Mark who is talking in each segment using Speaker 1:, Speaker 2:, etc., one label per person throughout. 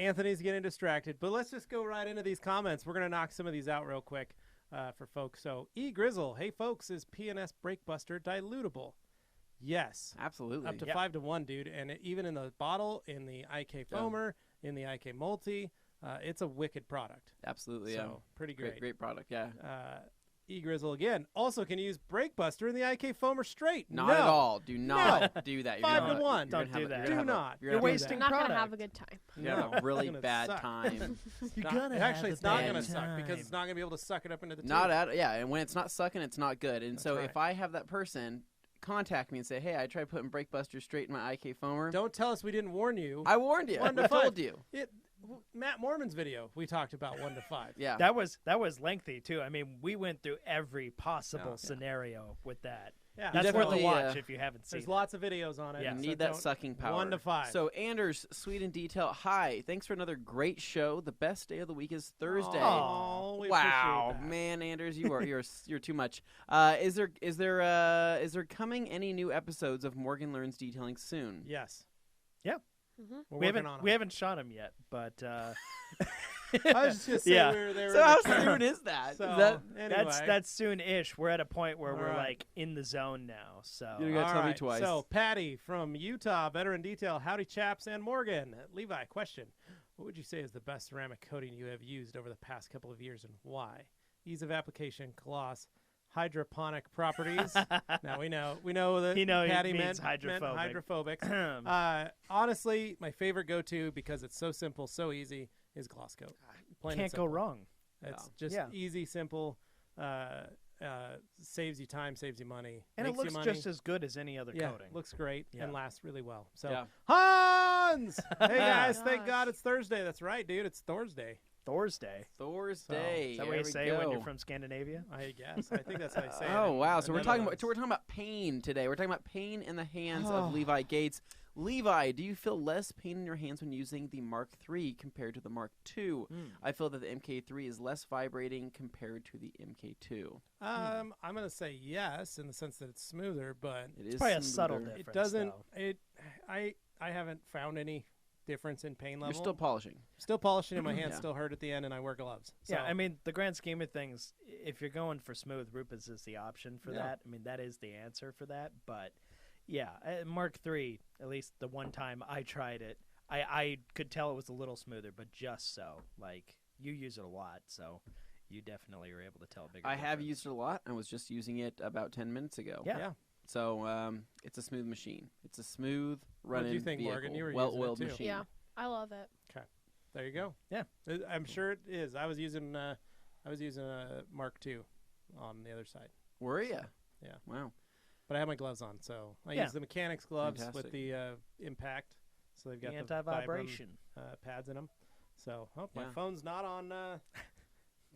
Speaker 1: Anthony's getting distracted, but let's just go right into these comments. We're going to knock some of these out real quick for folks. So, E. Grizzle, hey, folks, is PNS Breakbuster dilutable? Yes.
Speaker 2: Absolutely.
Speaker 1: Up to 5 to 1, dude. And even in the bottle, in the IK Foamer, in the IK Multi, it's a wicked product.
Speaker 2: Absolutely,
Speaker 1: So, pretty great.
Speaker 2: Great product, yeah.
Speaker 1: E-Grizzle again. Also can use Breakbuster in the IK Foamer straight.
Speaker 2: Not at all. Do not do that.
Speaker 1: 5 to 1.
Speaker 3: Don't do that.
Speaker 1: Do not.
Speaker 3: You're wasting
Speaker 4: Not
Speaker 3: product.
Speaker 4: going to have a good time.
Speaker 2: You're going to have a really bad time.
Speaker 3: You're gonna
Speaker 1: Actually,
Speaker 3: have
Speaker 1: it's
Speaker 3: a
Speaker 1: not
Speaker 3: bad
Speaker 1: going to suck
Speaker 3: time.
Speaker 1: because it's not going to be able to suck it up into the tube.
Speaker 2: And when it's not sucking, it's not good. And so
Speaker 1: right.
Speaker 2: if I have that person contact me and say, hey, I tried putting Breakbuster straight in my IK Foamer.
Speaker 1: Don't tell us we didn't warn you.
Speaker 2: I warned you.
Speaker 1: 1 to
Speaker 2: I
Speaker 1: 5.
Speaker 2: told you.
Speaker 1: Matt Mormon's video, we talked about 1 to 5.
Speaker 2: Yeah.
Speaker 3: That was lengthy too. I mean, we went through every possible scenario with that.
Speaker 1: Yeah,
Speaker 3: That's worth a
Speaker 2: definitely,
Speaker 3: watch if you haven't seen
Speaker 1: There's
Speaker 3: it.
Speaker 1: lots of videos on it.
Speaker 3: Yeah.
Speaker 2: You
Speaker 1: so
Speaker 2: need that
Speaker 1: don't-
Speaker 2: sucking power.
Speaker 1: 1 to 5.
Speaker 2: So Anders, Sweet and Detail, hi. Thanks for another great show. The best day of the week is Thursday.
Speaker 1: Oh, we
Speaker 2: Wow,
Speaker 1: appreciate that.
Speaker 2: man, Anders, you're too much. Is there coming any new episodes of Morgan Learns Detailing soon?
Speaker 1: Yes.
Speaker 3: Yeah.
Speaker 4: Mm-hmm.
Speaker 1: We're working on
Speaker 3: We
Speaker 1: it.
Speaker 3: haven't shot him yet, but
Speaker 1: I was just going to say
Speaker 3: Yeah.
Speaker 1: they were
Speaker 2: So
Speaker 1: in
Speaker 2: how
Speaker 1: the can.
Speaker 2: soon is that?
Speaker 1: So,
Speaker 2: Is that
Speaker 1: anyway.
Speaker 3: that's soon-ish. We're at a point where
Speaker 1: All
Speaker 3: we're
Speaker 1: right.
Speaker 3: like in the zone now. So
Speaker 2: You gotta
Speaker 1: All
Speaker 2: tell me
Speaker 1: right,
Speaker 2: twice.
Speaker 1: So, Patty from Utah, Veteran Detail, howdy, chaps, and Morgan. Levi, question. What would you say is the best ceramic coating you have used over the past couple of years and why? Ease of application, gloss, hydroponic properties. Now we know that
Speaker 3: He
Speaker 1: Patty
Speaker 3: means
Speaker 1: meant
Speaker 3: hydrophobic.
Speaker 1: hydrophobic. Honestly, my favorite go-to, because it's so simple, so easy, is Gloss Coat. Plain and
Speaker 3: Can't go
Speaker 1: simple.
Speaker 3: wrong.
Speaker 1: It's just
Speaker 3: Yeah.
Speaker 1: easy, simple, saves you time, saves you money.
Speaker 3: And it
Speaker 1: makes you
Speaker 3: looks
Speaker 1: money.
Speaker 3: just as good as any other
Speaker 1: Yeah,
Speaker 3: coating.
Speaker 1: looks great
Speaker 3: Yeah.
Speaker 1: and lasts really well. So,
Speaker 2: Yeah.
Speaker 1: Hans! Hey, guys, thank
Speaker 4: Gosh.
Speaker 1: God it's Thursday. That's right, dude. It's Thursday.
Speaker 3: Thursday.
Speaker 2: Thursday.
Speaker 3: Is that what
Speaker 2: There
Speaker 3: you
Speaker 2: we
Speaker 3: say when you're
Speaker 2: go.
Speaker 3: from Scandinavia?
Speaker 1: I guess. I think that's how you say it.
Speaker 2: Oh
Speaker 1: in
Speaker 2: wow!
Speaker 1: the
Speaker 2: So we're talking
Speaker 1: Netherlands.
Speaker 2: about pain today. We're talking about pain in the hands of Levi Gates. Levi, do you feel less pain in your hands when using the Mark III compared to the Mark II? I feel that the MK3 is less vibrating compared to the MK2.
Speaker 1: I'm going to say yes in the sense that it's smoother, but
Speaker 2: It is
Speaker 3: probably a subtle
Speaker 2: smoother.
Speaker 3: difference.
Speaker 1: it doesn't.
Speaker 3: though.
Speaker 1: I haven't found any difference in pain level.
Speaker 2: You're still polishing.
Speaker 1: Still polishing, and my hands
Speaker 2: Yeah.
Speaker 1: still hurt at the end, and I wear gloves. So,
Speaker 3: Yeah, I mean, the grand scheme of things, if you're going for smooth, Rupes is the option for
Speaker 1: Yeah.
Speaker 3: that. I mean, that is the answer for that. But yeah, Mark III, at least the one time I tried it, I could tell it was a little smoother, but just so. Like, you use it a lot, so you definitely are able to tell a bigger
Speaker 2: I have
Speaker 3: difference.
Speaker 2: used it a lot. I was just using it about 10 minutes ago.
Speaker 3: Yeah.
Speaker 1: yeah.
Speaker 2: So it's a smooth machine. It's a smooth running
Speaker 1: you think,
Speaker 2: vehicle.
Speaker 1: Morgan? You were using it
Speaker 2: well-oiled
Speaker 1: too.
Speaker 2: machine.
Speaker 4: Yeah, I love it.
Speaker 1: There you go.
Speaker 3: Yeah.
Speaker 1: I'm sure it is. I was using a Mark II on the other side,
Speaker 2: Were you?
Speaker 1: Yeah.
Speaker 2: Wow.
Speaker 1: but I have my gloves on, so I
Speaker 3: Yeah.
Speaker 1: use the mechanics gloves
Speaker 2: Fantastic.
Speaker 1: with the impact. So they've got
Speaker 3: The
Speaker 1: the
Speaker 3: anti-vibration.
Speaker 1: Vibram, pads in them. So my
Speaker 2: Yeah.
Speaker 1: phone's not on.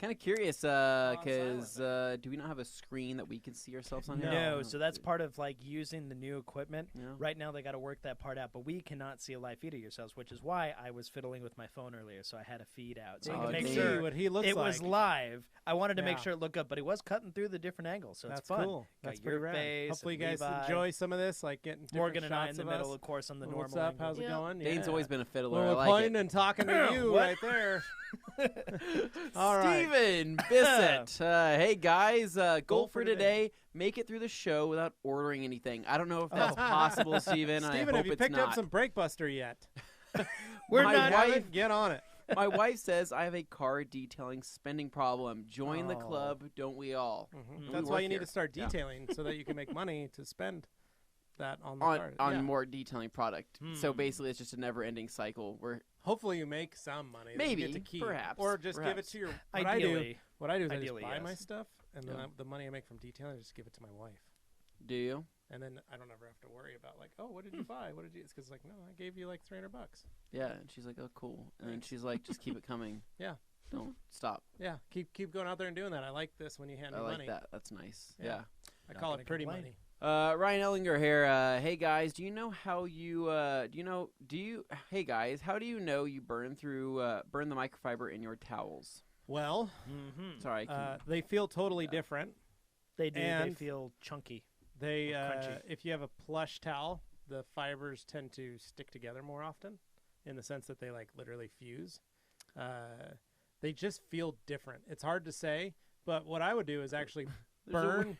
Speaker 2: Kind of curious,
Speaker 1: silent
Speaker 2: because do we not have a screen that we can see ourselves on?
Speaker 1: No.
Speaker 2: here?
Speaker 3: No, so that's part of like using the new equipment.
Speaker 2: No.
Speaker 3: Right now they got to work that part out, but we cannot see a live feed of yourselves, which is why I was fiddling with my phone earlier, so I had a feed out so
Speaker 1: You
Speaker 3: I
Speaker 2: Oh,
Speaker 3: could
Speaker 1: can
Speaker 3: make
Speaker 1: see
Speaker 3: sure
Speaker 1: what he looks
Speaker 3: it
Speaker 1: like.
Speaker 3: was live. I wanted to make
Speaker 1: Yeah.
Speaker 3: sure it looked good, but he was cutting through the different angles, so
Speaker 1: That's
Speaker 3: it's fun.
Speaker 1: cool.
Speaker 3: Got
Speaker 1: That's
Speaker 3: your
Speaker 1: pretty rad.
Speaker 3: face
Speaker 1: Hopefully, you
Speaker 3: and
Speaker 1: guys
Speaker 3: Levi.
Speaker 1: enjoy some of this, like getting different
Speaker 3: Morgan and I in
Speaker 1: shots
Speaker 3: the
Speaker 1: of
Speaker 3: middle,
Speaker 1: us.
Speaker 3: of course, on the
Speaker 1: What's
Speaker 3: normal
Speaker 1: up?
Speaker 3: angle.
Speaker 1: How's it
Speaker 4: Yeah.
Speaker 1: going?
Speaker 2: Dane's
Speaker 1: Yeah.
Speaker 2: always been a fiddler.
Speaker 1: Well,
Speaker 2: I
Speaker 1: we're
Speaker 2: like
Speaker 1: pointing
Speaker 2: it.
Speaker 1: and talking to you
Speaker 3: What?
Speaker 1: right there. All right.
Speaker 2: Steven Bissett. Hey, guys. Goal for today. Make it through the show without ordering anything. I don't know if that's possible, Steven. I
Speaker 1: Steven,
Speaker 2: hope
Speaker 1: have you
Speaker 2: it's
Speaker 1: picked
Speaker 2: not.
Speaker 1: up some Breakbuster yet?
Speaker 3: We're
Speaker 2: My
Speaker 3: not.
Speaker 2: wife-
Speaker 1: Get on it.
Speaker 2: My wife says I have a car detailing spending problem. Join the
Speaker 3: Oh.
Speaker 2: club, don't we all?
Speaker 1: Mhm.
Speaker 2: We
Speaker 1: That's
Speaker 2: work
Speaker 1: why you need
Speaker 2: here.
Speaker 1: to start
Speaker 2: Yeah.
Speaker 1: detailing so that you can make money to spend that on the
Speaker 2: On
Speaker 1: car.
Speaker 2: on
Speaker 1: Yeah.
Speaker 2: more detailing product. So
Speaker 3: Hmm.
Speaker 2: basically, it's just a never-ending cycle. Where
Speaker 1: Hopefully you make some money. that you
Speaker 2: Maybe,
Speaker 1: get to keep.
Speaker 2: perhaps,
Speaker 1: Or just give it
Speaker 2: perhaps.
Speaker 1: to your.
Speaker 3: Ideally,
Speaker 1: What I do is
Speaker 3: Ideally,
Speaker 1: I just buy my
Speaker 3: yes.
Speaker 1: stuff, and then
Speaker 2: Yeah.
Speaker 1: the money I make from detailing, I just give it to my wife.
Speaker 2: do you?
Speaker 1: And then I don't ever have to worry about like, oh, what did you buy? What did you? It's because like, no, I gave you like $300.
Speaker 2: Yeah. And she's like, oh, cool. And then
Speaker 1: Thanks.
Speaker 2: she's like, just keep it coming.
Speaker 1: Yeah.
Speaker 2: Don't stop.
Speaker 1: Yeah, keep going out there and doing that. I like this when you hand
Speaker 2: I
Speaker 1: me
Speaker 2: like
Speaker 1: money.
Speaker 2: that. That's nice.
Speaker 1: Yeah.
Speaker 2: Yeah.
Speaker 1: I
Speaker 3: Not
Speaker 1: call
Speaker 3: gonna
Speaker 1: it pretty
Speaker 3: complain.
Speaker 1: money.
Speaker 2: Ryan Ellinger here. Hey guys, do you know how you hey guys, how do you know you burn the microfiber in your towels?
Speaker 1: Well,
Speaker 3: mm-hmm.
Speaker 2: Sorry, I can,
Speaker 1: they feel totally different.
Speaker 3: they do. They
Speaker 1: And-
Speaker 3: feel chunky.
Speaker 1: They
Speaker 3: Crunchy.
Speaker 1: if you have a plush towel, the fibers tend to stick together more often in the sense that they like literally fuse. They just feel different. It's hard to say, but what I would do is actually burn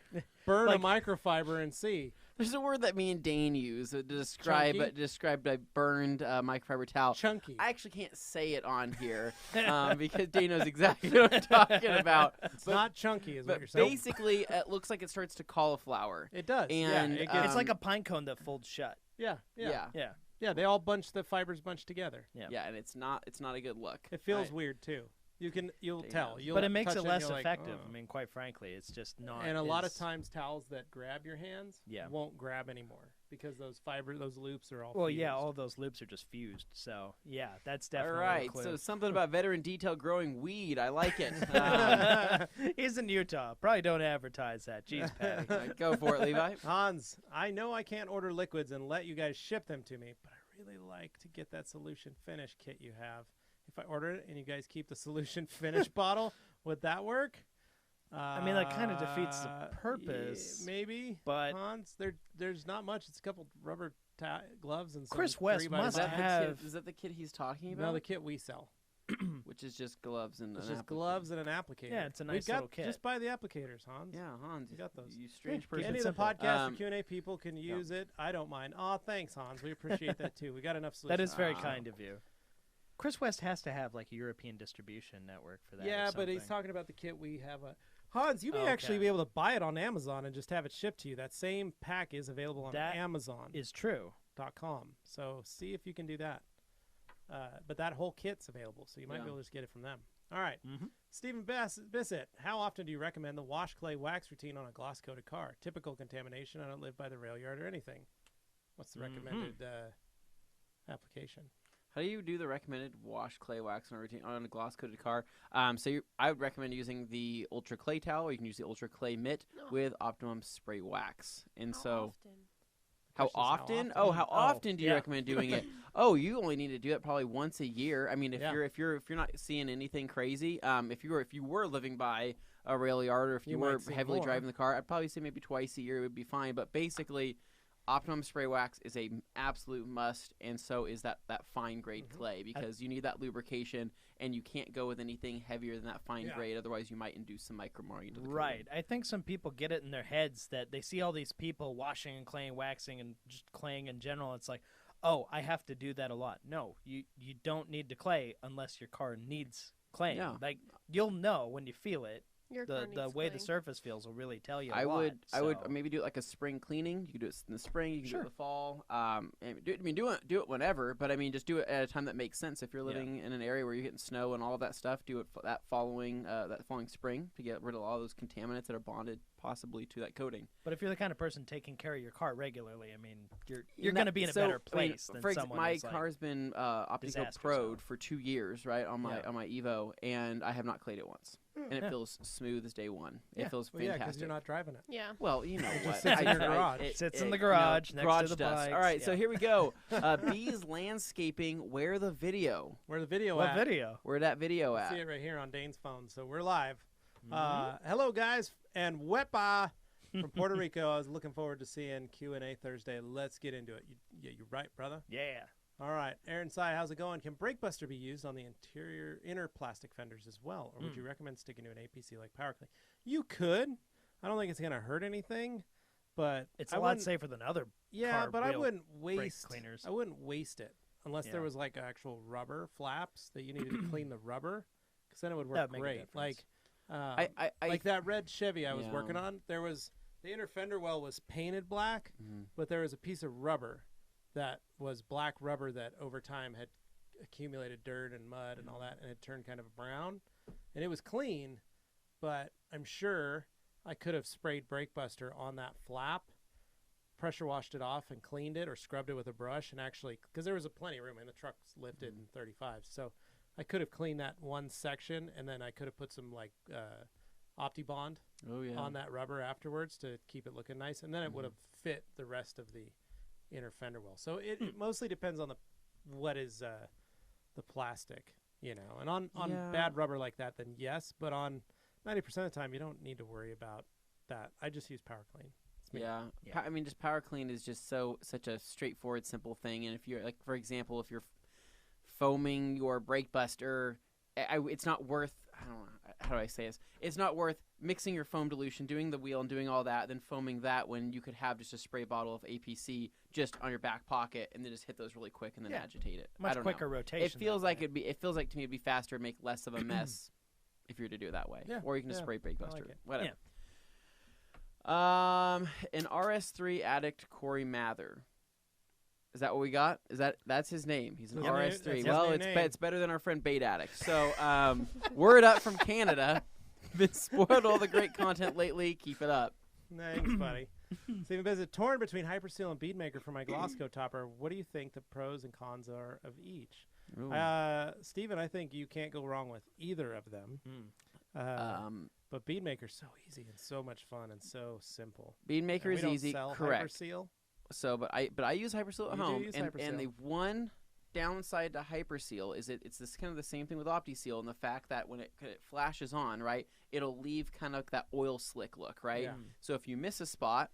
Speaker 1: a microfiber and see.
Speaker 2: There's a word that me and Dane use to describe a burned microfiber towel.
Speaker 1: Chunky.
Speaker 2: I actually can't say it on here because Dane knows exactly what I'm talking about.
Speaker 1: It's not chunky, is what
Speaker 2: But
Speaker 1: you're saying.
Speaker 2: basically, it looks like it starts to cauliflower.
Speaker 1: It does.
Speaker 2: And,
Speaker 1: yeah, it
Speaker 3: It's
Speaker 1: gets,
Speaker 3: like a pine cone that folds shut.
Speaker 1: yeah.
Speaker 3: Yeah.
Speaker 1: They all the fibers bunch together.
Speaker 2: Yeah, and it's not a good look.
Speaker 1: It feels weird too. You'll
Speaker 2: They
Speaker 1: tell.
Speaker 2: know.
Speaker 1: You'll
Speaker 3: But it makes
Speaker 1: touch
Speaker 3: it
Speaker 1: and
Speaker 3: less
Speaker 1: you're like,
Speaker 3: effective.
Speaker 1: "Oh."
Speaker 3: I mean, quite frankly, it's just not.
Speaker 1: And a lot of
Speaker 3: as-
Speaker 1: times towels that grab your hands won't grab anymore because those loops are all
Speaker 3: Well,
Speaker 1: fused.
Speaker 3: yeah, all those loops are just fused. So yeah, that's
Speaker 2: All
Speaker 3: definitely
Speaker 2: right,
Speaker 3: a clue.
Speaker 2: so something about veteran detail growing weed. I like it.
Speaker 3: He's in Utah. Probably don't advertise that. Jeez, Patty.
Speaker 2: Go for it, Levi.
Speaker 1: Hans, I know I can't order liquids and let you guys ship them to me, but I really like to get that solution finish kit you have. If I order it and you guys keep the solution finish bottle, would that work?
Speaker 3: I mean, that kind of defeats the purpose.
Speaker 1: Maybe,
Speaker 3: but-
Speaker 1: Hans, there's not much. It's a couple rubber gloves and some
Speaker 3: Chris West
Speaker 1: 3x5.
Speaker 3: must have-
Speaker 2: Is that the kit he's talking
Speaker 1: No,
Speaker 2: about?
Speaker 1: the kit we sell.
Speaker 2: Which is just gloves and
Speaker 1: It's
Speaker 2: an
Speaker 1: just
Speaker 2: applicator.
Speaker 1: gloves and an applicator.
Speaker 3: Yeah, it's a
Speaker 1: We've
Speaker 3: nice
Speaker 1: got,
Speaker 3: little kit.
Speaker 1: Just buy the applicators, Hans.
Speaker 2: Yeah, Hans,
Speaker 1: You got those.
Speaker 2: You strange
Speaker 3: Keep
Speaker 2: person.
Speaker 3: it
Speaker 1: Any of the
Speaker 3: simple.
Speaker 1: podcast or Q&A people can use it. I don't mind. Oh, thanks, Hans. We appreciate that, too. We got enough solutions.
Speaker 3: That is very
Speaker 2: Wow.
Speaker 3: kind of you. Chris West has to have like a European distribution network for that. or
Speaker 1: Yeah, but he's
Speaker 3: something.
Speaker 1: talking about the kit we have. Hans, you may
Speaker 3: Okay.
Speaker 1: actually be able to buy it on Amazon and just have it shipped to you. That same pack is available on
Speaker 3: That
Speaker 1: Amazon.com.
Speaker 3: is true.
Speaker 1: So see if you can do that. But that whole kit's available, so you might be able to just get it from them. All right.
Speaker 3: Mhm.
Speaker 1: Stephen Bissett, how often do you recommend the wash clay wax routine on a gloss-coated car? Typical contamination. I don't live by the rail yard or anything. What's the recommended application?
Speaker 2: How do you do the recommended wash clay wax on a routine on a gloss coated car? I would recommend using the Ultra Clay towel, or you can use the Ultra Clay mitt with Optimum Spray Wax. And
Speaker 4: How
Speaker 2: how
Speaker 1: Question is how
Speaker 2: often?
Speaker 1: often?
Speaker 2: Oh, how often do you
Speaker 3: yeah.
Speaker 2: recommend doing it? Oh, you only need to do it probably once a year. I mean, if
Speaker 1: Yeah.
Speaker 2: you're not seeing anything crazy, if you were living by a rail yard, or if
Speaker 1: You
Speaker 2: you
Speaker 1: might
Speaker 2: were
Speaker 1: see
Speaker 2: heavily
Speaker 1: more.
Speaker 2: driving the car, I'd probably say maybe twice a year would be fine. But basically, Optimum Spray Wax is a absolute must, and so is that fine grade clay, because you need that lubrication, and you can't go with anything heavier than that fine
Speaker 1: Yeah.
Speaker 2: grade. Otherwise, you might induce some micromarring into the coating.
Speaker 3: Right. I think some people get it in their heads that they see all these people washing and claying, waxing, and just claying in general. It's like, oh, I have to do that a lot. No, you don't need to clay unless your car needs claying.
Speaker 2: Yeah.
Speaker 3: Like you'll know when you feel it.
Speaker 4: Your car
Speaker 3: The
Speaker 4: needs
Speaker 3: way the
Speaker 4: cleaning.
Speaker 3: surface feels will really tell you.
Speaker 2: I
Speaker 3: a lot,
Speaker 2: would
Speaker 3: so-
Speaker 2: maybe do it like a spring cleaning. You can do it in the spring. You can do it in
Speaker 3: Sure.
Speaker 2: the fall. And do it whenever. But I mean, just do it at a time that makes sense. If you're living in an area where you're getting snow and all of that stuff, do it that following spring to get rid of all those contaminants that are bonded possibly to that coating.
Speaker 3: But if you're the kind of person taking care of your car regularly, I mean, you're
Speaker 2: And
Speaker 3: going to be in a
Speaker 2: so,
Speaker 3: better
Speaker 2: I mean,
Speaker 3: place than
Speaker 2: for
Speaker 3: someone
Speaker 2: my
Speaker 3: who's like,
Speaker 2: car's been Optico
Speaker 3: disaster
Speaker 2: Pro'd
Speaker 3: zone.
Speaker 2: for 2 years, right, on my
Speaker 3: Yeah.
Speaker 2: on my Evo, and I have not clayed it once, and it
Speaker 3: Yeah.
Speaker 2: feels smooth as day one.
Speaker 3: Yeah.
Speaker 2: It feels
Speaker 1: Well, yeah, because
Speaker 2: fantastic.
Speaker 1: you're not driving it.
Speaker 4: Yeah.
Speaker 2: Well, you know
Speaker 1: It just
Speaker 2: what?
Speaker 1: sits in your
Speaker 2: tried.
Speaker 1: garage.
Speaker 3: Sits in the
Speaker 2: you know,
Speaker 3: garage next to
Speaker 2: garage
Speaker 3: the
Speaker 2: dust. All
Speaker 3: bikes,
Speaker 2: right, so
Speaker 3: yeah.
Speaker 2: here we go. Bees Landscaping. Where the video?
Speaker 1: Where the video
Speaker 3: what
Speaker 1: at?
Speaker 3: video?
Speaker 2: Where that video
Speaker 1: See
Speaker 2: at?
Speaker 1: it right here on Dane's phone. So we're live.
Speaker 3: Mm-hmm.
Speaker 1: Hello, guys, and Wepa from Puerto Rico. I was looking forward to seeing Q&A Thursday. Let's get into it. You're right, brother.
Speaker 3: Yeah.
Speaker 1: All right, Aaron Sy, how's it going? Can BrakeBuster be used on the inner plastic fenders as well, or would you recommend sticking to an APC like PowerClean? You could. I don't think it's going to hurt anything, but
Speaker 3: It's
Speaker 1: I
Speaker 3: a lot
Speaker 1: wouldn't-
Speaker 3: safer than other.
Speaker 1: Yeah,
Speaker 3: car
Speaker 1: but I
Speaker 3: wheel
Speaker 1: wouldn't
Speaker 3: brake
Speaker 1: waste.
Speaker 3: cleaners.
Speaker 1: I wouldn't waste it unless there
Speaker 3: Yeah.
Speaker 1: was like actual rubber flaps that you needed to clean the rubber, because then it would work
Speaker 3: That'd make a
Speaker 1: great.
Speaker 3: difference.
Speaker 1: Like,
Speaker 2: I
Speaker 1: like that red Chevy I was
Speaker 2: Yeah.
Speaker 1: working on. There was the inner fender well was painted black,
Speaker 2: Mhm.
Speaker 1: but there was a piece of rubber that was black rubber that over time had accumulated dirt and mud and all that, and it turned kind of brown. And it was clean, but I'm sure I could have sprayed BrakeBuster on that flap, pressure washed it off and cleaned it, or scrubbed it with a brush, and actually, because there was plenty of room and the truck's lifted in 35, so I could have cleaned that one section, and then I could have put some like OptiBond
Speaker 2: Oh yeah.
Speaker 1: on that rubber afterwards to keep it looking nice, and then it would have fit the rest of the inner fender well. So it mostly depends on what is the plastic, you know. And on
Speaker 2: Yeah.
Speaker 1: bad rubber like that, then yes, but on 90% of the time, you don't need to worry about that. I just use PowerClean. It's me.
Speaker 2: Yeah.
Speaker 3: Yeah.
Speaker 2: I mean, just Power Clean is just such a straightforward, simple thing. And if you're like, for example, if you're foaming your brake buster. It's not worth. I don't know. How do I say this? It's not worth mixing your foam dilution, doing the wheel, and doing all that, then foaming that when you could have just a spray bottle of APC just on your back pocket and then just hit those really quick and then agitate it.
Speaker 3: Much
Speaker 2: I don't
Speaker 3: quicker
Speaker 2: know.
Speaker 3: rotation.
Speaker 2: It feels
Speaker 3: that
Speaker 2: like
Speaker 3: way.
Speaker 2: it feels like to me it'd be faster, make less of a mess if you were to do it that way.
Speaker 1: Yeah,
Speaker 2: Or you can just
Speaker 1: yeah,
Speaker 2: spray brake
Speaker 1: I
Speaker 2: buster.
Speaker 1: like it.
Speaker 2: Whatever. An RS3 addict, Corey Mather. Is that what we got? That's his name? He's an
Speaker 1: That's
Speaker 2: RS3.
Speaker 1: his name.
Speaker 2: Well,
Speaker 1: That's his name.
Speaker 2: it's better than our friend Bait Addict. So, word up from Canada. Been spoiled all the great content lately. Keep it up.
Speaker 1: Thanks, buddy. Stephen Bizzett, torn between Hyperseal and Beadmaker for my Glossco topper. What do you think the pros and cons are of each? Stephen, I think you can't go wrong with either of them. But Beadmaker's so easy and so much fun and so simple.
Speaker 2: Beadmaker
Speaker 1: And we
Speaker 2: is
Speaker 1: don't
Speaker 2: easy,
Speaker 1: sell
Speaker 2: correct.
Speaker 1: Hyperseal.
Speaker 2: So, but I use Hyperseal at
Speaker 1: You do
Speaker 2: home,
Speaker 1: use
Speaker 2: and
Speaker 1: Hyperseal.
Speaker 2: the one downside to Hyperseal is it's this kind of the same thing with OptiSeal, and the fact that when it flashes on, right, it'll leave kind of that oil slick look, right?
Speaker 1: Yeah.
Speaker 2: So if you miss a spot,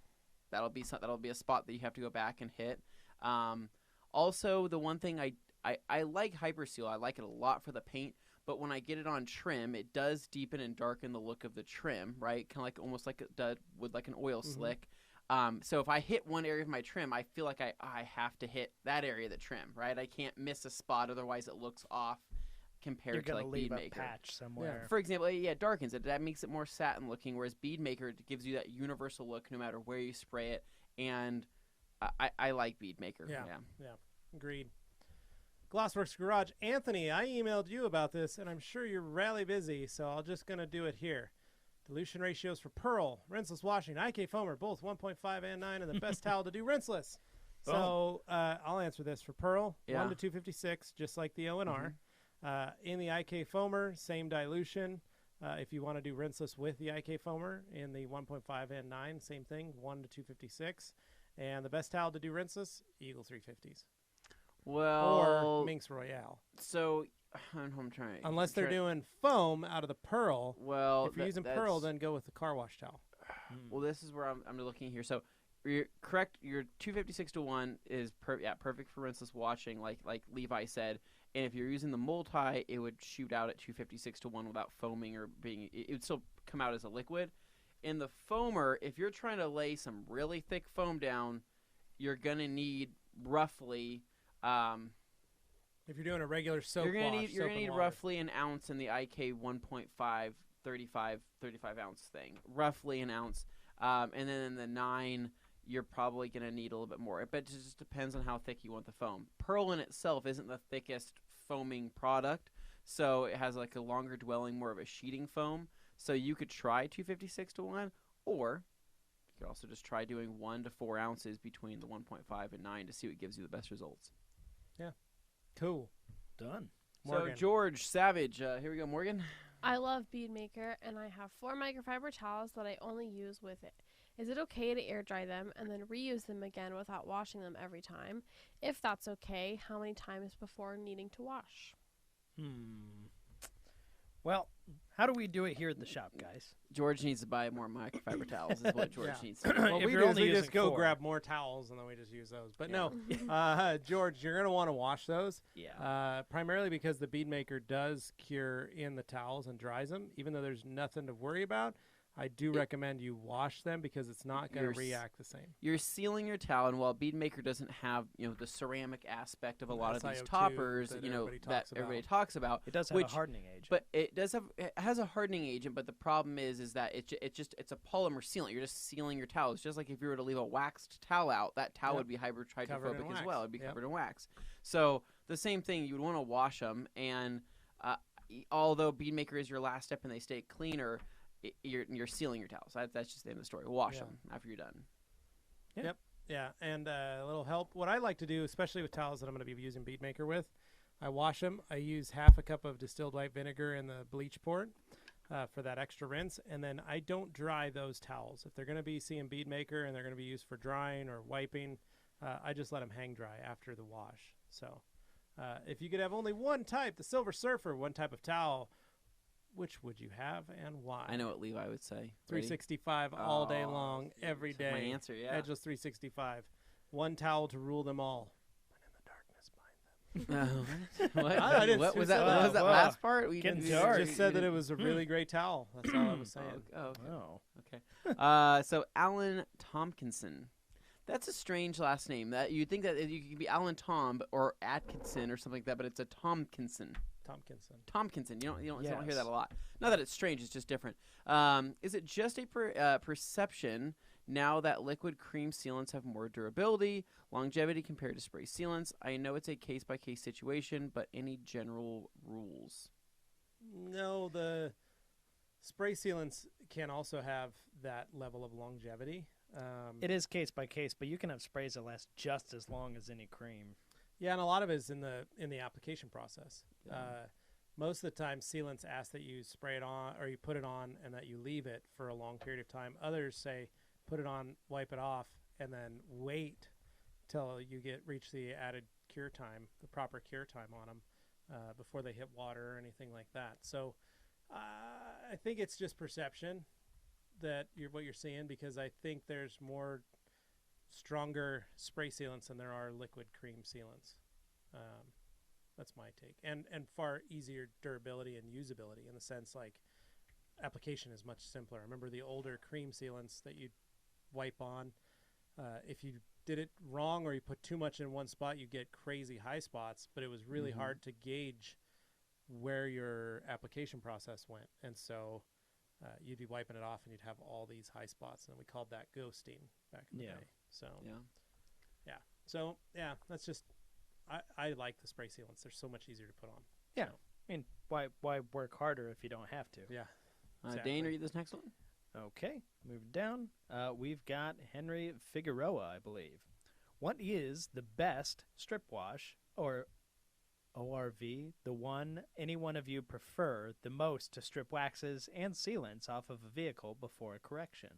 Speaker 2: that'll be a spot that you have to go back and hit. Also, the one thing I like Hyperseal, I like it a lot for the paint. But when I get it on trim, it does deepen and darken the look of the trim, right? Kind of like almost like it does with like an oil slick. So if I hit one area of my trim, I feel like I have to hit that area of the trim, right? I can't miss a spot, otherwise it looks off compared
Speaker 3: You're
Speaker 2: to
Speaker 3: gonna
Speaker 2: like
Speaker 3: leave a
Speaker 2: Beadmaker.
Speaker 3: patch somewhere.
Speaker 2: For example, it darkens it. That makes it more satin looking, whereas Beadmaker gives you that universal look no matter where you spray it. And I like Beadmaker.
Speaker 1: Yeah. Agreed. Glossworks Garage. Anthony, I emailed you about this, and I'm sure you're really busy, so I'm just going to do it here. Dilution ratios for Pearl, rinseless washing, IK foamer, both 1.5 and 9, and the best towel to do rinseless. So I'll answer this for Pearl, 1 to 256, just like the ONR. In the IK foamer, same dilution. If you want to do rinseless with the IK foamer, in the 1.5 and 9, same thing, 1 to 256. And the best towel to do rinseless, Eagle 350s.
Speaker 2: Well,
Speaker 1: Or Minx Royale.
Speaker 2: So I'm trying.
Speaker 1: Unless they're doing foam out of the Pearl.
Speaker 2: Well,
Speaker 1: if you're using Pearl, then go with the car wash towel.
Speaker 2: Well, this is where I'm looking here. So you're correct. Your 256 to 1 is perfect for rinseless washing, like Levi said. And if you're using the multi, it would shoot out at 256 to 1 without foaming or being. It would still come out as a liquid. In the foamer, if you're trying to lay some really thick foam down, you're gonna need roughly.
Speaker 1: If you're doing a regular soap
Speaker 2: you're gonna
Speaker 1: wash,
Speaker 2: need roughly an ounce in the IK 1.5 35 ounce thing, roughly an ounce, and then in the 9 you're probably gonna need a little bit more. But it just depends on how thick you want the foam. Pearl in itself isn't the thickest foaming product, so it has like a longer dwelling, more of a sheeting foam. So you could try 256 to 1, or you could also just try doing 1 to 4 ounces between the 1.5 and 9 to see what gives you the best results.
Speaker 1: Yeah. Cool.
Speaker 3: Done.
Speaker 1: Morgan.
Speaker 2: So George Savage, here we go, Morgan.
Speaker 4: I love Beadmaker, and I have 4 microfiber towels that I only use with it. Is it okay to air dry them and then reuse them again without washing them every time? If that's okay, how many times before needing to wash?
Speaker 3: Well, how do we do it here at the shop, guys?
Speaker 2: George needs to buy more microfiber towels. Is what George needs to do.
Speaker 1: Well,
Speaker 3: If
Speaker 1: we
Speaker 3: you're
Speaker 1: do is
Speaker 3: only
Speaker 1: we
Speaker 3: using
Speaker 1: just go
Speaker 3: 4.
Speaker 1: grab more towels and then we just use those. But
Speaker 2: Yeah.
Speaker 1: no, George, you're going to want to wash those.
Speaker 3: Yeah.
Speaker 1: Primarily because the Beadmaker does cure in the towels and dries them. Even though there's nothing to worry about, I do recommend you wash them because it's not going to react the same.
Speaker 2: You're sealing your towel, and while Beadmaker doesn't have the ceramic aspect of a lot of these
Speaker 1: SiO2
Speaker 2: toppers,
Speaker 1: that
Speaker 2: that everybody talks about,
Speaker 3: It does have a hardening agent.
Speaker 2: but it has a hardening agent. But the problem is that it's a polymer sealant. You're just sealing your towels. Just like if you were to leave a waxed towel out, that towel would be
Speaker 1: Covered in
Speaker 2: hydrophobic as well.
Speaker 1: wax.
Speaker 2: It'd be
Speaker 1: Yep.
Speaker 2: covered in wax. So the same thing, you would want to wash them, and although Beadmaker is your last step and they stay cleaner, you're sealing your towels. That's just the end of the story. Wash them after you're done.
Speaker 1: Yep. Yeah, and a little help. What I like to do, especially with towels that I'm going to be using Beadmaker with, I wash them. I use half a cup of distilled white vinegar in the bleach port for that extra rinse, and then I don't dry those towels. If they're going to be seeing Beadmaker and they're going to be used for drying or wiping, I just let them hang dry after the wash. So if you could have only one type, the Silver Surfer, one type of towel, which would you have and why?
Speaker 2: I know what Levi would say. Ready?
Speaker 1: 365 all day
Speaker 2: Oh,
Speaker 1: long, every
Speaker 2: that's my
Speaker 1: day.
Speaker 2: answer, yeah.
Speaker 1: Edgeless 365. One towel to rule them all. But in the darkness, bind them.
Speaker 2: What?
Speaker 1: I didn't
Speaker 2: What was
Speaker 1: say
Speaker 2: that?
Speaker 3: that.
Speaker 2: What was that
Speaker 3: Wow.
Speaker 2: last part? We
Speaker 3: Getting
Speaker 2: didn't-
Speaker 3: dark.
Speaker 1: Just said that it was a really great towel. That's all I was saying.
Speaker 2: Oh, okay.
Speaker 3: Oh.
Speaker 2: Okay. So Alan Tompkinson. That's a strange last name. That you'd think that you could be Alan Tom or Atkinson or something like that, but it's a Tompkinson.
Speaker 1: Tompkinson.
Speaker 2: You don't hear
Speaker 3: Yes.
Speaker 2: that a lot. Not that it's strange, it's just different. Is it just a perception now that liquid cream sealants have more durability, longevity compared to spray sealants? I know it's a case by case situation, but any general rules?
Speaker 1: No, the spray sealants can also have that level of longevity.
Speaker 3: It is case by case, but you can have sprays that last just as long as any cream.
Speaker 1: Yeah, and a lot of it is in the application process.
Speaker 2: Yeah.
Speaker 1: Most of the time, sealants ask that you spray it on or you put it on and that you leave it for a long period of time. Others say put it on, wipe it off, and then wait till you reach the added cure time, the proper cure time on them before they hit water or anything like that. So I think it's just perception that what you're seeing, because I think there's more stronger spray sealants than there are liquid cream sealants. That's my take, and far easier durability and usability in the sense like application is much simpler. I remember the older cream sealants that you'd wipe on. If you did it wrong or you put too much in one spot, you get crazy high spots, but it was really hard to gauge where your application process went, and so you'd be wiping it off and you'd have all these high spots, and we called that ghosting back in the day. So that's just I like the spray sealants. They're so much easier to put on.
Speaker 3: Yeah.
Speaker 1: So,
Speaker 3: I mean, why work harder if you don't have to?
Speaker 1: yeah.
Speaker 2: Dane, read this next one.
Speaker 3: Okay, moving down. We've got Henry Figueroa, I believe. What is the best strip wash or ORV, any one of you prefer the most to strip waxes and sealants off of a vehicle before a correction?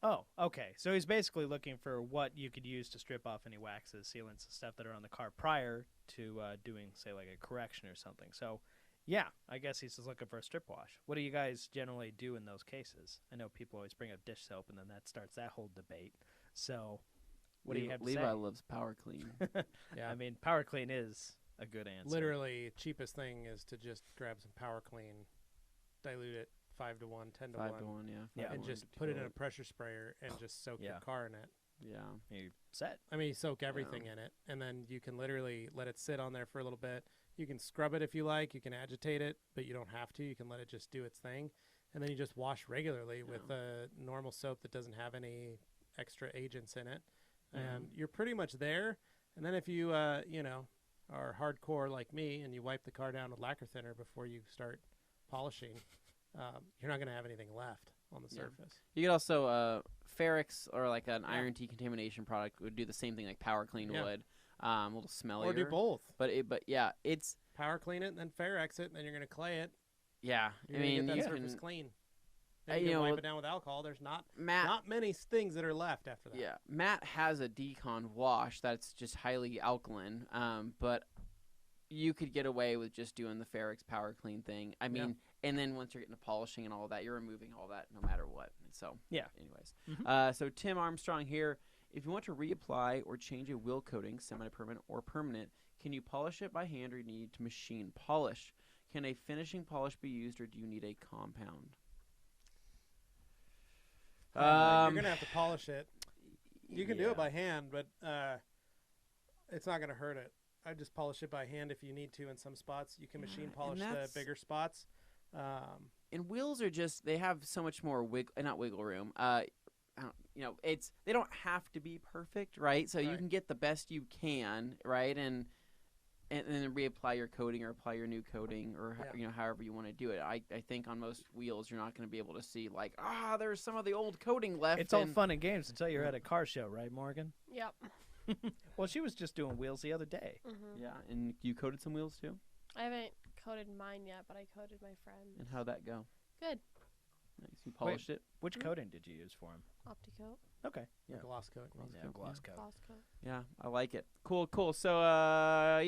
Speaker 3: Oh, okay. So he's basically looking for what you could use to strip off any waxes, sealants, and stuff that are on the car prior to doing, say, like a correction or something. So, yeah, I guess he's just looking for a strip wash. What do you guys generally do in those cases? I know people always bring up dish soap, and then that starts that whole debate. So, what do you have to
Speaker 2: Levi
Speaker 3: say?
Speaker 2: loves Power Clean.
Speaker 1: Yeah.
Speaker 3: I mean, Power Clean is a good answer.
Speaker 1: Literally, cheapest thing is to just grab some Power Clean, dilute it 5 to 1, 10 to 1,
Speaker 2: 5 to 1, yeah.
Speaker 3: Yeah.
Speaker 2: 5 to
Speaker 1: and
Speaker 2: 1
Speaker 1: just
Speaker 2: to
Speaker 1: put it in a
Speaker 2: kill
Speaker 1: pressure sprayer and just soak
Speaker 3: Yeah.
Speaker 1: your car in it.
Speaker 2: Yeah.
Speaker 3: You set.
Speaker 1: I mean, you soak everything in it, and then you can literally let it sit on there for a little bit. You can scrub it if you like. You can agitate it, but you don't have to. You can let it just do its thing, and then you just wash regularly with a normal soap that doesn't have any extra agents in it, and you're pretty much there. And then if you, are hardcore like me and you wipe the car down with lacquer thinner before you start polishing, you're not going to have anything left on the
Speaker 2: Yeah.
Speaker 1: surface.
Speaker 2: You could also Ferrex or like an
Speaker 1: Yeah.
Speaker 2: iron decontamination product would do the same thing like Power Clean
Speaker 1: Yeah.
Speaker 2: would. A little smellier.
Speaker 1: Or do both.
Speaker 2: But yeah, it's
Speaker 1: Power clean it and then Fair-X it, and then you're going to clay it.
Speaker 2: yeah.
Speaker 1: You're
Speaker 2: I
Speaker 1: going
Speaker 2: mean,
Speaker 1: to get
Speaker 2: you
Speaker 1: that surface
Speaker 2: can
Speaker 1: clean.
Speaker 2: you
Speaker 1: Then you can
Speaker 2: know,
Speaker 1: wipe it down with alcohol. There's not
Speaker 2: Matt.
Speaker 1: many things that are left after that.
Speaker 2: Yeah, Matt has a decon wash that's just highly alkaline. But you could get away with just doing the Ferrex Power Clean thing. I mean, and then once you're getting to polishing and all that, you're removing all that no matter what. So
Speaker 3: Yeah.
Speaker 2: Anyways, so Tim Armstrong here. If you want to reapply or change a wheel coating, semi-permanent or permanent, can you polish it by hand or need to machine polish? Can a finishing polish be used, or do you need a compound?
Speaker 1: You're going to have to polish it. You can do
Speaker 2: yeah.
Speaker 1: it by hand, but it's not going to hurt it. I just polish it by hand if you need to in some spots. You can machine
Speaker 2: and
Speaker 1: polish the
Speaker 2: that's-
Speaker 1: bigger spots.
Speaker 2: And wheels are just, they have so much more not wiggle room. They don't have to be perfect, right? So you
Speaker 1: Right.
Speaker 2: can get the best you can, right? And then reapply your coating or apply your new coating or however you want to do it. I think on most wheels you're not going to be able to see like there's some of the old coating left.
Speaker 3: It's all fun and games until you're at a car show, right, Morgan?
Speaker 4: Yep.
Speaker 3: Well, she was just doing wheels the other day.
Speaker 4: Hmm.
Speaker 2: Yeah, and you coated some wheels too.
Speaker 4: I haven't coated mine yet, but I coated my friend.
Speaker 2: And how'd that go?
Speaker 4: Good.
Speaker 2: Nice. You polished it.
Speaker 3: Which coating did you use for him?
Speaker 4: Opticoat.
Speaker 3: Okay.
Speaker 1: The gloss coat.
Speaker 3: Yeah, gloss coat.
Speaker 4: Gloss coat.
Speaker 2: Yeah, I like it. Cool. So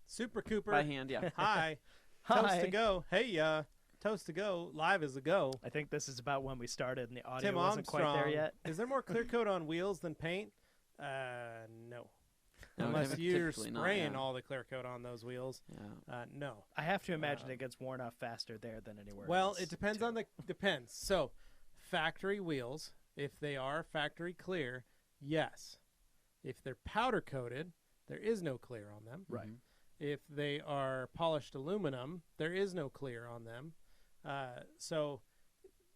Speaker 1: Super Cooper.
Speaker 2: by hand. Yeah.
Speaker 1: Hi. Toast
Speaker 3: Hi.
Speaker 1: to go. Hey, Toast to go. Live is a go.
Speaker 3: I think this is about when we started and the audio
Speaker 1: Tim
Speaker 3: wasn't
Speaker 1: Armstrong.
Speaker 3: quite there yet.
Speaker 1: Is there more clear coat on wheels than paint? No.
Speaker 2: No,
Speaker 1: Unless you're
Speaker 2: typically not,
Speaker 1: spraying
Speaker 2: yeah.
Speaker 1: all the clear coat on those wheels.
Speaker 2: Yeah.
Speaker 1: No.
Speaker 3: I have to imagine
Speaker 1: Uh,
Speaker 3: it gets worn off faster there than anywhere
Speaker 1: Well,
Speaker 3: else.
Speaker 1: it depends
Speaker 3: too.
Speaker 1: on the depends. So, factory wheels, if they are factory clear, yes. If they're powder coated, there is no clear on them.
Speaker 3: Right.
Speaker 2: Mhm.
Speaker 1: If they are polished aluminum, there is no clear on them. So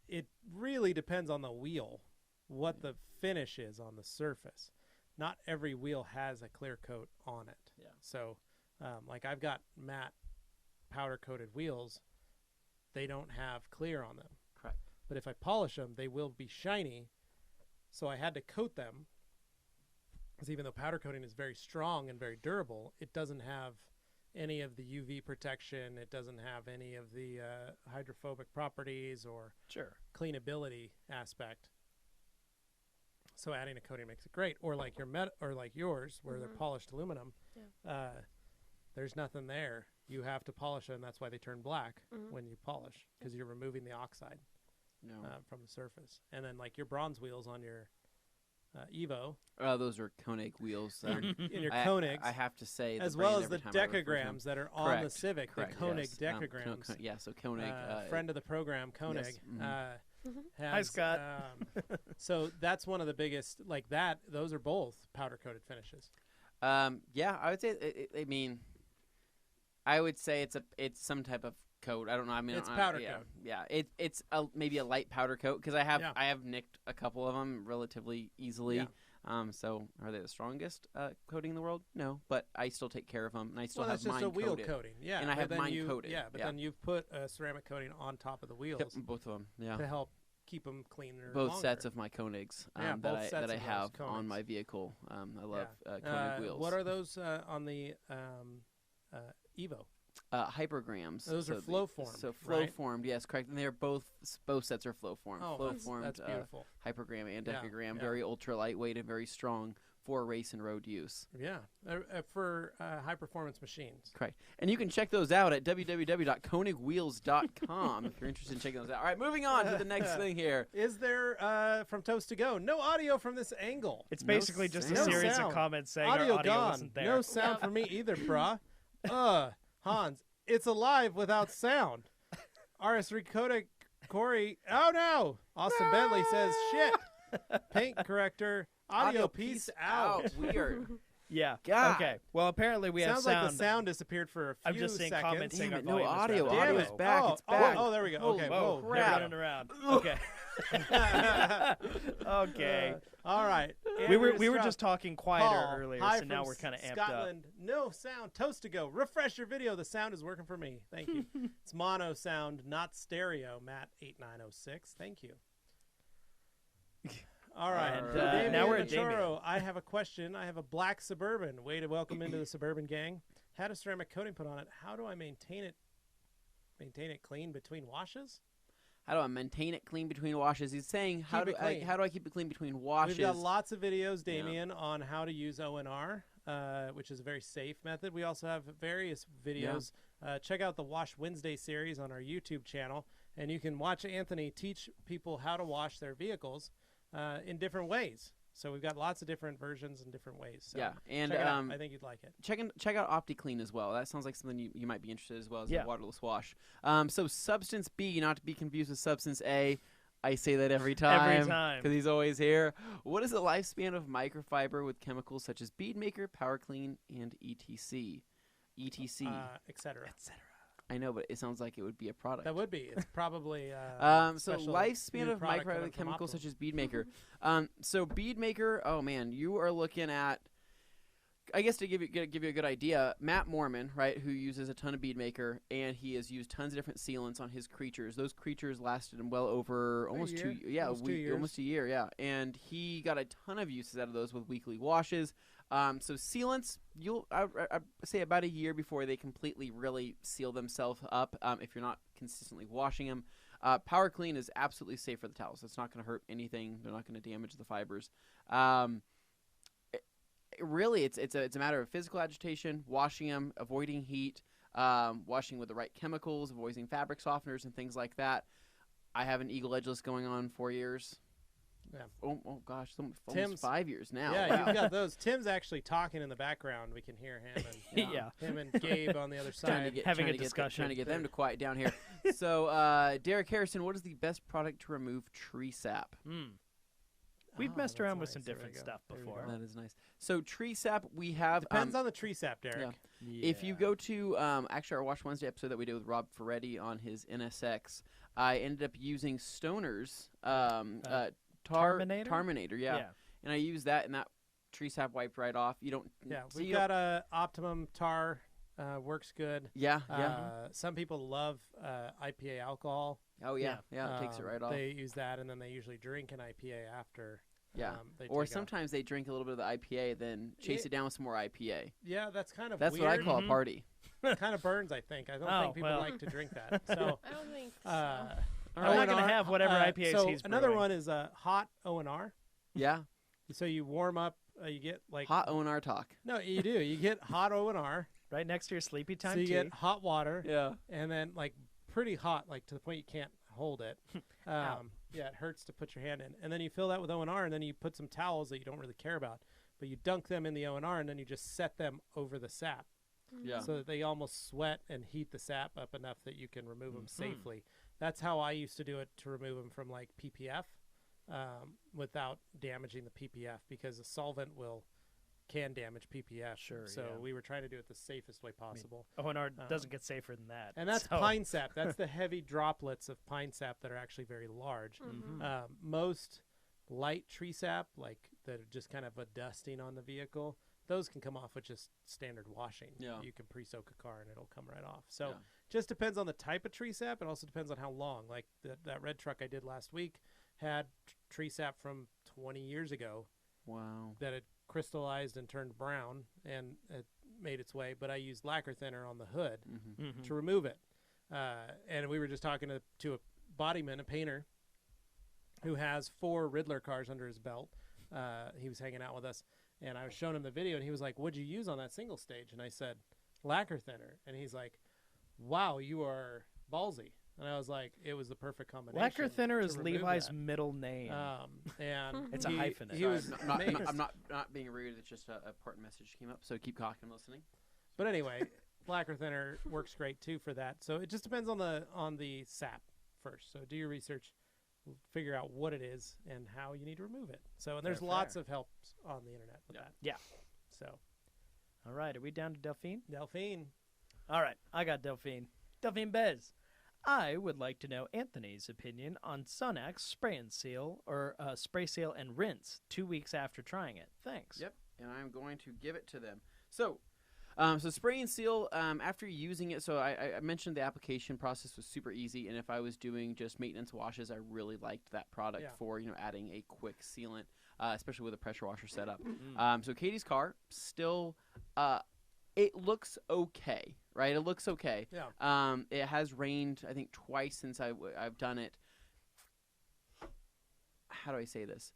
Speaker 1: it really depends on the wheel, what the finish is on the surface. Not every wheel has a clear coat on it.
Speaker 3: Yeah.
Speaker 1: So, like I've got matte powder coated wheels, they don't have clear on them.
Speaker 2: Correct.
Speaker 1: But if I polish them, they will be shiny. So I had to coat them. Because even though powder coating is very strong and very durable, it doesn't have any of the UV protection. It doesn't have any of the hydrophobic properties or
Speaker 3: Sure.
Speaker 1: cleanability aspect. So adding a coating makes it great. Or like your or like yours, where they're
Speaker 4: Mhm.
Speaker 1: polished aluminum, there's nothing there. You have to polish them. That's why they turn black
Speaker 4: Mhm.
Speaker 1: when you polish, because you're removing the oxide
Speaker 2: No.
Speaker 1: from the surface. And then like your bronze wheels on your Evo,
Speaker 2: Those are Koenig wheels.
Speaker 1: in your
Speaker 2: I,
Speaker 1: Koenigs,
Speaker 2: I have to say,
Speaker 1: as
Speaker 2: the
Speaker 1: well
Speaker 2: brand
Speaker 1: as the
Speaker 2: every time I refer to them.
Speaker 1: decagrams that are on the
Speaker 2: Correct,
Speaker 1: Civic,
Speaker 2: correct,
Speaker 1: the Koenig
Speaker 2: yes.
Speaker 1: decagrams.
Speaker 2: Yeah, so Koenig.
Speaker 1: Friend of the program, Koenig.
Speaker 2: yes, mhm.
Speaker 1: Has,
Speaker 3: Hi, Scott.
Speaker 1: So that's one of the biggest, like that. Those are both powder coated finishes.
Speaker 2: Yeah, I would say. I mean, I would say it's some type of coat. I don't know. I mean,
Speaker 1: It's powder
Speaker 2: yeah,
Speaker 1: coat.
Speaker 2: Yeah, it's maybe a light powder coat because I
Speaker 1: Yeah.
Speaker 2: have nicked a couple of them relatively easily.
Speaker 1: Yeah.
Speaker 2: So are they the strongest coating in the world? No, but I still take care of them, and I still
Speaker 1: Well,
Speaker 2: have
Speaker 1: that's just
Speaker 2: mine
Speaker 1: a wheel
Speaker 2: coated.
Speaker 1: coating. Yeah,
Speaker 2: And I
Speaker 1: but
Speaker 2: have
Speaker 1: then
Speaker 2: mine
Speaker 1: you,
Speaker 2: coated,
Speaker 1: Yeah, but
Speaker 2: yeah.
Speaker 1: then you've put a ceramic coating on top of the wheels
Speaker 2: Yep, both of them. Yeah.
Speaker 1: to help keep them cleaner.
Speaker 2: Both
Speaker 1: longer.
Speaker 2: sets of my Koenigs
Speaker 1: Yeah,
Speaker 2: that
Speaker 1: both
Speaker 2: I
Speaker 1: sets
Speaker 2: that I
Speaker 1: of those
Speaker 2: have
Speaker 1: Koenigs.
Speaker 2: on my vehicle. I love Koenig
Speaker 1: Uh,
Speaker 2: wheels.
Speaker 1: What are those on the Evo?
Speaker 2: Hypergrams?
Speaker 1: Those are
Speaker 2: So
Speaker 1: flow formed,
Speaker 2: So flow
Speaker 1: right?
Speaker 2: formed, yes, correct. And they're both sets are flow formed.
Speaker 1: Oh,
Speaker 2: flow
Speaker 1: that's,
Speaker 2: formed.
Speaker 1: that's beautiful.
Speaker 2: Hypergram and
Speaker 1: Yeah,
Speaker 2: decagram,
Speaker 1: yeah.
Speaker 2: very ultra lightweight and very strong for race and road use.
Speaker 1: Yeah, for high performance machines.
Speaker 2: Correct. And you can check those out at www.koenigwheels.com if you're interested in checking those out. All right, moving on to the next thing here.
Speaker 1: Is there from Toast to Go no audio from this angle?
Speaker 3: It's
Speaker 2: No
Speaker 3: basically just a
Speaker 2: sound.
Speaker 3: series
Speaker 1: sound.
Speaker 3: of comments saying
Speaker 1: Audio
Speaker 3: our audio
Speaker 1: gone.
Speaker 3: wasn't there.
Speaker 1: No sound for me either, brah. Hans, it's alive without sound. RS Recoda Corey. Oh no! Austin Bentley says shit. Paint corrector. Audio piece out.
Speaker 2: Weird.
Speaker 3: Yeah.
Speaker 2: God.
Speaker 3: Okay. Well, apparently we have
Speaker 1: Sounds
Speaker 3: sound.
Speaker 1: like the sound disappered for a few
Speaker 3: I'm just seeing
Speaker 1: seconds.
Speaker 3: comments saying
Speaker 2: Damn
Speaker 3: our
Speaker 2: it, no
Speaker 3: volume is
Speaker 2: audio.
Speaker 3: rather
Speaker 1: Damn
Speaker 2: Audio's
Speaker 1: it.
Speaker 2: back.
Speaker 1: Oh,
Speaker 2: It's back.
Speaker 1: Oh, there we go. Okay.
Speaker 2: Holy
Speaker 1: Whoa.
Speaker 2: crap.
Speaker 3: running around. Okay. Okay.
Speaker 1: All right.
Speaker 3: we
Speaker 1: Andrew
Speaker 3: were
Speaker 1: Stroud.
Speaker 3: just talking quieter
Speaker 1: Paul,
Speaker 3: earlier,
Speaker 1: hi
Speaker 3: so now
Speaker 1: from
Speaker 3: we're kind of amped
Speaker 1: Scotland. No sound. Toast to go. Refresh your video. The sound is working for me. Thank you. It's mono sound, not stereo. Matt 8906. Thank you. All right.
Speaker 3: And,
Speaker 1: Damien
Speaker 3: now we're at
Speaker 1: Machoro, I have a question. I have a black Suburban. Way to welcome into the Suburban gang. Had a ceramic coating put on it. How do I maintain it? Maintain it clean between washes?
Speaker 2: How do I maintain it clean between washes? He's saying, how
Speaker 1: Keep
Speaker 2: do
Speaker 1: it clean.
Speaker 2: how do I keep it clean between washes?
Speaker 1: We've got lots of videos,
Speaker 2: Yeah.
Speaker 1: Damien, on how to use ONR, which is a very safe method. We also have various videos. Check out the Wash Wednesday series on our YouTube channel, and you can watch Anthony teach people how to wash their vehicles in different ways. So we've got lots of different versions and different ways. So
Speaker 2: Yeah, and
Speaker 1: check it out. I think you'd like it.
Speaker 2: check out OptiClean as well. That sounds like something you might be interested in as well as
Speaker 3: Yeah.
Speaker 2: a waterless wash. So Substance B, not to be confused with Substance A. I say that every time.
Speaker 3: Every time.
Speaker 2: Because he's always here. What is the lifespan of microfiber with chemicals such as Bead Maker, Power Clean, and ETC? ETC.
Speaker 1: Etc.
Speaker 2: I know, but it sounds like it would be a product.
Speaker 1: That would be. It's probably.
Speaker 2: So
Speaker 1: special
Speaker 2: lifespan
Speaker 1: new
Speaker 2: of
Speaker 1: product coming
Speaker 2: microfiber
Speaker 1: from
Speaker 2: chemicals
Speaker 1: Optimum.
Speaker 2: such as Bead Maker. So Bead Maker, oh man, you are looking at. I guess to give you a good idea, Matt Mormon, right, who uses a ton of Bead Maker, and he has used tons of different sealants on his creatures. Those creatures lasted him well over almost
Speaker 1: year.
Speaker 2: 2 yeah,
Speaker 1: Almost 2 years.
Speaker 2: almost a year, yeah. And he got a ton of uses out of those with weekly washes. So sealants, I say about a year before they completely really seal themselves up. If you're not consistently washing them, Power Clean is absolutely safe for the towels. It's not going to hurt anything. They're not going to damage the fibers. Really, it's a matter of physical agitation, washing them, avoiding heat, washing with the right chemicals, avoiding fabric softeners and things like that. I have an Eagle Edgeless going on 4 years.
Speaker 1: Yeah.
Speaker 2: oh gosh, almost
Speaker 1: Tim's-
Speaker 2: 5 years now.
Speaker 1: Yeah,
Speaker 2: Wow.
Speaker 1: you've got those. Tim's actually talking in the background. We can hear him and
Speaker 3: Yeah.
Speaker 1: him and Gabe on the other
Speaker 2: Trying to
Speaker 1: side.
Speaker 2: get,
Speaker 3: Having
Speaker 2: trying
Speaker 3: a
Speaker 2: to get
Speaker 3: discussion.
Speaker 2: trying to get them to quiet down here. So, Derek Harrison, what is the best product to remove tree sap?
Speaker 3: We've
Speaker 1: Oh,
Speaker 3: messed
Speaker 1: that's
Speaker 3: around with
Speaker 1: nice.
Speaker 3: some
Speaker 1: There we
Speaker 3: different
Speaker 1: go.
Speaker 3: stuff
Speaker 1: There we
Speaker 3: before.
Speaker 1: go.
Speaker 2: That is nice. So, tree sap, we have.
Speaker 1: Depends on the tree sap, Derek.
Speaker 2: yeah. If you go to actually our Wash Wednesday episode that we did with Rob Ferretti on his NSX, I ended up using Stoner's Tarminator, yeah. And I used that, and that tree sap wiped right off. You don't.
Speaker 1: Yeah,
Speaker 2: so
Speaker 1: we've
Speaker 2: you
Speaker 1: got a Optimum Tar. Works good.
Speaker 2: Yeah, yeah.
Speaker 1: Some people love IPA alcohol.
Speaker 2: Oh yeah, yeah. It takes it right off.
Speaker 1: They use that, and then they usually drink an IPA after.
Speaker 2: Yeah.
Speaker 1: They
Speaker 2: Or
Speaker 1: take off.
Speaker 2: sometimes they drink a little bit of the IPA, then chase it down with some more IPA.
Speaker 1: Yeah, that's kind of
Speaker 2: That's
Speaker 1: weird.
Speaker 2: what I call
Speaker 3: Mhm.
Speaker 2: a party.
Speaker 1: kind of burns, I think. I don't
Speaker 3: Oh,
Speaker 1: think people
Speaker 3: well.
Speaker 1: like to drink that. So,
Speaker 4: I don't think so.
Speaker 1: uh,
Speaker 3: I'm not
Speaker 1: O&R,
Speaker 3: gonna have whatever IPAs
Speaker 1: so
Speaker 3: he's
Speaker 1: another
Speaker 3: brewing.
Speaker 1: one is hot O&R.
Speaker 2: Yeah.
Speaker 1: So you warm up. You get like
Speaker 2: Hot O&R talk.
Speaker 1: No, you do. You get hot O&R.
Speaker 3: Right next to your sleepy time
Speaker 1: So you
Speaker 3: tea.
Speaker 1: get hot water.
Speaker 2: Yeah.
Speaker 1: And then like pretty hot, like to the point you can't hold it.
Speaker 3: Ow.
Speaker 1: Yeah, it hurts to put your hand in. And then you fill that with O&R, and then you put some towels that you don't really care about, but you dunk them in the O&R, and then you just set them over the sap,
Speaker 2: Yeah.
Speaker 1: so that they almost sweat and heat the sap up enough that you can remove them
Speaker 3: Mhm.
Speaker 1: safely. That's how I used to do it to remove them from like PPF, without damaging the PPF, because a solvent can damage PPF.
Speaker 3: Sure,
Speaker 1: So
Speaker 3: yeah.
Speaker 1: we were trying to do it the safest way possible.
Speaker 3: O&R doesn't get safer than that.
Speaker 1: And that's
Speaker 3: so-
Speaker 1: pine sap. That's the heavy droplets of pine sap that are actually very large.
Speaker 4: Mhm.
Speaker 1: Most light tree sap, like that are just kind of a dusting on the vehicle, those can come off with just standard washing.
Speaker 2: Yeah.
Speaker 1: You can pre-soak a car and it'll come right off. So
Speaker 2: Yeah.
Speaker 1: just depends on the type of tree sap. It also depends on how long. Like that red truck I did last week had tree sap from 20 years ago
Speaker 2: Wow.
Speaker 1: that had crystallized and turned brown, and it made its way, but I used lacquer thinner on the hood
Speaker 2: Mm-hmm.
Speaker 3: Mhm.
Speaker 1: to remove it. And we were just talking to a bodyman, a painter, who has 4 Riddler cars under his belt. He was hanging out with us, and I was showing him the video, and he was like, "What'd you use on that single stage?" And I said, "Lacquer thinner." And he's like, "Wow, you are ballsy." And I was like, "It was the perfect combination."
Speaker 3: Lacquer thinner
Speaker 1: to
Speaker 3: is
Speaker 1: remove
Speaker 3: Levi's
Speaker 1: that.
Speaker 3: middle name.
Speaker 1: And
Speaker 3: It's a hyphenate.
Speaker 1: He was
Speaker 2: I'm not,
Speaker 1: amazed.
Speaker 2: I'm not being rude. It's just a important message came up. So keep talking. I'm listening.
Speaker 1: But anyway, lacquer thinner works great too for that. So it just depends on the sap first. So do your research, figure out what it is and how you need to remove it. So and there's
Speaker 3: Fair,
Speaker 1: lots
Speaker 3: fair.
Speaker 1: of helps on the internet with
Speaker 2: Yeah.
Speaker 1: that.
Speaker 3: Yeah.
Speaker 1: So
Speaker 3: All right, are we down to Delphine?
Speaker 1: Delphine,
Speaker 3: All right, I got Delphine. Delphine Bez. I would like to know Anthony's opinion on Sonax spray and seal, or spray seal and rinse 2 weeks after trying it. Thanks.
Speaker 2: Yep. And I'm going to give it to them. So, so spray and seal, after using it, so I mentioned the application process was super easy, and if I was doing just maintenance washes, I really liked that product
Speaker 1: Yeah.
Speaker 2: for, adding a quick sealant, especially with a pressure washer setup.
Speaker 3: Mm.
Speaker 2: So Katie's car, still, it looks okay, right? It looks okay.
Speaker 1: yeah,
Speaker 2: It has rained, I think, twice since I've done it. How do I say this?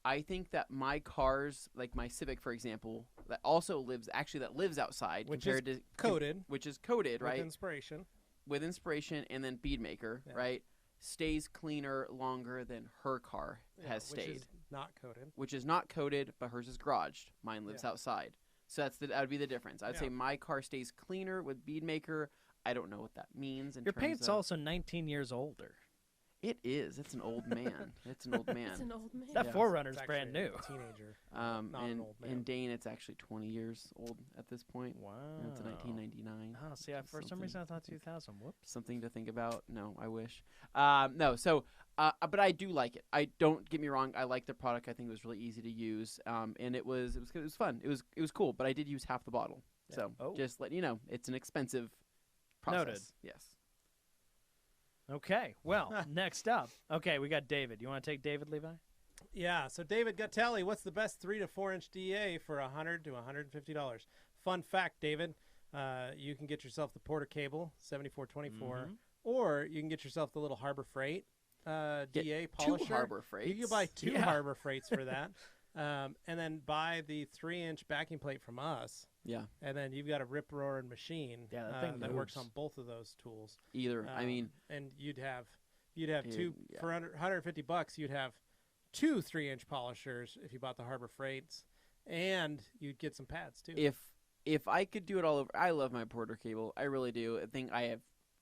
Speaker 2: I think that my cars, like my Civic, for example, that lives outside,
Speaker 1: Which is
Speaker 2: compared to
Speaker 1: coated
Speaker 2: which is coated,
Speaker 1: with
Speaker 2: right,
Speaker 1: inspiration.
Speaker 2: with inspiration, and then Beadmaker,
Speaker 1: Yeah.
Speaker 2: right, stays cleaner longer than her car has
Speaker 1: which
Speaker 2: stayed,
Speaker 1: is not coated.
Speaker 2: which is not coated, but hers is garaged. Mine lives
Speaker 1: Yeah.
Speaker 2: outside, so that would be the difference. I'd
Speaker 1: Yeah.
Speaker 2: say my car stays cleaner with Beadmaker. I don't know what that means.
Speaker 3: Your paint's
Speaker 2: of,
Speaker 3: also 19 years older.
Speaker 2: It is. It's an old man. It's an old man.
Speaker 4: It's an old man.
Speaker 3: That
Speaker 2: Yeah.
Speaker 3: Forerunner's
Speaker 1: It's
Speaker 3: brand
Speaker 1: actually
Speaker 3: new.
Speaker 1: a teenager.
Speaker 2: Um,
Speaker 1: not an
Speaker 2: and
Speaker 1: old man.
Speaker 2: in Dane, it's actually 20 years old at this point.
Speaker 3: Wow.
Speaker 2: And it's a 1999.
Speaker 3: Oh, see, for some
Speaker 2: Something-
Speaker 3: reason I thought 2000. Whoops.
Speaker 2: Something to think about. No, I wish. No, so, but I do like it. I don't get me wrong. I like the product. I think it was really easy to use. And it was fun. It was cool. But I did use half the bottle.
Speaker 1: Yeah.
Speaker 2: So
Speaker 3: Oh.
Speaker 2: just letting you know, it's an expensive process.
Speaker 3: Noted.
Speaker 2: Yes.
Speaker 3: Okay, well, next up. Okay, we got David. You want to take David, Levi?
Speaker 1: Yeah, so David Guttelli, what's the best 3 to 4 inch DA for $100 to $150? Fun fact, David, you can get yourself the Porter Cable 7424,
Speaker 3: Mhm.
Speaker 1: or you can get yourself the little Harbor Freight DA
Speaker 2: Two
Speaker 1: polisher.
Speaker 2: Harbor Freights.
Speaker 1: You can buy 2
Speaker 3: Yeah.
Speaker 1: Harbor Freights for that, and then buy the 3-inch backing plate from us,
Speaker 2: Yeah.
Speaker 1: and then you've got a rip roaring machine
Speaker 3: Yeah, that thing
Speaker 1: that works
Speaker 3: moves.
Speaker 1: on both of those tools.
Speaker 2: Either. I mean,
Speaker 1: and you'd have
Speaker 2: Dude,
Speaker 1: two
Speaker 2: yeah.
Speaker 1: for $150. You'd have 2 3-inch polishers if you bought the Harbor Freights, and you'd get some pads too.
Speaker 2: If I could do it all over, I love my Porter cable. I really do. I think I have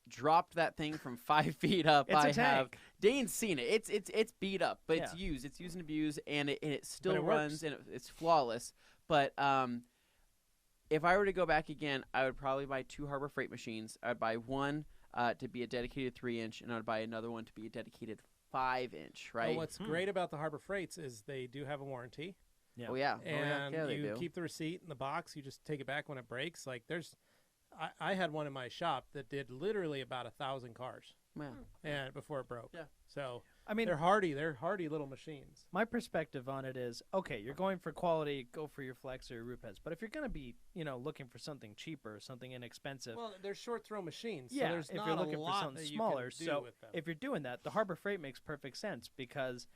Speaker 2: dropped that thing from 5 feet up.
Speaker 3: It's a
Speaker 2: I have.
Speaker 3: tank.
Speaker 2: Dane's seen it. It's beat up, but it's
Speaker 3: Yeah.
Speaker 2: used. It's used and abused, and it still
Speaker 3: it
Speaker 2: runs,
Speaker 3: works.
Speaker 2: and it's flawless. But if I were to go back again, I would probably buy 2 Harbor Freight machines. I'd buy one to be a dedicated 3-inch, and I'd buy another one to be a dedicated 5-inch. Right?
Speaker 1: Well, what's great about the Harbor Freights is they do have a warranty,
Speaker 2: Oh yeah.
Speaker 1: and
Speaker 2: they
Speaker 1: you
Speaker 2: do.
Speaker 1: keep the receipt in the box. You just take it back when it breaks. Like I had one in my shop that did literally about 1,000 cars,
Speaker 2: Yeah.
Speaker 1: and before it broke.
Speaker 2: Yeah.
Speaker 1: So
Speaker 3: I mean,
Speaker 1: they're hardy. They're hardy little machines.
Speaker 3: my perspective on it is, okay, you're going for quality, go for your Flex or your Rupes. But if you're going to be, looking for something cheaper, something inexpensive,
Speaker 1: Well, they're short throw machines.
Speaker 3: yeah,
Speaker 1: so there's
Speaker 3: if
Speaker 1: not
Speaker 3: you're
Speaker 1: a
Speaker 3: looking for
Speaker 1: lot
Speaker 3: something
Speaker 1: that you
Speaker 3: smaller,
Speaker 1: can do
Speaker 3: so
Speaker 1: with them.
Speaker 3: if you're doing that, the Harbor Freight makes perfect sense because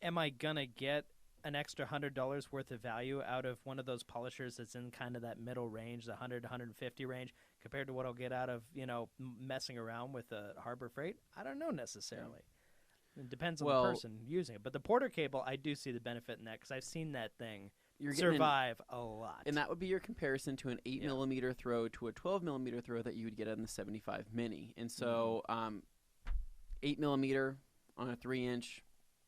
Speaker 3: am I going to get an extra $100 worth of value out of one of those polishers that's in kind of that middle range, the 100 150 range, compared to what I'll get out of, messing around with a Harbor Freight? I don't know necessarily. It depends on
Speaker 2: Well-
Speaker 3: the person using it. But the Porter cable, I do see the benefit in that because I've seen that thing
Speaker 2: You're getting an-
Speaker 3: survive a lot.
Speaker 2: And that would be your comparison to an 8
Speaker 3: Yeah.
Speaker 2: millimeter throw to a 12 millimeter throw that you would get on the 75 Mini. And so, 8 millimeter on a 3-inch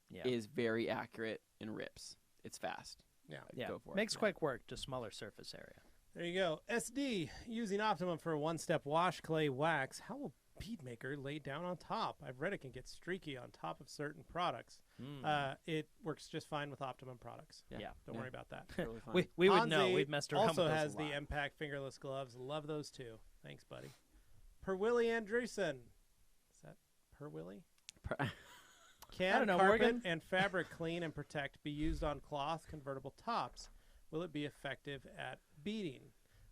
Speaker 3: yeah.
Speaker 2: is very accurate and rips. It's fast.
Speaker 1: Yeah.
Speaker 2: I'd
Speaker 3: Yeah,
Speaker 2: go for
Speaker 3: makes
Speaker 2: it.
Speaker 3: quick work, just smaller surface area.
Speaker 1: There you go. SD using Optimum for a one-step wash clay wax. How will Beadmaker lay down on top? I've read it can get streaky on top of certain products. It works just fine with Optimum products.
Speaker 3: Yeah.
Speaker 1: Don't worry about that.
Speaker 2: Really fun.
Speaker 3: We would know.
Speaker 1: Hansi
Speaker 3: We've messed around
Speaker 1: also
Speaker 3: with those
Speaker 1: has
Speaker 3: a
Speaker 1: the
Speaker 3: lot.
Speaker 1: Impact fingerless gloves. Love those too. Thanks, buddy. Per Willie Andreessen. Is that Per Willie? Can
Speaker 3: don't know,
Speaker 1: carpet
Speaker 3: Morgan.
Speaker 1: and fabric clean and protect be used on cloth convertible tops? Will it be effective at beading?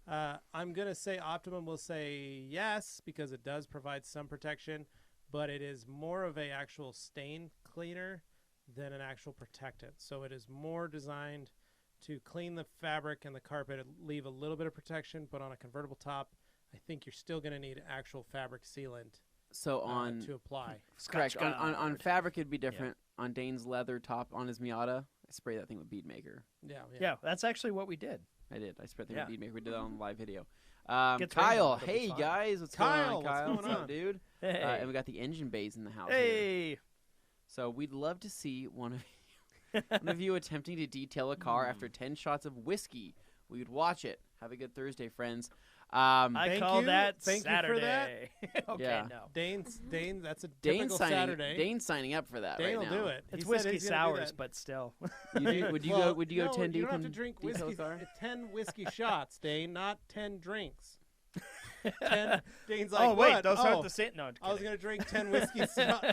Speaker 1: I'm going to say Optimum will say yes because it does provide some protection, but it is more of a actual stain cleaner than an actual protectant. So it is more designed to clean the fabric and the carpet and leave a little bit of protection, but on a convertible top, I think you're still going to need actual fabric sealant
Speaker 2: So on
Speaker 1: to apply.
Speaker 2: correct
Speaker 3: Scotch
Speaker 2: on
Speaker 3: Guard.
Speaker 2: fabric it'd be different. On Dane's leather top on his Miata, I spray that thing with Beadmaker.
Speaker 3: Yeah, that's actually what we did.
Speaker 2: I did. I sprayed that
Speaker 3: Yeah.
Speaker 2: with Beadmaker. We did that on the live video.
Speaker 3: Gets
Speaker 2: Kyle,
Speaker 3: rained on, it'll be
Speaker 2: hey
Speaker 3: fine.
Speaker 2: guys, what's
Speaker 1: Kyle,
Speaker 2: going on? Kyle,
Speaker 1: what's going
Speaker 2: up,
Speaker 1: on?
Speaker 2: dude?
Speaker 3: Hey,
Speaker 2: And we got the engine bays in the house. Here.
Speaker 3: hey.
Speaker 2: So we'd love to see one of you attempting to detail a car after 10 shots of whiskey. We would watch it. Have a good Thursday, friends.
Speaker 3: I
Speaker 1: Thank
Speaker 3: call
Speaker 1: you.
Speaker 3: that
Speaker 1: Thank you for that.
Speaker 3: Saturday. Okay,
Speaker 2: Yeah.
Speaker 3: no.
Speaker 1: Dane, that's a
Speaker 2: Dane's
Speaker 1: typical
Speaker 2: signing.
Speaker 1: Saturday.
Speaker 2: Dane's signing up for that
Speaker 1: Dane will
Speaker 2: right now.
Speaker 1: do it.
Speaker 3: It's
Speaker 1: He said
Speaker 3: whiskey
Speaker 1: he's gonna do
Speaker 3: sours,
Speaker 1: that.
Speaker 3: but still.
Speaker 2: Would you
Speaker 1: Well,
Speaker 2: go? Would you
Speaker 1: no,
Speaker 2: go 10
Speaker 1: You
Speaker 2: deep
Speaker 1: don't have to
Speaker 2: and
Speaker 1: drink
Speaker 2: detail
Speaker 1: whiskey.
Speaker 2: a car?
Speaker 1: 10 whiskey shots, Dane, not 10 drinks. 10. Dane's like,
Speaker 3: oh wait,
Speaker 1: what?
Speaker 3: those
Speaker 1: oh,
Speaker 3: aren't the same. No,
Speaker 1: I was
Speaker 3: kidding.
Speaker 1: gonna drink 10 whiskey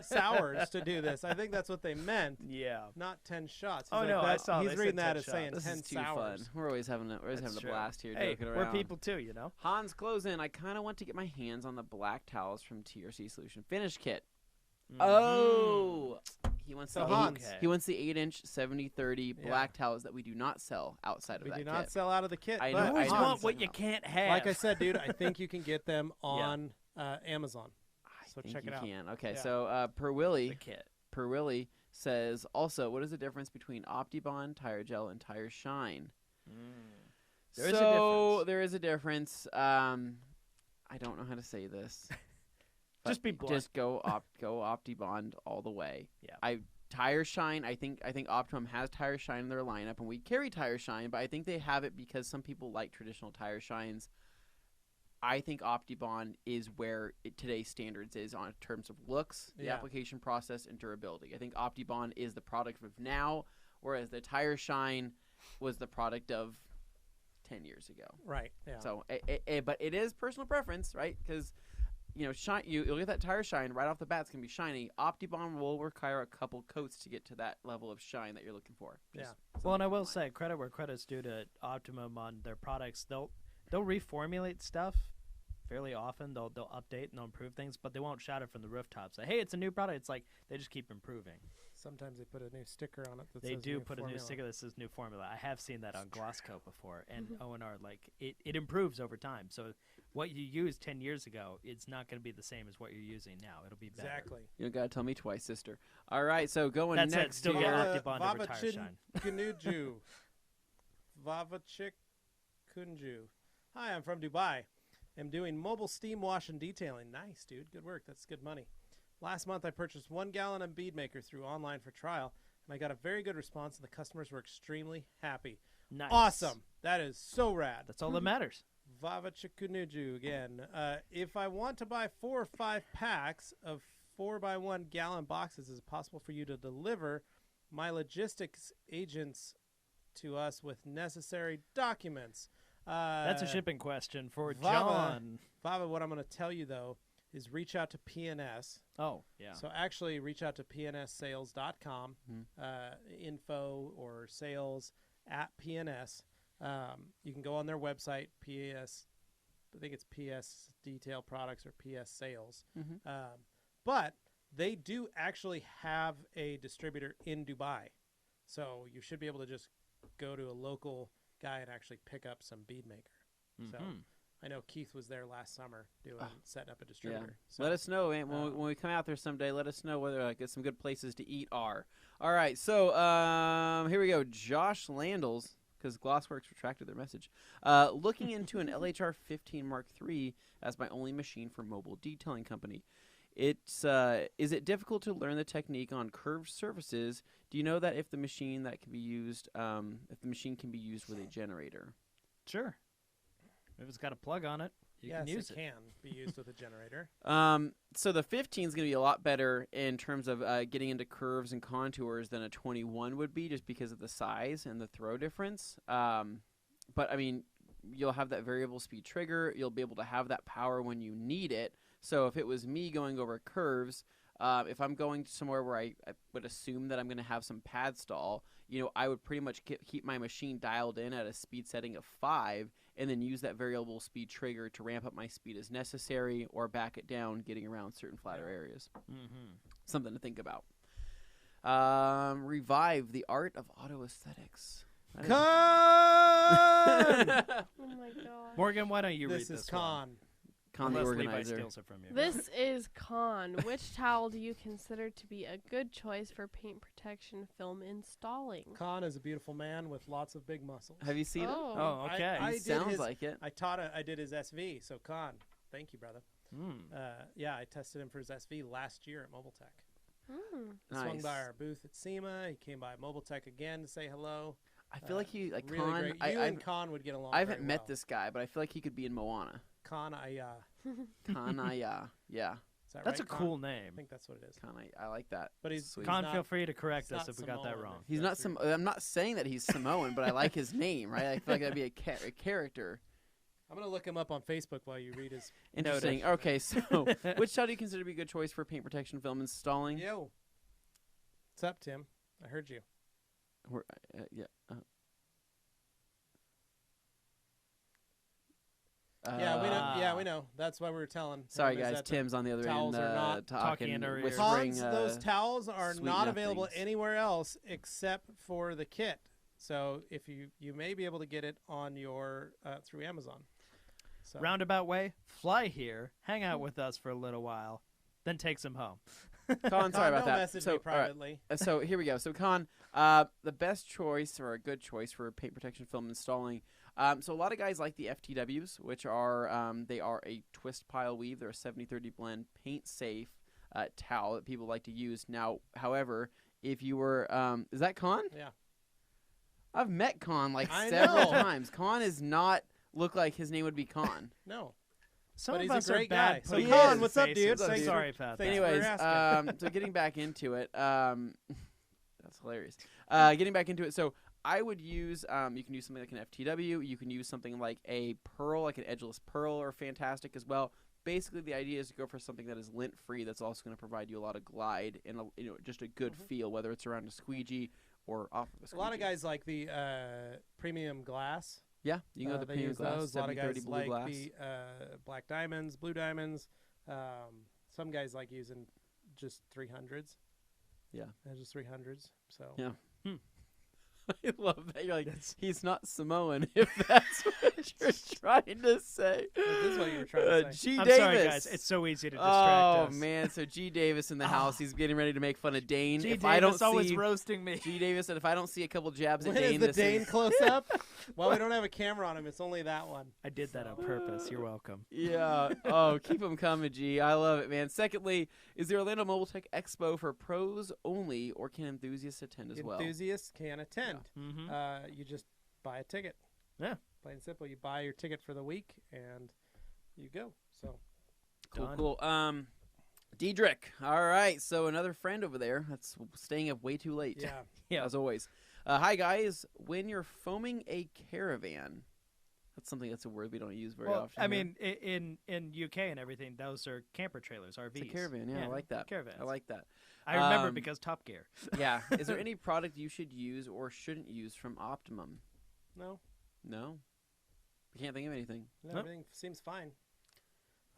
Speaker 1: sours to do this. I think that's what they meant,
Speaker 3: Yeah.
Speaker 1: not 10 shots. He's
Speaker 3: Oh,
Speaker 1: like,
Speaker 3: no, I
Speaker 1: that-
Speaker 3: saw
Speaker 1: He's
Speaker 3: they
Speaker 1: reading
Speaker 3: said
Speaker 1: that
Speaker 3: 10
Speaker 1: as saying
Speaker 3: shots.
Speaker 2: This
Speaker 1: 10
Speaker 2: is too
Speaker 1: sours.
Speaker 2: fun. We're always having
Speaker 3: That's
Speaker 2: a
Speaker 3: true.
Speaker 2: blast here,
Speaker 3: Hey,
Speaker 2: joking
Speaker 3: we're
Speaker 2: around.
Speaker 3: people too, you know.
Speaker 2: Hans closing. I kind of want to get my hands on the black towels from TRC Solution Finish Kit. Oh, he wants
Speaker 1: So
Speaker 2: the
Speaker 1: Hans-
Speaker 2: he wants the 8-inch 70/30
Speaker 1: Yeah.
Speaker 2: black towels that we do not sell outside of
Speaker 1: We
Speaker 2: that
Speaker 1: do
Speaker 2: kit.
Speaker 1: not sell out of the kit.
Speaker 2: I
Speaker 1: but
Speaker 2: know,
Speaker 3: You always
Speaker 2: I know.
Speaker 3: want what you can't have.
Speaker 1: Like I said, dude, I think you can get them on Amazon.
Speaker 2: I
Speaker 1: So
Speaker 2: think
Speaker 1: check it
Speaker 2: you
Speaker 1: out.
Speaker 2: can. Okay,
Speaker 1: Yeah.
Speaker 2: so Per
Speaker 3: the
Speaker 2: Willie
Speaker 3: kit.
Speaker 2: says also, what is the difference between OptiBond, Tire Gel, and Tire Shine?
Speaker 3: There is a
Speaker 2: So
Speaker 3: difference.
Speaker 2: there is a difference. I don't know how to say this.
Speaker 3: Just
Speaker 2: but
Speaker 3: be blunt.
Speaker 2: Just go OptiBond all the way.
Speaker 3: Yeah.
Speaker 2: Tire Shine. I think Optimum has Tire Shine in their lineup, and we carry Tire Shine, but I think they have it because some people like traditional Tire Shines. I think OptiBond is where today's standards is on terms of looks, the
Speaker 1: Yeah.
Speaker 2: application process, and durability. I think OptiBond is the product of now, whereas the Tire Shine was the product of 10 years ago.
Speaker 1: Right. Yeah.
Speaker 2: So, but it is personal preference, right? Because shine. You look at that Tire Shine right off the bat; it's gonna be shiny. OptiBond will require a couple coats to get to that level of shine that you're looking for.
Speaker 1: Yeah.
Speaker 3: Well, and I will say credit where credit's due to Optimum on their products. They'll reformulate stuff fairly often. They'll update and they'll improve things, but they won't shout it from the rooftops. Like, hey, it's a new product. It's like they just keep improving.
Speaker 1: Sometimes they put a new sticker on it. That
Speaker 3: They
Speaker 1: says
Speaker 3: do
Speaker 1: new
Speaker 3: put a
Speaker 1: formula.
Speaker 3: new sticker that says new formula. I have seen that on Glosscoat before, and ONR, like it improves over time. So what you used 10 years ago, it's not going to be the same as what you're using now. It'll be better.
Speaker 1: Exactly.
Speaker 2: You don't gotta tell me twice, sister. All right, so going
Speaker 3: That's it.
Speaker 2: next
Speaker 3: Still get
Speaker 2: here.
Speaker 3: Electric Bond to retire
Speaker 1: Vavachin
Speaker 3: shine.
Speaker 1: Kanuju. Vavachik Kunju. Hi, I'm from Dubai. I'm doing mobile steam wash and detailing. Nice, dude. Good work. That's good money. Last month, I purchased 1 gallon of bead maker through online for trial, and I got a very good response, and the customers were extremely happy.
Speaker 3: Nice.
Speaker 1: Awesome. That is so rad.
Speaker 3: That's all that matters.
Speaker 1: Vavachikunuju again. If I want to buy 4 or 5 packs of 4x1 gallon boxes, is it possible for you to deliver my logistics agents to us with necessary documents?
Speaker 3: That's a shipping question for
Speaker 1: Vava.
Speaker 3: John.
Speaker 1: Vava, what I'm going to tell you, though, is reach out to PNS.
Speaker 3: Oh, yeah.
Speaker 1: So actually reach out to pnssales.com, info or sales at PNS. You can go on their website, PS, I think it's PS Detail Products or PS Sales. But they do actually have a distributor in Dubai. So you should be able to just go to a local guy and actually pick up some bead maker. So I know Keith was there last summer setting up a
Speaker 2: Yeah.
Speaker 1: distributor. So,
Speaker 2: Let us know, man. When we come out there someday, let us know whether get some good places to eat are. All right, so here we go. Josh Landels, because Glossworks retracted their message. Looking into an LHR 15 Mark III as my only machine for mobile detailing company. Is it difficult to learn the technique on curved surfaces? Do you know that if the machine can be used with a generator?
Speaker 3: Sure. If it's got a plug on it, you
Speaker 1: yes,
Speaker 3: can use
Speaker 1: it can be used with a generator.
Speaker 2: So the 15 is going to be a lot better in terms of getting into curves and contours than a 21 would be, just because of the size and the throw difference. But I mean, you'll have that variable speed trigger. You'll be able to have that power when you need it. So if it was me going over curves, if I'm going somewhere where I would assume that I'm going to have some pad stall, I would pretty much keep my machine dialed in at a speed setting of 5 and then use that variable speed trigger to ramp up my speed as necessary or back it down, getting around certain flatter areas. Something to think about. Revive the art of auto aesthetics.
Speaker 1: Con!
Speaker 4: Oh my god.
Speaker 3: Morgan, why don't you read
Speaker 1: This
Speaker 3: this
Speaker 1: is
Speaker 3: one?
Speaker 1: Con.
Speaker 2: Con the
Speaker 3: Unless Levi
Speaker 2: organizer.
Speaker 3: steals it from you.
Speaker 4: This is Con. Which towel do you consider to be a good choice for paint protection film installing?
Speaker 1: Con is a beautiful man with lots of big muscles.
Speaker 2: Have you seen it?
Speaker 3: Oh, okay.
Speaker 1: I
Speaker 2: He
Speaker 1: did
Speaker 2: sounds
Speaker 1: his-
Speaker 2: like it.
Speaker 1: I did his SV, so Con. Thank you, brother.
Speaker 3: Hmm.
Speaker 1: Yeah, I tested him for his SV last year at Mobile Tech. Swung
Speaker 2: Nice.
Speaker 1: by our booth at SEMA. He came by Mobile Tech again to say hello.
Speaker 2: I feel like he
Speaker 1: Really
Speaker 2: Con.
Speaker 1: great. You and Con would get along.
Speaker 2: I haven't
Speaker 1: very
Speaker 2: met
Speaker 1: well.
Speaker 2: this guy, but I feel like he could be in Moana.
Speaker 1: Con.
Speaker 2: Kanaya. Yeah.
Speaker 1: Is that
Speaker 3: That's
Speaker 1: right,
Speaker 3: a
Speaker 1: Con?
Speaker 3: cool
Speaker 1: I
Speaker 3: name.
Speaker 1: think that's what it is.
Speaker 2: Kanaya. I like that.
Speaker 1: But he's
Speaker 2: Sweet.
Speaker 3: Con,
Speaker 1: not-
Speaker 3: feel free to correct
Speaker 1: he's
Speaker 3: us
Speaker 1: not
Speaker 3: if we got that
Speaker 1: Samoan,
Speaker 3: wrong.
Speaker 1: if
Speaker 2: He's
Speaker 1: that's
Speaker 2: not
Speaker 1: your-
Speaker 2: some. I'm not saying that he's Samoan, but I like his name, right? I feel like that'd be a character.
Speaker 1: I'm gonna look him up on Facebook while you read his.
Speaker 2: Interesting. Okay, so which towel do you consider to be a good choice for paint protection film installing?
Speaker 1: Yo. What's up, Tim? I heard you.
Speaker 2: Yeah.
Speaker 1: Yeah, we know. Yeah, we know. That's why we were telling.
Speaker 2: Sorry,
Speaker 1: him is
Speaker 2: guys.
Speaker 1: that the
Speaker 2: Tim's on the other
Speaker 1: towels
Speaker 2: end,
Speaker 1: are not
Speaker 2: talking,
Speaker 3: in our ears.
Speaker 2: whispering.
Speaker 1: Cons, those towels are
Speaker 2: sweet
Speaker 1: not available
Speaker 2: nothings.
Speaker 1: anywhere else except for the kit. So if you may be able to get it on your through Amazon. So
Speaker 3: Roundabout way, fly here, hang out with us for a little while, then take some home.
Speaker 2: Con, sorry about
Speaker 1: don't
Speaker 2: that.
Speaker 1: message
Speaker 2: So,
Speaker 1: me
Speaker 2: all right.
Speaker 1: privately.
Speaker 2: So here we go. So Con, the best choice or a good choice for paint protection film installing. So a lot of guys like the FTWs, which are they are a twist pile weave. They're a 70-30 blend paint safe towel that people like to use. Now, however, if you were is that Con?
Speaker 1: Yeah.
Speaker 2: I've met Con like
Speaker 1: I
Speaker 2: several
Speaker 1: know.
Speaker 2: times. Con does not look like his name would be Con.
Speaker 1: No.
Speaker 3: Some
Speaker 1: But
Speaker 3: of
Speaker 1: he's a
Speaker 3: us are
Speaker 1: great
Speaker 3: bad.
Speaker 1: guy. So
Speaker 3: putting
Speaker 2: Con,
Speaker 3: faces
Speaker 1: what's up,
Speaker 3: faces.
Speaker 1: dude?
Speaker 2: What's up,
Speaker 3: I'm
Speaker 2: dude?
Speaker 3: sorry about that.
Speaker 1: Thanks for
Speaker 2: Anyways,
Speaker 1: asking.
Speaker 2: so getting back into it, that's hilarious. Getting back into it, so I would use, you can use something like an FTW. You can use something like a pearl, like an edgeless pearl, are fantastic as well. Basically, the idea is to go for something that is lint-free. That's also going to provide you a lot of glide and just a good feel, whether it's around a squeegee or off of a
Speaker 1: A
Speaker 2: squeegee.
Speaker 1: lot of guys like the premium glass.
Speaker 2: Yeah, you can go with the
Speaker 1: they
Speaker 2: premium
Speaker 1: use
Speaker 2: glass,
Speaker 1: those. A lot of
Speaker 2: 70-30
Speaker 1: guys
Speaker 2: blue
Speaker 1: like
Speaker 2: glass.
Speaker 1: the black diamonds, blue diamonds. Some guys like using just 300s.
Speaker 2: Yeah.
Speaker 1: Just 300s. So
Speaker 2: Yeah. I love that. You're like, he's not Samoan, if that's what you're trying to say.
Speaker 1: This is what you were trying to say.
Speaker 2: G.
Speaker 3: I'm
Speaker 2: Davis.
Speaker 3: sorry, guys. It's so easy to distract
Speaker 2: Oh
Speaker 3: us.
Speaker 2: man, so G. Davis in the house. He's getting ready to make fun of Dane.
Speaker 3: G.
Speaker 2: If
Speaker 3: Davis
Speaker 2: I don't
Speaker 3: always
Speaker 2: see
Speaker 3: roasting me.
Speaker 2: G. Davis, and if I don't see a couple jabs at
Speaker 1: When is
Speaker 2: Dane,
Speaker 1: the
Speaker 2: this
Speaker 1: Dane
Speaker 2: is
Speaker 1: close up? Well, we don't have a camera on him. It's only that one.
Speaker 3: I did that on purpose. You're welcome.
Speaker 2: yeah. Oh, keep them coming, G. I love it, man. Secondly, is the Orlando Mobile Tech Expo for pros only, or can enthusiasts attend as well?
Speaker 1: Enthusiasts can attend.
Speaker 3: Mm-hmm.
Speaker 1: You just buy a ticket.
Speaker 3: Yeah.
Speaker 1: Plain and simple. You buy your ticket for the week and you go. So
Speaker 2: Cool,
Speaker 3: Done.
Speaker 2: cool. Diedrich. All right, so another friend over there that's staying up way too late.
Speaker 1: yeah.
Speaker 3: Yeah.
Speaker 2: As always. Hi, guys. When you're foaming a caravan, that's a word we don't use very
Speaker 3: Well,
Speaker 2: often.
Speaker 3: I
Speaker 2: here.
Speaker 3: mean, in UK and everything, those are camper trailers, RVs.
Speaker 2: It's a caravan. Yeah, I like that.
Speaker 3: Caravans.
Speaker 2: I like that.
Speaker 3: I remember
Speaker 2: Um,
Speaker 3: because Top Gear.
Speaker 2: Yeah. Is there any product you should use or shouldn't use from Optimum?
Speaker 1: No.
Speaker 2: No. I can't think of anything.
Speaker 1: No,
Speaker 3: Nope.
Speaker 1: everything seems fine.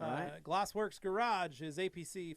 Speaker 2: All right.
Speaker 1: Glassworks Garage is APC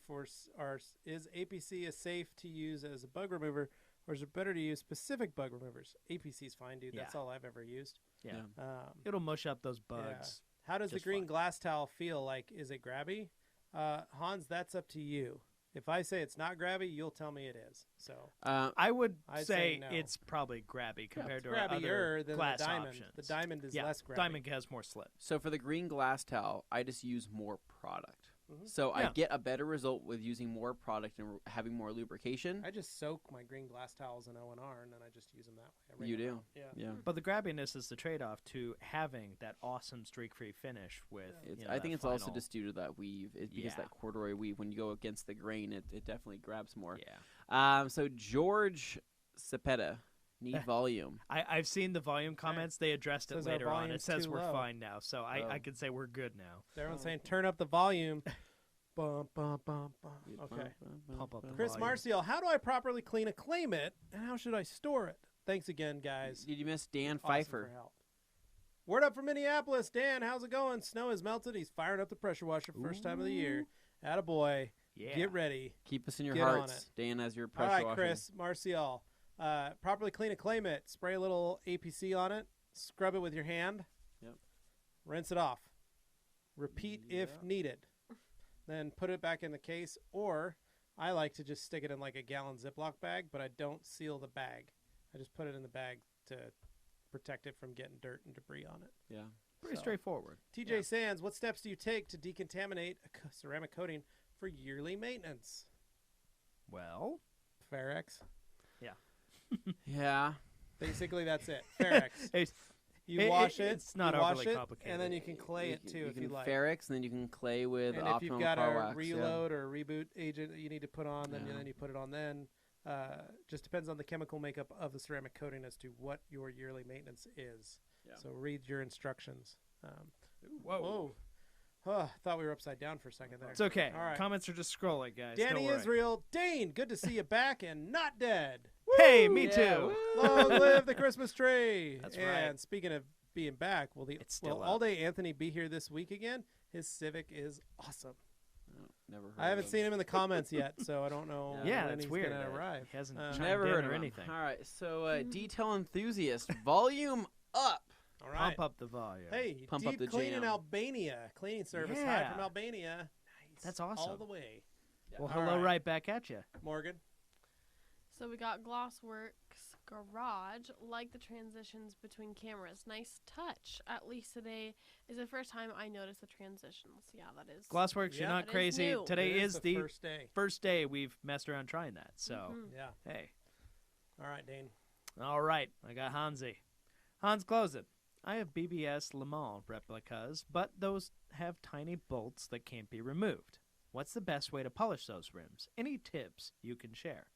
Speaker 1: is APC a safe to use as a bug remover, or is it better to use specific bug removers? APC is fine, dude. That's
Speaker 3: Yeah.
Speaker 1: all I've ever used.
Speaker 3: Yeah.
Speaker 1: Um,
Speaker 3: It'll mush up those
Speaker 1: yeah.
Speaker 3: bugs.
Speaker 1: How does the
Speaker 3: Just
Speaker 1: green
Speaker 3: fine.
Speaker 1: glass towel feel like? Is it grabby? Hans, that's up to you. If I say it's not grabby, you'll tell me it is. So
Speaker 3: I would
Speaker 1: I'd
Speaker 3: say
Speaker 1: say no.
Speaker 3: it's probably grabby compared
Speaker 1: it's
Speaker 3: to our
Speaker 1: grabbier
Speaker 3: other
Speaker 1: than
Speaker 3: glass
Speaker 1: the diamond.
Speaker 3: options.
Speaker 1: The diamond is
Speaker 3: yeah,
Speaker 1: less grabby.
Speaker 3: diamond has more slip.
Speaker 2: So for the green glass towel, I just use more product.
Speaker 1: Mhm.
Speaker 2: So I
Speaker 3: Yeah.
Speaker 2: get a better result with using more product and having more lubrication.
Speaker 1: I just soak my green glass towels in O&R and then I just use them that way. I ring
Speaker 2: You
Speaker 1: them
Speaker 2: do?
Speaker 1: out. Yeah.
Speaker 2: Yeah.
Speaker 3: But the grabbiness is the trade-off to having that awesome streak-free finish with.
Speaker 2: It's,
Speaker 3: you know,
Speaker 2: I
Speaker 3: that
Speaker 2: think it's also
Speaker 3: final-
Speaker 2: just due to that weave. Because
Speaker 3: Yeah.
Speaker 2: that corduroy weave, when you go against the grain, it definitely grabs more.
Speaker 3: Yeah.
Speaker 2: So George Cepeda, need volume.
Speaker 3: I've seen the volume comments. They addressed it
Speaker 1: Says our
Speaker 3: later on. It
Speaker 1: volume's
Speaker 3: says
Speaker 1: too
Speaker 3: we're
Speaker 1: low.
Speaker 3: fine now, so I
Speaker 2: Oh.
Speaker 3: can say we're good now.
Speaker 1: Everyone's saying turn up the volume. Bum, bum, bum, bum. Okay.
Speaker 3: Pump up the
Speaker 1: Chris
Speaker 3: volume.
Speaker 1: Marcial, how do I properly clean a Claymit and how should I store it? Thanks again, guys.
Speaker 2: Did you miss Dan
Speaker 1: Awesome for
Speaker 2: Pfeiffer?
Speaker 1: help. Word up from Minneapolis. Dan, how's it going? Snow has melted. He's firing up the pressure washer first time of the year. Attaboy.
Speaker 3: Yeah.
Speaker 1: Get ready.
Speaker 2: Keep us in your
Speaker 1: Get on
Speaker 2: hearts. Dan as your
Speaker 1: All
Speaker 2: pressure
Speaker 1: right,
Speaker 2: washer.
Speaker 1: Chris Marcial. Properly clean a Claymit. Spray a little APC on it. Scrub it with your hand.
Speaker 2: Yep.
Speaker 1: Rinse it off. Repeat if
Speaker 2: Yeah.
Speaker 1: needed. Then put it back in the case, or I like to just stick it in like a gallon Ziploc bag, but I don't seal the bag. I just put it in the bag to protect it from getting dirt and debris on it.
Speaker 2: Yeah.
Speaker 3: Pretty
Speaker 1: So-
Speaker 3: straightforward.
Speaker 1: TJ
Speaker 3: Yeah.
Speaker 1: Sands, what steps do you take to decontaminate a ceramic coating for yearly maintenance?
Speaker 3: Well,
Speaker 1: Ferrex.
Speaker 2: Yeah.
Speaker 1: Basically, that's it. Ferrex.
Speaker 3: it's,
Speaker 1: You
Speaker 3: It-
Speaker 1: wash
Speaker 3: it-
Speaker 1: it.
Speaker 3: it's not
Speaker 1: you wash
Speaker 3: overly
Speaker 1: it,
Speaker 3: complicated.
Speaker 1: and then you can clay it too
Speaker 2: you
Speaker 1: if
Speaker 2: can
Speaker 1: you like.
Speaker 2: Ferrex, and then you can clay with
Speaker 1: And if
Speaker 2: Optimum
Speaker 1: you've got
Speaker 2: Car
Speaker 1: a
Speaker 2: Wax.
Speaker 1: reload or a reboot agent that you need to put on,
Speaker 2: Yeah.
Speaker 1: then you put it on then. Just depends on the chemical makeup of the ceramic coating as to what your yearly maintenance is.
Speaker 2: Yeah.
Speaker 1: So read your instructions.
Speaker 3: whoa.
Speaker 1: Oh, thought we were upside down for a second there.
Speaker 3: It's okay.
Speaker 1: All right.
Speaker 3: Comments are just scrolling, guys.
Speaker 1: Danny
Speaker 3: Don't worry.
Speaker 1: Israel, Dane, good to see you back and not dead.
Speaker 3: Hey, me
Speaker 2: Yeah,
Speaker 3: too.
Speaker 2: woo.
Speaker 1: Long live the Christmas tree.
Speaker 3: That's
Speaker 1: and
Speaker 3: right.
Speaker 1: speaking of being back,
Speaker 3: It's still
Speaker 1: will
Speaker 3: up.
Speaker 1: All Day Anthony be here this week again? His Civic is awesome.
Speaker 2: Oh, never heard
Speaker 1: I haven't
Speaker 2: of
Speaker 1: seen him in the comments yet, so I don't know
Speaker 3: Yeah,
Speaker 1: when
Speaker 3: that's
Speaker 1: he's
Speaker 3: weird.
Speaker 1: gonna
Speaker 3: that
Speaker 1: arrive.
Speaker 3: He hasn't
Speaker 1: Uh,
Speaker 3: chimed
Speaker 2: Never
Speaker 3: in
Speaker 2: heard
Speaker 3: or
Speaker 2: of him.
Speaker 3: anything.
Speaker 2: All right, so detail enthusiast, volume up.
Speaker 1: All right.
Speaker 3: Pump up the volume.
Speaker 1: Hey,
Speaker 2: Pump
Speaker 1: Deep
Speaker 2: up the
Speaker 1: Clean in
Speaker 2: jam.
Speaker 1: Albania. Cleaning service. Hi
Speaker 3: Yeah.
Speaker 1: from Albania. Nice.
Speaker 3: That's
Speaker 1: All
Speaker 3: awesome.
Speaker 1: the way.
Speaker 3: Well,
Speaker 1: All
Speaker 3: hello
Speaker 1: right.
Speaker 3: right back at you.
Speaker 1: Morgan.
Speaker 4: So we got Glassworks Garage, like the transitions between cameras. Nice touch. At least today is the first time I noticed the transitions. Yeah, that is.
Speaker 3: Glassworks,
Speaker 1: Yeah.
Speaker 3: you're not
Speaker 4: That is
Speaker 3: crazy.
Speaker 4: new.
Speaker 3: Today
Speaker 1: It
Speaker 3: is the
Speaker 1: first day.
Speaker 3: first day we've messed around trying that. So,
Speaker 4: Mhm.
Speaker 1: Yeah.
Speaker 3: hey.
Speaker 1: All right, Dane.
Speaker 3: All right, I got Hansi. Hans, close it. I have BBS Le Mans replicas, but those have tiny bolts that can't be removed. What's the best way to polish those rims? Any tips you can share?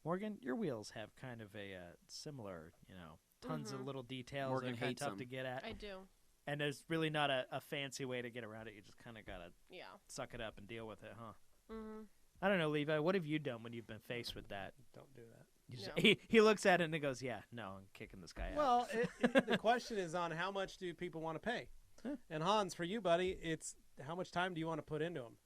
Speaker 3: Morgan, your wheels have kind of a similar, tons of
Speaker 4: Mhm.
Speaker 3: little details
Speaker 2: Morgan
Speaker 3: that are kind of
Speaker 2: hates
Speaker 3: tough
Speaker 2: them.
Speaker 3: to get at.
Speaker 4: I do.
Speaker 3: And there's really not a fancy way to get around it. You just kind of got to
Speaker 4: Yeah.
Speaker 3: suck it up and deal with it, huh?
Speaker 4: Mhm.
Speaker 3: I don't know, Levi. What have you done when you've been faced with that?
Speaker 1: Don't do that.
Speaker 4: No.
Speaker 3: He looks at it and he goes, "Yeah, no, I'm kicking this guy out."
Speaker 1: Well, the question is on how much do people want to pay? And Hans, for you, buddy, it's how much time do you want to put into them?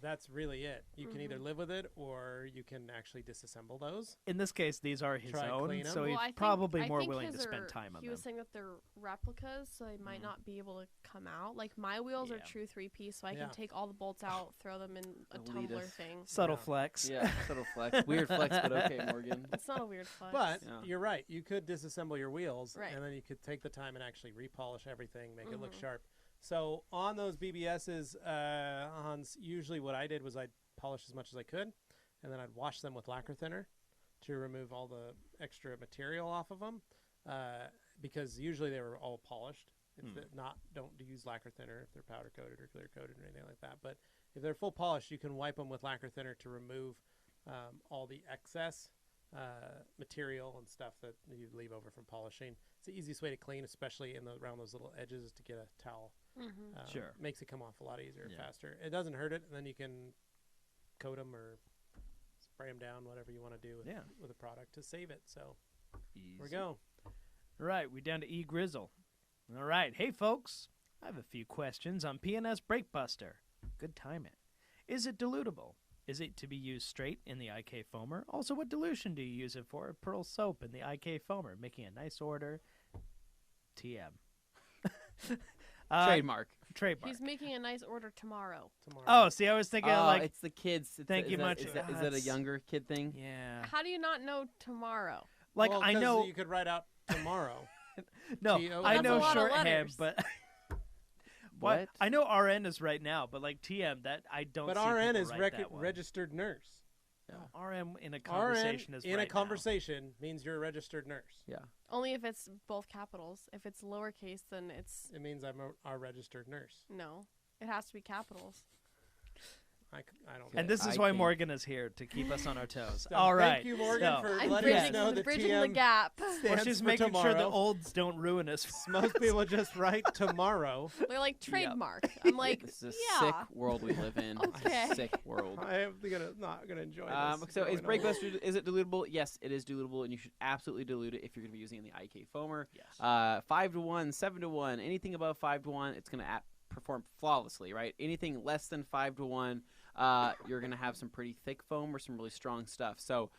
Speaker 1: That's really it. You can either live with it or you can actually disassemble those.
Speaker 3: In this case, these are his
Speaker 1: Try
Speaker 3: own,
Speaker 1: clean 'em.
Speaker 3: so
Speaker 4: Well,
Speaker 3: he's
Speaker 4: I think-
Speaker 3: probably
Speaker 4: I
Speaker 3: more
Speaker 4: think
Speaker 3: willing to
Speaker 4: his
Speaker 3: spend
Speaker 4: are-
Speaker 3: time on
Speaker 4: He
Speaker 3: them.
Speaker 4: was saying that they're replicas, so they might not be able to come out. Like my wheels are
Speaker 3: Yeah.
Speaker 4: true 3-piece, so I
Speaker 1: Yeah.
Speaker 4: can take all the bolts out, throw them in a
Speaker 2: Elitist.
Speaker 4: tumbler thing.
Speaker 3: Subtle
Speaker 1: Yeah.
Speaker 3: flex.
Speaker 2: Yeah, subtle flex. Weird flex, but okay, Morgan.
Speaker 4: It's not a weird flex.
Speaker 1: But
Speaker 2: Yeah.
Speaker 1: you're right. You could disassemble your wheels,
Speaker 4: Right.
Speaker 1: and then you could take the time and actually repolish everything, make it look
Speaker 4: Mhm.
Speaker 1: sharp. So on those BBSs, Hans, usually what I did was I'd polish as much as I could, and then I'd wash them with lacquer thinner to remove all the extra material off of them, because usually they were all polished. If don't use lacquer thinner if they're powder coated or clear coated or anything like that. But if they're full polished, you can wipe them with lacquer thinner to remove all the excess material and stuff that you leave over from polishing. It's the easiest way to clean, especially around those little edges, is to get a towel.
Speaker 3: Sure.
Speaker 1: Makes it come off a lot easier,
Speaker 3: Yeah.
Speaker 1: faster. It doesn't hurt it, and then you can coat them or spray them down, whatever you want to do with a product to save it. So here we go.
Speaker 3: Right, we're down to E Grizzle. All right, hey folks, I have a few questions on PNS Brake Buster. Good timing. Is it dilutable? Is it to be used straight in the IK foamer? Also, what dilution do you use it for? Pearl soap in the IK foamer, making a nice order. TM.
Speaker 2: Trademark.
Speaker 3: Trademark.
Speaker 4: He's making a nice order tomorrow.
Speaker 1: Tomorrow.
Speaker 3: Oh, see, I was thinking
Speaker 2: Oh,
Speaker 3: like,
Speaker 2: it's the kids.
Speaker 3: Thank you much.
Speaker 2: Is that a
Speaker 3: That's-
Speaker 2: younger kid thing?
Speaker 3: yeah,
Speaker 4: How do you not know tomorrow?
Speaker 3: like
Speaker 1: Well,
Speaker 3: I
Speaker 1: 'cause
Speaker 3: know,
Speaker 1: you could write out tomorrow.
Speaker 3: no,
Speaker 1: T-O-
Speaker 3: I
Speaker 1: That's
Speaker 3: know
Speaker 1: a lot
Speaker 4: of
Speaker 3: shorthand,
Speaker 4: letters.
Speaker 3: but
Speaker 2: What?
Speaker 3: I know RN is right now, but like TM, that I don't.
Speaker 1: But
Speaker 3: see
Speaker 1: RN
Speaker 3: people
Speaker 1: is
Speaker 3: write that one.
Speaker 1: registered nurse.
Speaker 3: RM in a conversation
Speaker 1: RN
Speaker 3: is
Speaker 1: in
Speaker 3: right
Speaker 1: a conversation means you're a registered nurse.
Speaker 2: Yeah.
Speaker 4: Only if it's both capitals. If it's lowercase, then it's
Speaker 1: It means I'm a registered nurse.
Speaker 4: no. It has to be capitals.
Speaker 1: I don't
Speaker 3: now. And
Speaker 1: know.
Speaker 3: this is
Speaker 2: I
Speaker 3: why
Speaker 2: think-
Speaker 3: Morgan is here to keep us on our toes.
Speaker 1: So
Speaker 3: All right.
Speaker 1: Thank you, Morgan,
Speaker 3: so-
Speaker 1: for
Speaker 4: I'm
Speaker 1: letting us
Speaker 4: bridging,
Speaker 1: know that
Speaker 4: bridging
Speaker 1: TM
Speaker 4: the gap.
Speaker 3: well,
Speaker 1: stands
Speaker 3: she's
Speaker 1: for
Speaker 3: making sure the
Speaker 1: tomorrow.
Speaker 3: olds don't ruin us.
Speaker 1: Most people just write tomorrow.
Speaker 4: They're like trademark. I'm like,
Speaker 2: This is a
Speaker 4: yeah.
Speaker 2: sick world we live in.
Speaker 4: Okay.
Speaker 2: Sick world.
Speaker 1: I am not gonna enjoy this.
Speaker 2: So is
Speaker 1: growing old.
Speaker 2: Breakbuster, is it dilutable? Yes, it is dilutable, and you should absolutely dilute it if you're going to be using it in the IK foamer.
Speaker 3: Yes.
Speaker 2: 5-1, 7-1, anything above 5-1, it's going to perform flawlessly, right? Anything less than 5-1, you're going to have some pretty thick foam or some really strong stuff. So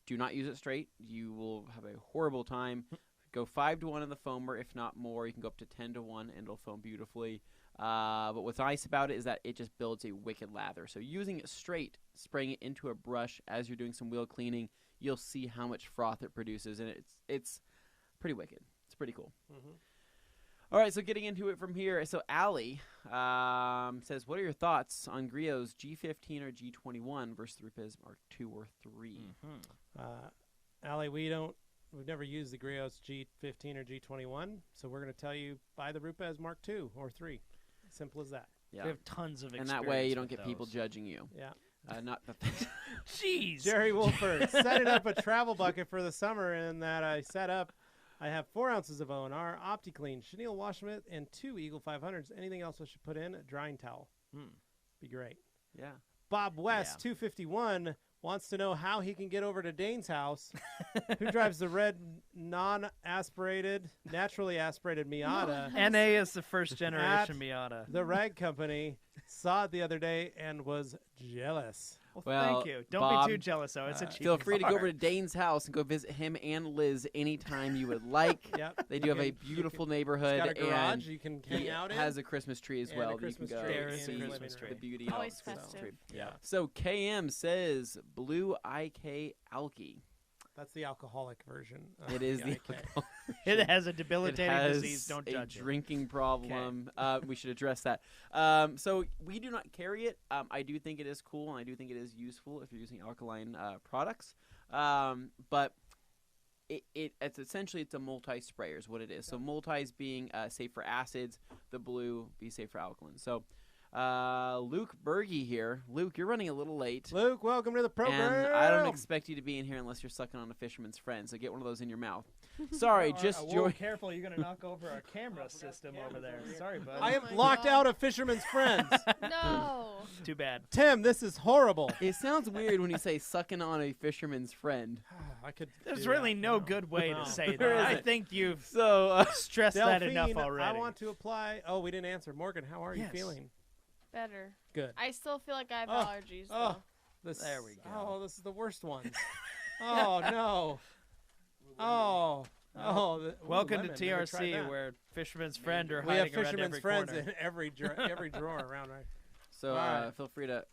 Speaker 2: do not use it straight. You will have a horrible time. Go 5-1 in the foamer, if not more. You can go up to 10-1, and it'll foam beautifully. But what's nice about it is that it just builds a wicked lather. So using it straight, spraying it into a brush as you're doing some wheel cleaning, you'll see how much froth it produces, and it's pretty wicked. It's pretty cool.
Speaker 1: Mhm.
Speaker 2: All right, so getting into it from here. So Allie says, what are your thoughts on Griot's G15 or G21 versus the Rupes Mark II or III?
Speaker 1: Allie, we've never used the Griot's G15 or G21, so we're going to tell you buy the Rupes Mark II or III. Simple as that.
Speaker 2: Yeah.
Speaker 3: We have tons of
Speaker 2: And
Speaker 3: experience
Speaker 2: that way you don't
Speaker 3: with
Speaker 2: get people
Speaker 3: those.
Speaker 2: judging you.
Speaker 1: Yeah.
Speaker 2: Not the
Speaker 3: Jeez.
Speaker 1: Jerry Wolford setting up a travel bucket for the summer, and that I set up. I have 4 ounces of ONR, OptiClean, Chenille Wash Mitt, and 2 Eagle 500s. Anything else I should put in? A drying towel. Be great.
Speaker 2: Yeah.
Speaker 1: Bob West,
Speaker 3: Yeah.
Speaker 1: 251, wants to know how he can get over to Dane's house, who drives the red, non-aspirated, naturally aspirated Miata.
Speaker 3: NA is the first generation Miata.
Speaker 1: The rag company saw it the other day and was jealous.
Speaker 2: Well,
Speaker 3: Thank you. Don't
Speaker 2: Bob,
Speaker 3: be too jealous, though. It's a cheap
Speaker 2: Feel free to go
Speaker 3: car.
Speaker 2: over to Dane's house and go visit him and Liz anytime you would like.
Speaker 1: Yep.
Speaker 2: They do have a beautiful neighborhood.
Speaker 1: It's got a garage
Speaker 2: and
Speaker 1: you can
Speaker 2: he
Speaker 1: hang out in.
Speaker 2: has a Christmas tree as
Speaker 1: And
Speaker 2: well
Speaker 1: a
Speaker 2: that you can
Speaker 1: Christmas
Speaker 2: go
Speaker 1: tree
Speaker 3: There is a
Speaker 2: see
Speaker 3: Christmas tree.
Speaker 2: the beauty
Speaker 4: Always
Speaker 2: of the Christmas
Speaker 4: festive.
Speaker 2: tree.
Speaker 3: Yeah.
Speaker 2: So KM says Blue IK Alky.
Speaker 1: That's the alcoholic version.
Speaker 2: It is the
Speaker 1: IK.
Speaker 2: alcohol.
Speaker 3: It has a
Speaker 2: It
Speaker 3: debilitating
Speaker 2: has
Speaker 3: disease. Don't
Speaker 2: a
Speaker 3: judge it.
Speaker 2: drinking problem. We should address that. So we do not carry it. I do think it is cool, and I do think it is useful if you're using alkaline products. But it's essentially it's a multi-sprayer is what it is. So multis being safe for acids, the blue be safe for alkaline. So Luke Berge here. Luke, you're running a little late.
Speaker 1: Luke, welcome to the program.
Speaker 2: And I don't expect you to be in here unless you're sucking on a fisherman's friend. So get one of those in your mouth. Sorry, just join.
Speaker 3: Careful, you're gonna knock over our camera system over there. Sorry, bud.
Speaker 1: I am
Speaker 4: Oh my
Speaker 1: locked
Speaker 4: God.
Speaker 1: out of fisherman's friends.
Speaker 4: No.
Speaker 3: Too bad.
Speaker 1: Tim, this is horrible.
Speaker 2: It sounds weird when you say sucking on a fisherman's friend.
Speaker 1: I could.
Speaker 3: There's
Speaker 1: do
Speaker 3: really
Speaker 1: that.
Speaker 3: no good way
Speaker 1: No.
Speaker 3: to say
Speaker 2: There
Speaker 3: that. I
Speaker 2: isn't.
Speaker 3: think you've
Speaker 2: So,
Speaker 3: stressed that enough
Speaker 1: Delphine,
Speaker 3: already.
Speaker 1: I want to apply. Oh, we didn't answer. Morgan, how are you
Speaker 3: Yes.
Speaker 1: feeling?
Speaker 4: Better.
Speaker 1: Good.
Speaker 4: I still feel like I have
Speaker 1: Oh,
Speaker 4: allergies.
Speaker 1: oh.
Speaker 4: though.
Speaker 1: This,
Speaker 3: There we go.
Speaker 1: Oh, this is the worst one. Oh no. Oh. Oh.
Speaker 3: Welcome
Speaker 1: lemon.
Speaker 3: to
Speaker 1: Never tried
Speaker 3: TRC,
Speaker 1: that.
Speaker 3: where Fisherman's Friend are
Speaker 1: we have
Speaker 3: hiding around
Speaker 1: fisherman's
Speaker 3: every
Speaker 1: friends
Speaker 3: corner.
Speaker 1: in every drawer around. Right.
Speaker 2: so
Speaker 1: Alright.
Speaker 2: feel free to.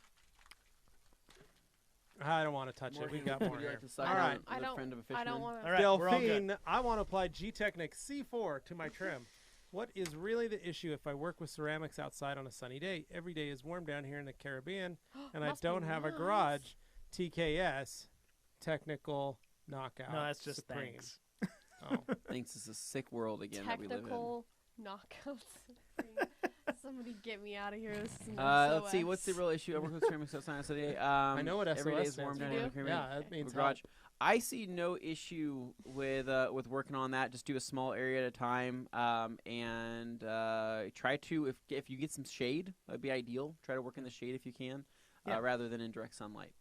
Speaker 1: I don't want to touch it. We got more
Speaker 2: Would you
Speaker 1: here.
Speaker 2: like to suck
Speaker 1: All
Speaker 2: on
Speaker 1: right.
Speaker 4: I
Speaker 2: the
Speaker 4: don't-
Speaker 2: friend of a
Speaker 4: I
Speaker 2: fisherman?
Speaker 4: don't want to.
Speaker 3: All right, we're all good.
Speaker 1: Delphine, I want to apply G-Technic C4 to my trim. What is really the issue if I work with ceramics outside on a sunny day? Every day is warm down here in the Caribbean, and I
Speaker 4: Must be
Speaker 1: don't have a
Speaker 4: nice.
Speaker 1: garage. TKS, technical knockout.
Speaker 3: No, that's just
Speaker 1: Supreme.
Speaker 3: thanks.
Speaker 1: Oh.
Speaker 2: Thinks it's a sick world again that we live in.
Speaker 4: Technical knockouts. Somebody get me out of here. This is an
Speaker 2: Let's see. What's the
Speaker 4: SOS.
Speaker 2: real issue? I work with ceramics outside today.
Speaker 1: I know what SOS
Speaker 2: every day is
Speaker 1: stands
Speaker 2: warm
Speaker 1: for.
Speaker 2: down
Speaker 4: You
Speaker 2: in the
Speaker 4: do?
Speaker 2: Caribbean.
Speaker 1: Yeah, that means
Speaker 2: garage. I see no issue with working on that. Just do a small area at a time, and try to if you get some shade, that'd be ideal. Try to work in the shade if you can,
Speaker 3: Yeah.
Speaker 2: rather than in direct sunlight.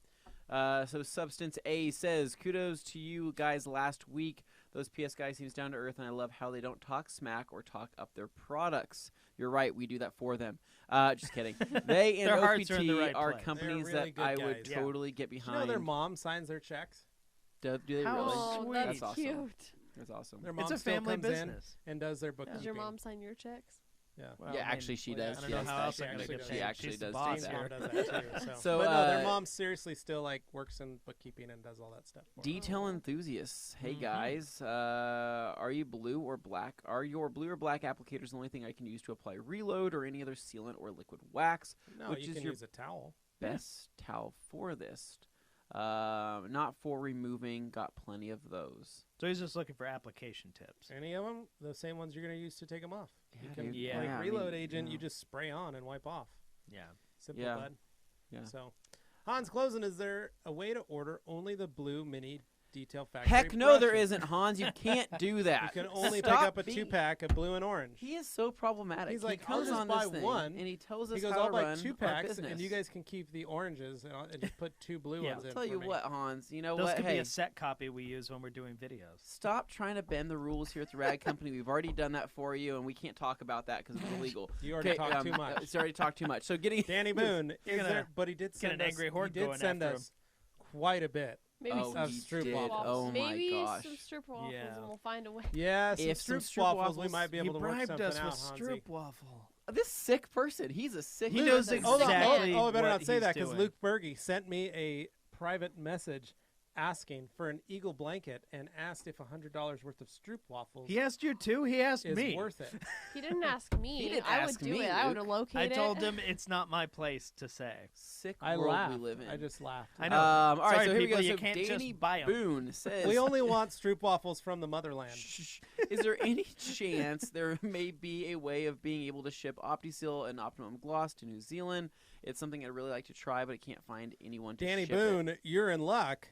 Speaker 2: So Substance A says, kudos to you guys last week. Those PS guys seems down to earth, and I love how they don't talk smack or talk up their products. You're right, we do that for them. Just kidding. They and
Speaker 3: Their
Speaker 2: OPT
Speaker 3: hearts are in the right
Speaker 2: are
Speaker 3: place.
Speaker 2: companies
Speaker 1: They're really
Speaker 2: that I
Speaker 1: good
Speaker 2: would
Speaker 1: guys.
Speaker 3: Yeah.
Speaker 2: totally get
Speaker 1: Did you
Speaker 2: behind.
Speaker 1: know their mom signs their checks?
Speaker 2: Do they
Speaker 3: How
Speaker 2: really?
Speaker 4: Oh,
Speaker 3: sweet.
Speaker 4: that's
Speaker 2: That's awesome.
Speaker 4: cute.
Speaker 2: That's awesome.
Speaker 1: Their mom
Speaker 3: It's a
Speaker 1: still
Speaker 3: family
Speaker 1: comes in
Speaker 3: business.
Speaker 1: and does their bookkeeping.
Speaker 4: Does your mom sign your checks?
Speaker 1: Yeah.
Speaker 3: Well,
Speaker 2: Yeah,
Speaker 3: I mean,
Speaker 2: actually, she
Speaker 1: well, yeah,
Speaker 2: does.
Speaker 1: I
Speaker 3: I
Speaker 1: She
Speaker 3: don't
Speaker 1: does
Speaker 3: know how
Speaker 1: that.
Speaker 3: else
Speaker 1: She
Speaker 3: I'm gonna
Speaker 1: actually
Speaker 3: get
Speaker 1: does.
Speaker 3: paid.
Speaker 2: She actually
Speaker 3: She's the
Speaker 2: does do
Speaker 3: boss
Speaker 2: that.
Speaker 1: Seymour
Speaker 3: here.
Speaker 1: does that too. So,
Speaker 2: So,
Speaker 1: but no, their
Speaker 2: uh,
Speaker 1: mom seriously still like works in bookkeeping and does all that stuff. For them.
Speaker 2: Detail enthusiasts. Hey
Speaker 3: Mhm.
Speaker 2: guys, are you blue or black? Are your blue or black applicators the only thing I can use to apply reload or any other sealant or liquid wax?
Speaker 1: No,
Speaker 2: which
Speaker 1: you
Speaker 2: is
Speaker 1: can
Speaker 2: your
Speaker 1: use a towel.
Speaker 2: Best towel for this. Not for removing. Got plenty of those.
Speaker 3: So he's just looking for application tips.
Speaker 1: Any of them, the same ones you're going to use to take them off. You
Speaker 2: Yeah,
Speaker 1: can,
Speaker 2: dude.
Speaker 3: Yeah.
Speaker 1: like
Speaker 2: I
Speaker 1: reload
Speaker 2: mean,
Speaker 1: agent,
Speaker 2: yeah.
Speaker 1: you just spray on and wipe off.
Speaker 3: Yeah.
Speaker 1: Simple,
Speaker 2: Yeah.
Speaker 1: bud.
Speaker 2: Yeah.
Speaker 1: So, Hans Closen, is there a way to order only the blue mini detail factory?
Speaker 2: Heck no, there
Speaker 1: brushes?
Speaker 2: isn't, Hans. You can't do that.
Speaker 1: You can only
Speaker 2: Stop
Speaker 1: pick up a
Speaker 2: being-
Speaker 1: 2-pack of blue and orange.
Speaker 2: He is so problematic.
Speaker 1: He's like,
Speaker 2: he comes
Speaker 1: I'll just
Speaker 2: on
Speaker 1: buy
Speaker 2: this thing
Speaker 1: one.
Speaker 2: and he tells us
Speaker 1: He goes,
Speaker 2: how
Speaker 1: I'll
Speaker 2: to
Speaker 1: buy
Speaker 2: run
Speaker 1: 2
Speaker 2: our
Speaker 1: packs,
Speaker 2: business.
Speaker 1: and you guys can keep the oranges and just put 2 blue
Speaker 3: Yeah.
Speaker 1: ones in.
Speaker 2: I'll tell you
Speaker 1: for me.
Speaker 2: what, Hans. You know
Speaker 3: Those
Speaker 2: what?
Speaker 3: could
Speaker 2: Hey,
Speaker 3: be a set copy we use when we're doing videos.
Speaker 2: stop trying to bend the rules here at the Rag Company. We've already done that for you, and we can't talk about that because it's illegal.
Speaker 1: You already
Speaker 2: Okay,
Speaker 1: talked too much.
Speaker 2: It's already talked too much. So getting
Speaker 1: Danny Boone,
Speaker 3: You're
Speaker 1: is
Speaker 3: gonna
Speaker 1: there, but he did
Speaker 3: get
Speaker 1: send
Speaker 3: an
Speaker 1: us,
Speaker 3: angry horde
Speaker 1: he did
Speaker 3: going
Speaker 1: send
Speaker 3: after
Speaker 1: us quite a bit.
Speaker 4: Maybe
Speaker 2: Oh,
Speaker 4: some
Speaker 2: he
Speaker 1: stroop
Speaker 2: did.
Speaker 1: waffles.
Speaker 2: Oh my
Speaker 4: Maybe
Speaker 2: gosh.
Speaker 4: some strip waffles,
Speaker 3: Yeah.
Speaker 4: and we'll find a way.
Speaker 1: Yeah, some
Speaker 2: If some
Speaker 1: Stroop
Speaker 2: Stroop
Speaker 1: waffles, we
Speaker 2: waffles-
Speaker 1: might be
Speaker 3: He
Speaker 1: able to work
Speaker 3: bribed
Speaker 1: something
Speaker 3: us
Speaker 1: out,
Speaker 3: with
Speaker 1: Hansi.
Speaker 3: strip waffle.
Speaker 2: This sick person. He's a sick.
Speaker 3: He
Speaker 2: person.
Speaker 3: knows
Speaker 2: That's
Speaker 1: Hold on,
Speaker 3: exactly
Speaker 1: I better
Speaker 3: what
Speaker 1: not say
Speaker 3: he's
Speaker 1: that because
Speaker 3: doing.
Speaker 1: Luke Berge sent me a private message asking for an Eagle blanket and asked if $100 worth of Stroop waffles
Speaker 3: He asked you too. He asked
Speaker 1: is
Speaker 3: me.
Speaker 1: worth it.
Speaker 4: He didn't ask me.
Speaker 2: He didn't
Speaker 4: I
Speaker 2: ask
Speaker 4: would do
Speaker 2: me,
Speaker 4: it. I would
Speaker 2: Luke.
Speaker 4: locate
Speaker 3: I
Speaker 4: it.
Speaker 3: told him it's not my place to say.
Speaker 2: Sick
Speaker 1: I
Speaker 2: world
Speaker 1: laughed.
Speaker 2: we live in.
Speaker 1: I just laughed.
Speaker 3: I know.
Speaker 2: All right,
Speaker 3: Sorry,
Speaker 2: so here
Speaker 3: people,
Speaker 2: we go.
Speaker 3: you
Speaker 2: So
Speaker 3: can't
Speaker 2: Danny
Speaker 3: just buy 'em.
Speaker 2: Boone says,
Speaker 1: We only want Stroop waffles from the motherland.
Speaker 2: Shh. Is there any chance there may be a way of being able to ship OptiSeal and Optimum Gloss to New Zealand? It's something I'd really like to try, but I can't find anyone to
Speaker 1: Danny
Speaker 2: ship
Speaker 1: Boone,
Speaker 2: it.
Speaker 1: you're in luck.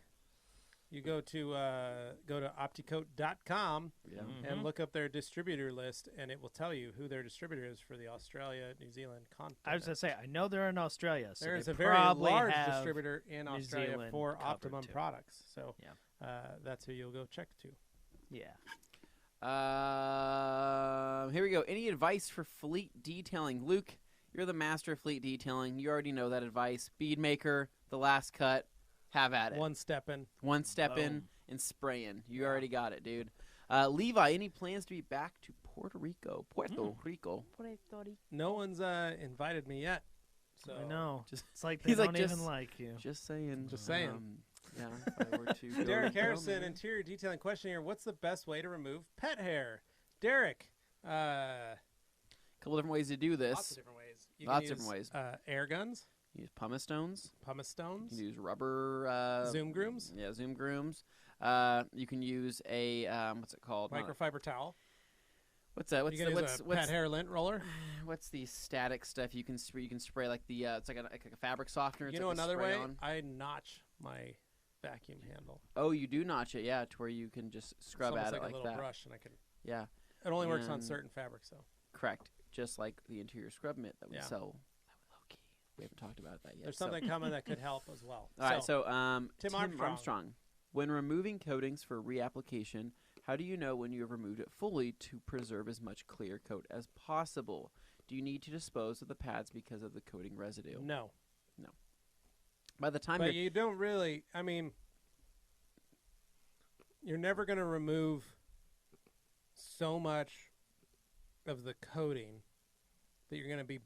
Speaker 1: You go to opticoat.com
Speaker 2: Yeah.
Speaker 1: and look up their distributor list, and it will tell you who their distributor is for the Australia, New Zealand continent.
Speaker 3: I was going to say, I know they're in Australia, so
Speaker 1: There is
Speaker 3: they
Speaker 1: a very
Speaker 3: probably
Speaker 1: large
Speaker 3: have
Speaker 1: distributor in
Speaker 3: New
Speaker 1: Australia
Speaker 3: Zealand
Speaker 1: for
Speaker 3: covered,
Speaker 1: Optimum
Speaker 3: too.
Speaker 1: products. So
Speaker 3: Yeah.
Speaker 1: that's who you'll go check to.
Speaker 3: Yeah.
Speaker 2: Here we go. Any advice for fleet detailing? Luke, you're the master of fleet detailing. You already know that advice. Bead maker, the last cut, have at it.
Speaker 1: One step in.
Speaker 2: One step in
Speaker 3: Boom.
Speaker 2: and spraying. You already got it, dude. Levi, any plans to be back to Puerto Rico? Puerto Rico.
Speaker 4: Puerto Rico.
Speaker 1: No one's invited me yet. So
Speaker 3: I know.
Speaker 2: Just-
Speaker 3: It's like they
Speaker 2: he's like,
Speaker 3: don't even
Speaker 2: just-
Speaker 3: like you.
Speaker 2: Just saying.
Speaker 1: Just saying.
Speaker 2: Yeah, if I were to go
Speaker 1: Derek
Speaker 2: to
Speaker 1: Harrison,
Speaker 2: Rome,
Speaker 1: interior detailing question here. What's the best way to remove pet hair? Derek,
Speaker 2: couple different ways to do this.
Speaker 1: lots of different ways. You
Speaker 2: Lots
Speaker 1: can
Speaker 2: of different
Speaker 1: use,
Speaker 2: ways.
Speaker 1: Air guns,
Speaker 2: Use pumice stones.
Speaker 1: pumice stones,
Speaker 2: You can use rubber.
Speaker 1: Zoom grooms,
Speaker 2: Yeah, Zoom grooms. You can use a what's it called? Not-
Speaker 1: microfiber towel.
Speaker 2: What's that? What's
Speaker 1: You
Speaker 2: the
Speaker 1: can use a pet hair lint roller.
Speaker 2: what's the static stuff you can spray? You can spray like the it's like a fabric softener. It's
Speaker 1: You know
Speaker 2: like a
Speaker 1: another way?
Speaker 2: spray-on.
Speaker 1: I notch my vacuum handle.
Speaker 2: Oh, you do notch it, yeah, to where you can just scrub
Speaker 1: it's
Speaker 2: at
Speaker 1: almost
Speaker 2: it
Speaker 1: like a little
Speaker 2: that.
Speaker 1: brush, and I can.
Speaker 2: Yeah,
Speaker 1: It only works on
Speaker 2: And-
Speaker 1: certain fabrics, though.
Speaker 2: correct. Just like the interior scrub mitt that we
Speaker 1: Yeah.
Speaker 2: sell. Low-key. We haven't talked about that yet.
Speaker 1: There's
Speaker 2: so.
Speaker 1: something coming that could help as well.
Speaker 2: All right, so
Speaker 1: Tim
Speaker 2: Armstrong. When removing coatings for reapplication, how do you know when you have removed it fully to preserve as much clear coat as possible? Do you need to dispose of the pads because of the coating residue?
Speaker 1: No.
Speaker 2: By the time
Speaker 1: But
Speaker 2: you're
Speaker 1: you don't really, I mean, you're never going to remove so much of the coating that you're going to be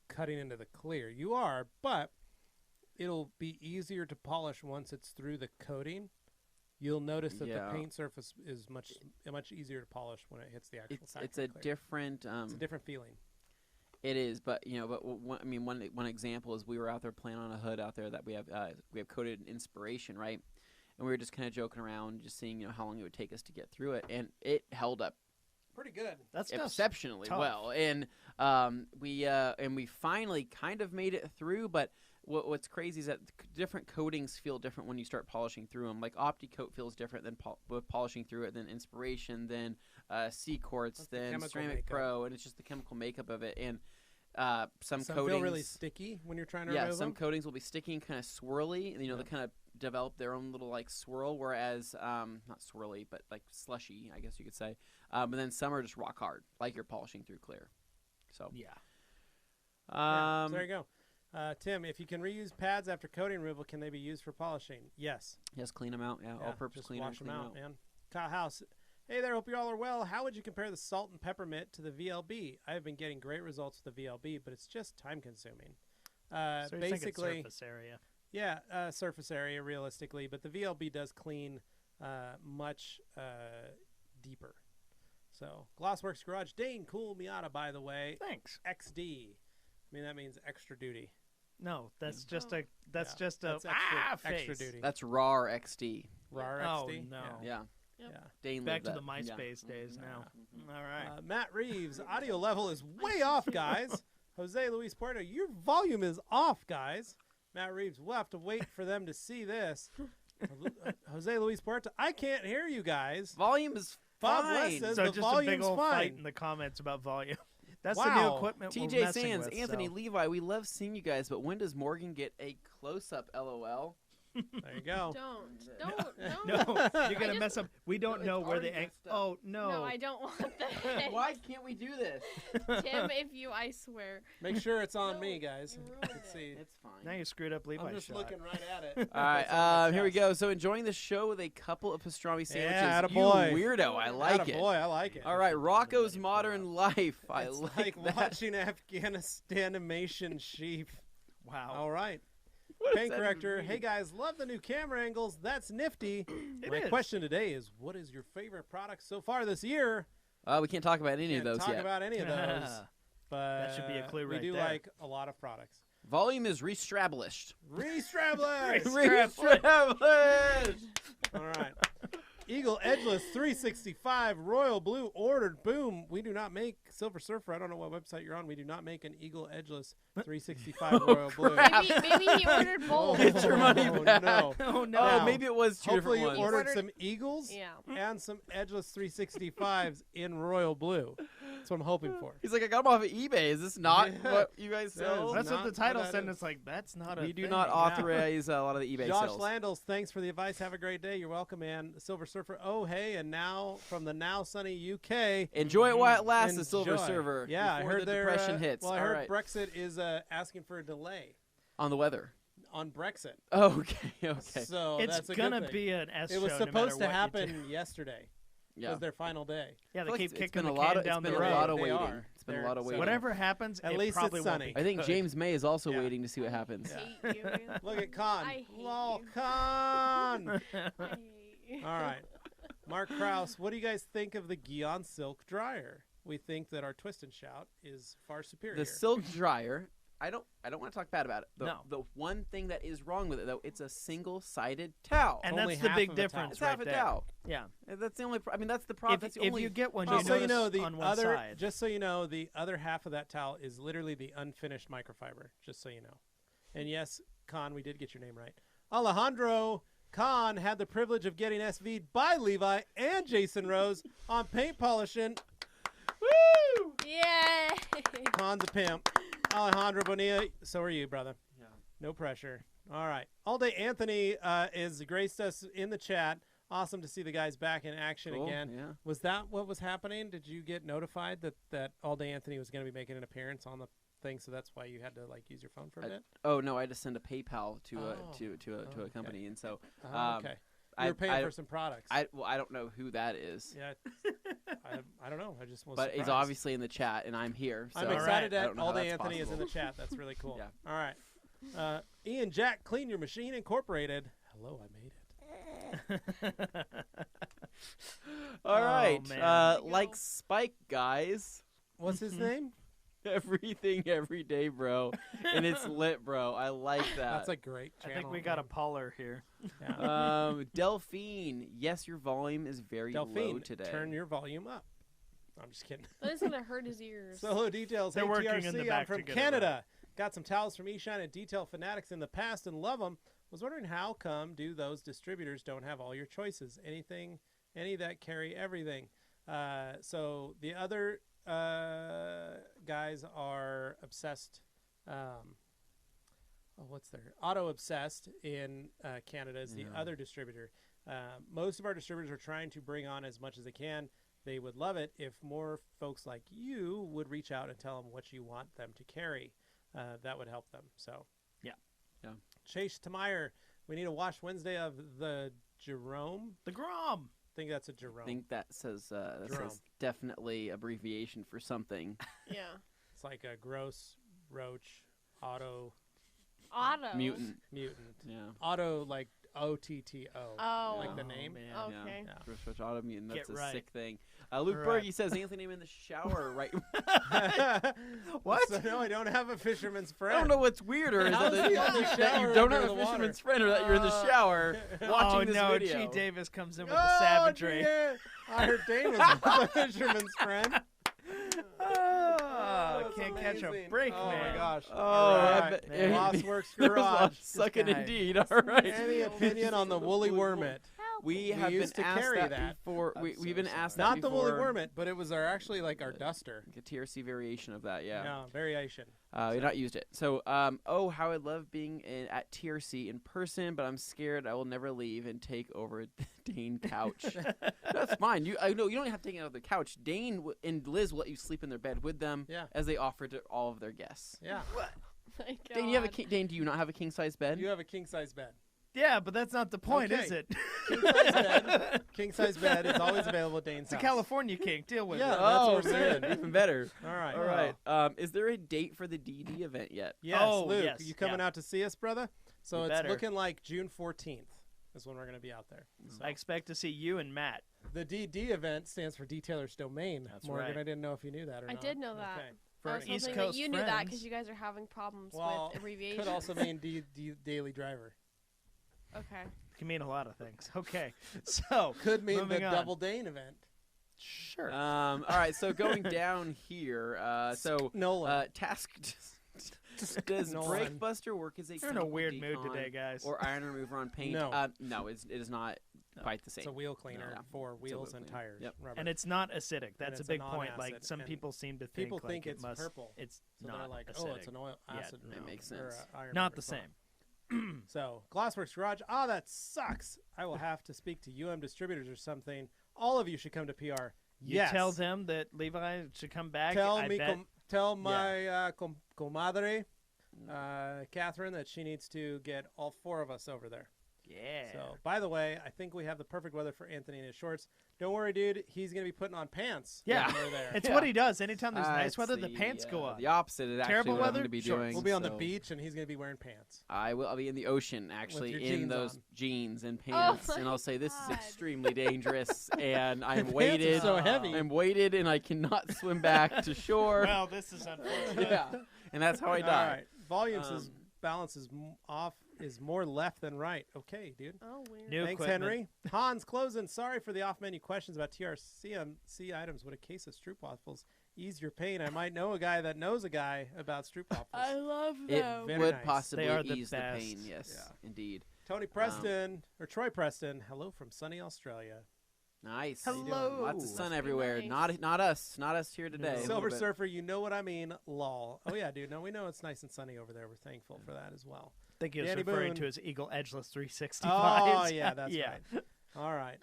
Speaker 1: cutting into the clear. You are, but it'll be easier to polish once it's through the coating. You'll notice that the paint surface is much easier to polish when it hits the actual factory
Speaker 2: it's a
Speaker 1: clear.
Speaker 2: different
Speaker 1: It's a different feeling.
Speaker 2: It is, but one example is we were out there playing on a hood out there that we have coated Inspiration, right? And we were just kind of joking around, just seeing how long it would take us to get through it, and it held up
Speaker 1: Pretty good.
Speaker 3: That's
Speaker 2: exceptionally
Speaker 3: tough.
Speaker 2: well. And we finally kind of made it through, but what's crazy is that different coatings feel different when you start polishing through them. Like OptiCoat feels different than polishing through it, than Inspiration, than C-Quartz, than Ceramic Pro, and it's just the chemical makeup of it. And some coatings
Speaker 1: feel really sticky when you're trying to remove
Speaker 2: some
Speaker 1: them.
Speaker 2: coatings will be sticky and kind of swirly. They kind of develop their own little like swirl, whereas not swirly, but like slushy, I guess you could say. But then some are just rock hard, like you're polishing through clear. So
Speaker 3: Yeah.
Speaker 1: So there you go. Tim, if you can reuse pads after coating removal, can they be used for polishing? Yes.
Speaker 2: Yes, clean them out. Yeah, all-purpose
Speaker 1: just
Speaker 2: cleaner.
Speaker 1: wash them
Speaker 2: clean
Speaker 1: out, man. Kyle House. Hey there, hope you all are well. How would you compare the salt and peppermint to the VLB? I have been getting great results with the VLB, but it's just time consuming.
Speaker 3: So you're thinking
Speaker 1: Basically,
Speaker 3: surface area.
Speaker 1: yeah, surface area realistically, but the VLB does clean much deeper. So, Glossworks Garage, Dane Cool Miata, by the way.
Speaker 3: Thanks.
Speaker 1: XD. I mean, that means extra duty.
Speaker 3: No, that's just
Speaker 4: Oh.
Speaker 3: a
Speaker 1: That's
Speaker 3: face.
Speaker 1: extra duty.
Speaker 2: That's RAR XD.
Speaker 1: RAR
Speaker 3: Oh,
Speaker 1: XD.
Speaker 3: no.
Speaker 2: Yeah.
Speaker 1: Yeah.
Speaker 2: yeah.
Speaker 1: yeah.
Speaker 2: Dane
Speaker 3: Back
Speaker 2: lived
Speaker 3: to the
Speaker 2: that.
Speaker 3: MySpace days now. All right.
Speaker 1: Matt Reeves, audio level is way off, guys. Jose Luis Puerto, your volume is off, guys. Matt Reeves, we'll have to wait for them to see this. Jose Luis Puerto, I can't hear you guys.
Speaker 2: Volume is
Speaker 1: Bob
Speaker 2: fine.
Speaker 1: West says
Speaker 3: So
Speaker 1: the
Speaker 3: just a big
Speaker 1: volume's
Speaker 3: old
Speaker 1: fine.
Speaker 3: fight in the comments about volume. That's the new
Speaker 1: Wow.
Speaker 3: equipment we're
Speaker 2: TJ
Speaker 3: messing
Speaker 2: Sands,
Speaker 3: with,
Speaker 2: Anthony
Speaker 3: so.
Speaker 2: Levi, we love seeing you guys, but when does Morgan get a close-up? LOL.
Speaker 1: There you go.
Speaker 4: Don't.
Speaker 3: No, you're gonna
Speaker 4: just-
Speaker 3: mess up. We don't
Speaker 2: it's
Speaker 3: know where
Speaker 2: already
Speaker 3: the
Speaker 2: messed up.
Speaker 3: Oh no.
Speaker 4: No, I don't want that.
Speaker 2: Why can't we do this?
Speaker 4: Tim, I swear.
Speaker 1: Make sure it's on
Speaker 4: No,
Speaker 1: me, guys.
Speaker 4: you ruined
Speaker 1: Let's
Speaker 4: it.
Speaker 1: see.
Speaker 2: It's fine.
Speaker 3: Now you screwed up Levi's
Speaker 1: I'm just
Speaker 3: shot.
Speaker 1: looking right at it.
Speaker 2: All right,
Speaker 1: It's on my
Speaker 2: here we
Speaker 1: chest.
Speaker 2: go. So enjoying the show with a couple of pastrami sandwiches.
Speaker 1: Yeah,
Speaker 2: you
Speaker 1: attaboy.
Speaker 2: weirdo. I like it.
Speaker 1: Boy, I like it.
Speaker 2: All right, Rocco's Modern Life. I
Speaker 1: It's
Speaker 2: like that.
Speaker 1: watching Afghanistanimation sheep.
Speaker 3: Wow.
Speaker 1: All right.
Speaker 2: What does
Speaker 1: Paint
Speaker 2: that
Speaker 1: corrector.
Speaker 2: even
Speaker 1: Hey
Speaker 2: mean?
Speaker 1: guys, love the new camera angles. That's nifty.
Speaker 3: It
Speaker 1: My
Speaker 3: is.
Speaker 1: question today is, what is your favorite product so far this year?
Speaker 2: We can't talk about any
Speaker 1: Can't
Speaker 2: of those
Speaker 1: talk
Speaker 2: yet.
Speaker 1: about any of those, but
Speaker 3: That should be a clue
Speaker 1: we
Speaker 3: right
Speaker 1: do
Speaker 3: there.
Speaker 1: like a lot of products.
Speaker 2: Volume is restrablished.
Speaker 1: Restrablers.
Speaker 2: Restrablished.
Speaker 1: All right. Eagle Edgeless 365 Royal Blue ordered. Boom. We do not make Silver Surfer. I don't know what website you're on. We do not make an Eagle Edgeless 365 Royal Blue.
Speaker 2: crap.
Speaker 4: Maybe he ordered both.
Speaker 2: Get your money back.
Speaker 1: No.
Speaker 3: Oh no.
Speaker 2: Oh, maybe it was two
Speaker 1: Hopefully you
Speaker 2: different ones.
Speaker 1: ordered some Eagles
Speaker 4: Yeah.
Speaker 1: and some Edgeless 365s in Royal Blue. That's what I'm hoping for.
Speaker 2: He's like, I got them off of eBay. Is this not
Speaker 1: Yeah.
Speaker 2: what you guys
Speaker 1: That
Speaker 2: sell?
Speaker 1: is
Speaker 3: That's what
Speaker 1: not
Speaker 3: the title
Speaker 1: what that
Speaker 3: said. and
Speaker 1: is.
Speaker 3: It's like that's not a.
Speaker 2: We do
Speaker 3: thing.
Speaker 2: not authorize a lot of the eBay
Speaker 1: Josh
Speaker 2: sales.
Speaker 1: Landels, thanks for the advice. Have a great day. You're welcome, man. Silver Surfer. Oh, hey, and now from the now sunny UK.
Speaker 2: Enjoy it while it lasts, the Silver
Speaker 1: Enjoy.
Speaker 2: Server.
Speaker 1: Yeah, I
Speaker 2: before
Speaker 1: heard
Speaker 2: the
Speaker 1: they're,
Speaker 2: depression hits.
Speaker 1: Well, I
Speaker 2: All
Speaker 1: heard
Speaker 2: right.
Speaker 1: Brexit is asking for a delay
Speaker 2: On the weather.
Speaker 1: on Brexit.
Speaker 2: Oh, okay.
Speaker 1: So
Speaker 3: It's
Speaker 1: that's a
Speaker 3: gonna
Speaker 1: good thing.
Speaker 3: be an S
Speaker 1: It was
Speaker 3: show no
Speaker 1: supposed
Speaker 3: matter
Speaker 1: to
Speaker 3: what you do.
Speaker 1: happen yesterday.
Speaker 2: Yeah.
Speaker 1: Was their final day.
Speaker 3: Yeah,
Speaker 2: I
Speaker 3: they
Speaker 2: feel like
Speaker 3: keep
Speaker 2: it's
Speaker 3: kicking
Speaker 2: been
Speaker 3: the
Speaker 2: a lot
Speaker 3: can
Speaker 2: of,
Speaker 3: down
Speaker 2: it's
Speaker 3: the
Speaker 2: been
Speaker 3: road.
Speaker 2: a lot of
Speaker 1: They
Speaker 2: waiting.
Speaker 1: are.
Speaker 2: It's been a
Speaker 1: They're-
Speaker 2: lot of
Speaker 1: so-
Speaker 2: waiting.
Speaker 3: Whatever happens,
Speaker 1: At
Speaker 3: it
Speaker 1: least
Speaker 3: probably
Speaker 1: it's
Speaker 3: won't
Speaker 1: sunny.
Speaker 3: be
Speaker 2: I think
Speaker 3: good.
Speaker 2: James May is also
Speaker 1: Yeah.
Speaker 2: waiting to see what happens.
Speaker 4: I hate you.
Speaker 1: Look at Con.
Speaker 4: I hate
Speaker 1: Lol,
Speaker 4: you.
Speaker 1: Con.
Speaker 4: I hate you.
Speaker 1: All right. Mark Krause, what do you guys think of the Gion Silk Dryer? We think that our Twist and Shout is far superior.
Speaker 2: The silk dryer. I don't want to talk bad about it.
Speaker 3: No.
Speaker 2: The one thing that is wrong with it though, it's a single-sided towel.
Speaker 3: And
Speaker 1: Only
Speaker 3: that's the
Speaker 1: half
Speaker 3: big
Speaker 1: of a towel.
Speaker 3: difference
Speaker 2: it's
Speaker 3: right
Speaker 2: half a
Speaker 3: there.
Speaker 2: towel.
Speaker 3: Yeah.
Speaker 2: And that's the only. I mean, that's the problem. That's the
Speaker 3: If
Speaker 2: only.
Speaker 3: you get one, you
Speaker 1: just so you
Speaker 3: notice
Speaker 1: know, the
Speaker 3: on one
Speaker 1: other,
Speaker 3: side.
Speaker 1: just so you know, the other half of that towel is literally the unfinished microfiber. Just so you know. And yes, Con, we did get your name right. Alejandro Con had the privilege of getting SV'd by Levi and Jason Rose on paint polishing.
Speaker 2: Woo!
Speaker 4: Yay!
Speaker 1: Con's a pimp. Alejandro Bonilla, so are you, brother.
Speaker 2: Yeah.
Speaker 1: No pressure. All right. All Day Anthony is graced us in the chat. Awesome to see the guys back in action
Speaker 2: Cool,
Speaker 1: again.
Speaker 2: yeah.
Speaker 1: Was that what was happening? Did you get notified that All Day Anthony was going to be making an appearance on the thing, so that's why you had to like use your phone for a bit?
Speaker 2: Oh no, I had to send a PayPal to
Speaker 1: Oh,
Speaker 2: a company, and so
Speaker 1: Okay. You were paying for some products.
Speaker 2: I don't know who that is.
Speaker 1: Yeah. I don't know. I just was
Speaker 2: But he's
Speaker 1: surprised.
Speaker 2: obviously in the chat, and I'm here. So
Speaker 1: I'm excited
Speaker 2: I
Speaker 1: that
Speaker 2: don't know
Speaker 1: All
Speaker 2: how
Speaker 1: Day
Speaker 2: that's
Speaker 1: Anthony is in
Speaker 2: possible.
Speaker 1: the chat. That's really cool.
Speaker 2: Yeah.
Speaker 1: All right. Ian Jack, Clean Your Machine Incorporated. Hello, I made it.
Speaker 2: All right,
Speaker 3: man.
Speaker 2: like Spike, guys.
Speaker 1: What's his name?
Speaker 2: Everything, every day, bro, and it's lit, bro. I like that.
Speaker 1: That's a great
Speaker 3: I
Speaker 1: channel.
Speaker 3: think we got a
Speaker 1: name.
Speaker 3: Pauler here.
Speaker 1: Yeah.
Speaker 2: Delphine. Yes, your volume is very low
Speaker 1: Delphine,
Speaker 2: today.
Speaker 1: turn your volume up. I'm just kidding.
Speaker 4: That is gonna hurt his ears.
Speaker 1: Solo Details.
Speaker 3: They're
Speaker 1: Hey,
Speaker 3: working
Speaker 1: TRC,
Speaker 3: in the
Speaker 1: I'm
Speaker 3: back
Speaker 1: from
Speaker 3: together,
Speaker 1: Canada. Got some towels from eShine and Detail Fanatics in the past and love them. Was wondering how come do those distributors don't have all your choices? Any that carry everything. So the other guys are obsessed. What's their Auto Obsessed in Canada is the other distributor. Most of our distributors are trying to bring on as much as they can. They would love it if more folks like you would reach out and tell them what you want them to carry. That would help them. So,
Speaker 3: Yeah.
Speaker 1: Chase Tameyer, we need a Wash Wednesday of the Jerome.
Speaker 3: The Grom.
Speaker 1: I think that's a Jerome.
Speaker 2: I think that says
Speaker 1: Jerome.
Speaker 2: definitely abbreviation for something.
Speaker 4: Yeah.
Speaker 1: It's like a Gross, Roach, Auto,
Speaker 4: Auto.
Speaker 2: Mutant.
Speaker 1: Mutant.
Speaker 2: Yeah.
Speaker 1: Auto like OTTO.
Speaker 4: Oh.
Speaker 1: Like the
Speaker 3: Oh,
Speaker 1: name.
Speaker 3: man.
Speaker 4: Okay.
Speaker 1: Yeah.
Speaker 2: Gross Roach Auto Mutant. That's
Speaker 3: Get
Speaker 2: a
Speaker 3: right.
Speaker 2: sick thing. Luke
Speaker 3: Right.
Speaker 2: Berge says Anthony, I'm in the shower right.
Speaker 3: What?
Speaker 1: So, no, I don't have a fisherman's
Speaker 2: I
Speaker 1: friend.
Speaker 2: don't know what's weirder. Is
Speaker 1: How
Speaker 2: that,
Speaker 1: is he on the
Speaker 2: that
Speaker 1: shower
Speaker 2: you don't
Speaker 1: under
Speaker 2: have
Speaker 1: the
Speaker 2: a
Speaker 1: water?
Speaker 2: fisherman's friend, or that you're in the shower watching
Speaker 3: Oh
Speaker 2: this
Speaker 3: no,
Speaker 2: video.
Speaker 3: G. Davis comes in with
Speaker 1: Oh,
Speaker 3: the savagery.
Speaker 1: yeah. I heard Dane was a fisherman's friend.
Speaker 3: Oh,
Speaker 1: That's
Speaker 3: can't catch a
Speaker 1: amazing.
Speaker 3: break,
Speaker 1: Oh
Speaker 3: man.
Speaker 1: my gosh.
Speaker 2: Oh,
Speaker 1: All
Speaker 2: I
Speaker 1: right.
Speaker 2: bet-
Speaker 3: man.
Speaker 1: Lost Works
Speaker 2: There was a lot
Speaker 1: Garage.
Speaker 2: of sucking
Speaker 3: guy.
Speaker 2: indeed. All right.
Speaker 1: Any opinion on the woolly wormit?
Speaker 2: We
Speaker 1: We
Speaker 2: have been
Speaker 1: used to
Speaker 2: asked
Speaker 1: carry
Speaker 2: that,
Speaker 1: that.
Speaker 2: before.
Speaker 1: I'm
Speaker 2: We've
Speaker 1: so
Speaker 2: been
Speaker 1: sorry.
Speaker 2: asked that
Speaker 1: Not the
Speaker 2: before.
Speaker 1: woolly wormit, but it was actually like our duster.
Speaker 2: Like a TRC variation of that, yeah.
Speaker 1: No, variation.
Speaker 2: We've not used it. So, how I love being at TRC in person, but I'm scared I will never leave and take over the Dane couch. That's fine. I know you don't have to take it out of the couch. Dane and Liz will let you sleep in their bed with them,
Speaker 1: Yeah.
Speaker 2: as they offer to all of their guests.
Speaker 1: Yeah.
Speaker 4: My
Speaker 2: Dane, you have a
Speaker 4: God.
Speaker 2: Dane, do you not have a king size bed?
Speaker 1: You have a king size bed.
Speaker 3: Yeah, but that's not the point,
Speaker 1: Okay.
Speaker 3: is it?
Speaker 1: King size bed. King size bed is always available at Dane's
Speaker 3: It's a
Speaker 1: house.
Speaker 3: California king. Deal with
Speaker 1: Yeah.
Speaker 3: it.
Speaker 1: that's what
Speaker 2: Oh
Speaker 1: we're saying.
Speaker 2: man, even better.
Speaker 1: All right.
Speaker 2: All right. Is there a date for the DD event yet?
Speaker 1: Yes,
Speaker 3: Oh,
Speaker 1: Luke,
Speaker 3: yes,
Speaker 1: you coming
Speaker 3: yeah.
Speaker 1: out to see us, brother? So
Speaker 3: You
Speaker 1: it's
Speaker 3: better.
Speaker 1: looking like June 14th is when we're going to be out there.
Speaker 3: I expect to see you and Matt.
Speaker 1: The DD event stands for Detailer's Domain.
Speaker 3: That's
Speaker 1: Morgan,
Speaker 3: right.
Speaker 1: I didn't know if you knew that or
Speaker 4: I
Speaker 1: not.
Speaker 4: did know that.
Speaker 1: Okay.
Speaker 3: For
Speaker 4: I was
Speaker 3: East
Speaker 4: hoping
Speaker 3: Coast
Speaker 4: that you knew that
Speaker 3: friends.
Speaker 4: because you guys are having problems
Speaker 1: Well,
Speaker 4: with abbreviations.
Speaker 1: could also mean Daily Driver.
Speaker 4: Okay.
Speaker 3: Can mean a lot of things. Okay, so
Speaker 1: Could mean the
Speaker 3: moving on.
Speaker 1: Double Dane event.
Speaker 3: Sure.
Speaker 2: All right. So going down here.
Speaker 1: Nolan.
Speaker 2: Task. Does
Speaker 1: Nolan.
Speaker 2: Breakbuster work as a
Speaker 3: You're in a
Speaker 2: chemical
Speaker 3: weird mood
Speaker 2: decon
Speaker 3: today, guys.
Speaker 2: or iron remover on paint?
Speaker 1: No.
Speaker 2: No, it is not quite the same.
Speaker 1: It's a wheel cleaner
Speaker 2: No.
Speaker 1: for
Speaker 2: It's a
Speaker 1: wheels
Speaker 2: wheel
Speaker 1: and
Speaker 2: cleaner.
Speaker 1: tires.
Speaker 2: Yep.
Speaker 1: Rubber.
Speaker 3: And it's not acidic. That's a
Speaker 1: it's a
Speaker 3: big point. Like
Speaker 1: non-acid,
Speaker 3: some
Speaker 1: and
Speaker 3: people seem to think
Speaker 1: people think
Speaker 3: like
Speaker 1: it's
Speaker 3: it must.
Speaker 1: purple.
Speaker 3: It's
Speaker 1: so
Speaker 3: not
Speaker 1: they're like,
Speaker 3: acidic.
Speaker 1: oh, it's an oil
Speaker 3: Yeah,
Speaker 1: acid.
Speaker 2: it
Speaker 1: no,
Speaker 2: makes
Speaker 1: or
Speaker 2: sense.
Speaker 1: a iron
Speaker 3: Not
Speaker 1: rubber
Speaker 3: the
Speaker 1: foam.
Speaker 3: same.
Speaker 1: So, Glassworks Garage. Oh, that sucks. I will have to speak to UM Distributors or something. All of you should come to PR.
Speaker 3: You
Speaker 1: yes.
Speaker 3: tell them that Levi should come back.
Speaker 1: Tell
Speaker 3: I
Speaker 1: me,
Speaker 3: bet.
Speaker 1: tell my comadre, Catherine, that she needs to get all four of us over there.
Speaker 3: Yeah.
Speaker 1: So, by the way, I think we have the perfect weather for Anthony in his shorts. Don't worry, dude. He's going to be putting on pants.
Speaker 3: Yeah.
Speaker 1: when we're there.
Speaker 3: It's
Speaker 2: Yeah.
Speaker 3: what he does. Anytime there's nice
Speaker 2: It's
Speaker 3: weather, the pants go up.
Speaker 2: The opposite is actually
Speaker 3: Terrible
Speaker 2: what I'm
Speaker 3: weather?
Speaker 2: going to be
Speaker 3: Sure.
Speaker 2: doing.
Speaker 1: We'll be on the
Speaker 2: so
Speaker 1: beach, and he's going to be wearing pants.
Speaker 2: I'll be in the ocean, actually,
Speaker 1: your
Speaker 2: in
Speaker 1: jeans
Speaker 2: those
Speaker 1: on.
Speaker 2: jeans and pants, and
Speaker 4: my
Speaker 2: I'll say this is
Speaker 4: God.
Speaker 2: extremely dangerous, and I'm
Speaker 1: Pants are
Speaker 2: weighted.
Speaker 1: so heavy.
Speaker 2: I'm weighted, and I cannot swim back to shore.
Speaker 3: Well, this is unfortunate.
Speaker 2: Yeah, and that's how I
Speaker 1: All
Speaker 2: die.
Speaker 1: right. Volume says
Speaker 2: Um,
Speaker 1: balance is off, is more left than right. Okay, dude.
Speaker 4: Oh, weird.
Speaker 3: New
Speaker 1: Thanks,
Speaker 3: equipment.
Speaker 1: Henry. Hans closing. Sorry for the off-menu questions about TRC items. Would a case of stroopwafels ease your pain? I might know a guy that knows a guy about stroopwafels.
Speaker 4: I love
Speaker 2: It
Speaker 4: them.
Speaker 1: Very
Speaker 2: would
Speaker 1: nice.
Speaker 2: possibly
Speaker 3: They are the
Speaker 2: ease the pain.
Speaker 3: best.
Speaker 2: Yes,
Speaker 1: Yeah.
Speaker 2: indeed.
Speaker 1: Tony Preston or Troy Preston. Hello from sunny Australia.
Speaker 2: Nice.
Speaker 3: Hello.
Speaker 2: Lots of
Speaker 4: Must
Speaker 2: sun
Speaker 4: be
Speaker 2: everywhere.
Speaker 4: nice.
Speaker 2: Not us here today. A little
Speaker 1: Silver
Speaker 2: bit.
Speaker 1: Surfer, you know what I mean? Lol. Oh yeah, dude. No, we know it's nice and sunny over there. We're thankful for that as well.
Speaker 3: I think he was
Speaker 1: Danny
Speaker 3: referring
Speaker 1: Boone.
Speaker 3: to his Eagle Edgeless 365s.
Speaker 1: Oh yeah, that's right. All right.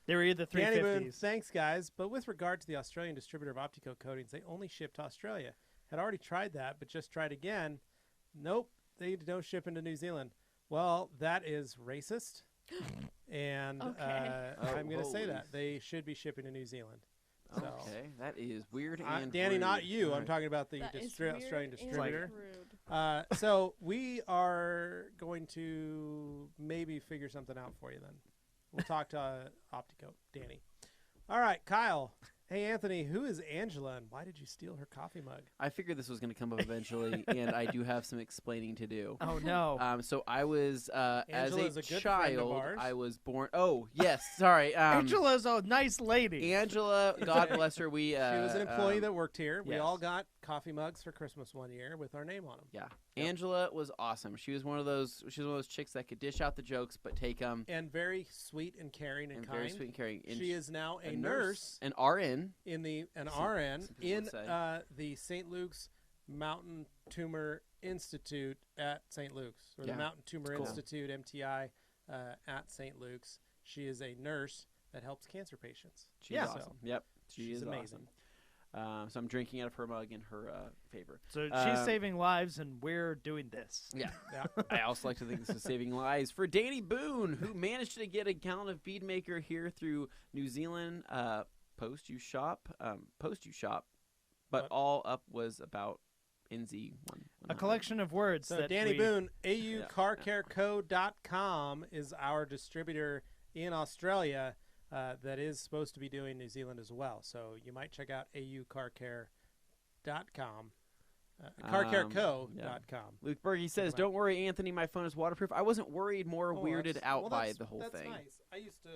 Speaker 3: They were either
Speaker 1: Danny Boone,
Speaker 3: 350s.
Speaker 1: thanks guys. But with regard to the Australian distributor of Optico coatings, they only ship to Australia. Had already tried that, but just tried again. Nope, they don't ship into New Zealand. Well, that is racist. And
Speaker 4: Okay.
Speaker 1: I'm going to say
Speaker 2: holy.
Speaker 1: that. They should be shipping to New Zealand. So,
Speaker 2: Okay, that is weird and
Speaker 1: Danny,
Speaker 2: rude.
Speaker 1: not you. I'm
Speaker 2: Alright.
Speaker 1: talking about the
Speaker 4: That is
Speaker 1: Australian
Speaker 4: weird and
Speaker 1: distributor.
Speaker 4: rude.
Speaker 1: So we are going to maybe figure something out for you then. We'll talk to Optico, Danny. All right, Kyle. Hey, Anthony, who is Angela and why did you steal her coffee mug?
Speaker 2: I figured this was going to come up eventually, and I do have some explaining to do.
Speaker 3: Oh, no.
Speaker 2: So I was, as
Speaker 1: Angela is a
Speaker 2: a
Speaker 1: good friend of
Speaker 2: child,
Speaker 1: ours.
Speaker 2: I was born. Oh, yes, sorry.
Speaker 3: Angela's a nice lady.
Speaker 2: Angela, God bless her. We
Speaker 1: She was an employee that worked here. We
Speaker 3: yes.
Speaker 1: all got coffee mugs for Christmas one year with our name on them.
Speaker 2: Yeah,
Speaker 1: Yep.
Speaker 2: Angela was awesome. She was one of those. She was one of those chicks that could dish out the jokes, but take them
Speaker 1: And very sweet and caring and,
Speaker 2: and
Speaker 1: kind.
Speaker 2: very sweet and caring. And
Speaker 1: She is now a
Speaker 2: nurse,
Speaker 1: nurse
Speaker 2: an RN.
Speaker 1: in an
Speaker 2: Some-
Speaker 1: RN
Speaker 2: some people
Speaker 1: in
Speaker 2: would say.
Speaker 1: the St. Luke's Mountain Tumor Institute at St. Luke's, or
Speaker 2: Yeah,
Speaker 1: the Mountain Tumor
Speaker 2: cool.
Speaker 1: Institute (MTI) at St. Luke's. She is a nurse that helps cancer patients.
Speaker 2: She's
Speaker 3: Yeah.
Speaker 2: awesome. Yep, she
Speaker 1: She's
Speaker 2: is
Speaker 1: amazing.
Speaker 2: Awesome. So I'm drinking out of her mug in her favor.
Speaker 3: So she's
Speaker 2: Um,
Speaker 3: saving lives, and we're doing this.
Speaker 2: Yeah.
Speaker 1: Yeah.
Speaker 2: I also like to think this is saving lives for Danny Boone, who managed to get a gallon of bead maker here through New Zealand Post You Shop, but
Speaker 1: What?
Speaker 2: all up was about NZ one.
Speaker 3: A collection of words
Speaker 1: So
Speaker 3: that
Speaker 1: Danny
Speaker 3: we,
Speaker 1: Boone, aucarcareco.com is our distributor in Australia that is supposed to be doing New Zealand as well. So you might check out aucarcare.com, carcareco.com.
Speaker 2: Luke Berge says,
Speaker 1: out.
Speaker 2: "Don't worry, Anthony. My phone is waterproof." I wasn't worried, more
Speaker 1: Oh,
Speaker 2: weirded
Speaker 1: that's-
Speaker 2: out
Speaker 1: well,
Speaker 2: by
Speaker 1: that's-
Speaker 2: the whole
Speaker 1: that's
Speaker 2: thing.
Speaker 1: Nice. I used to.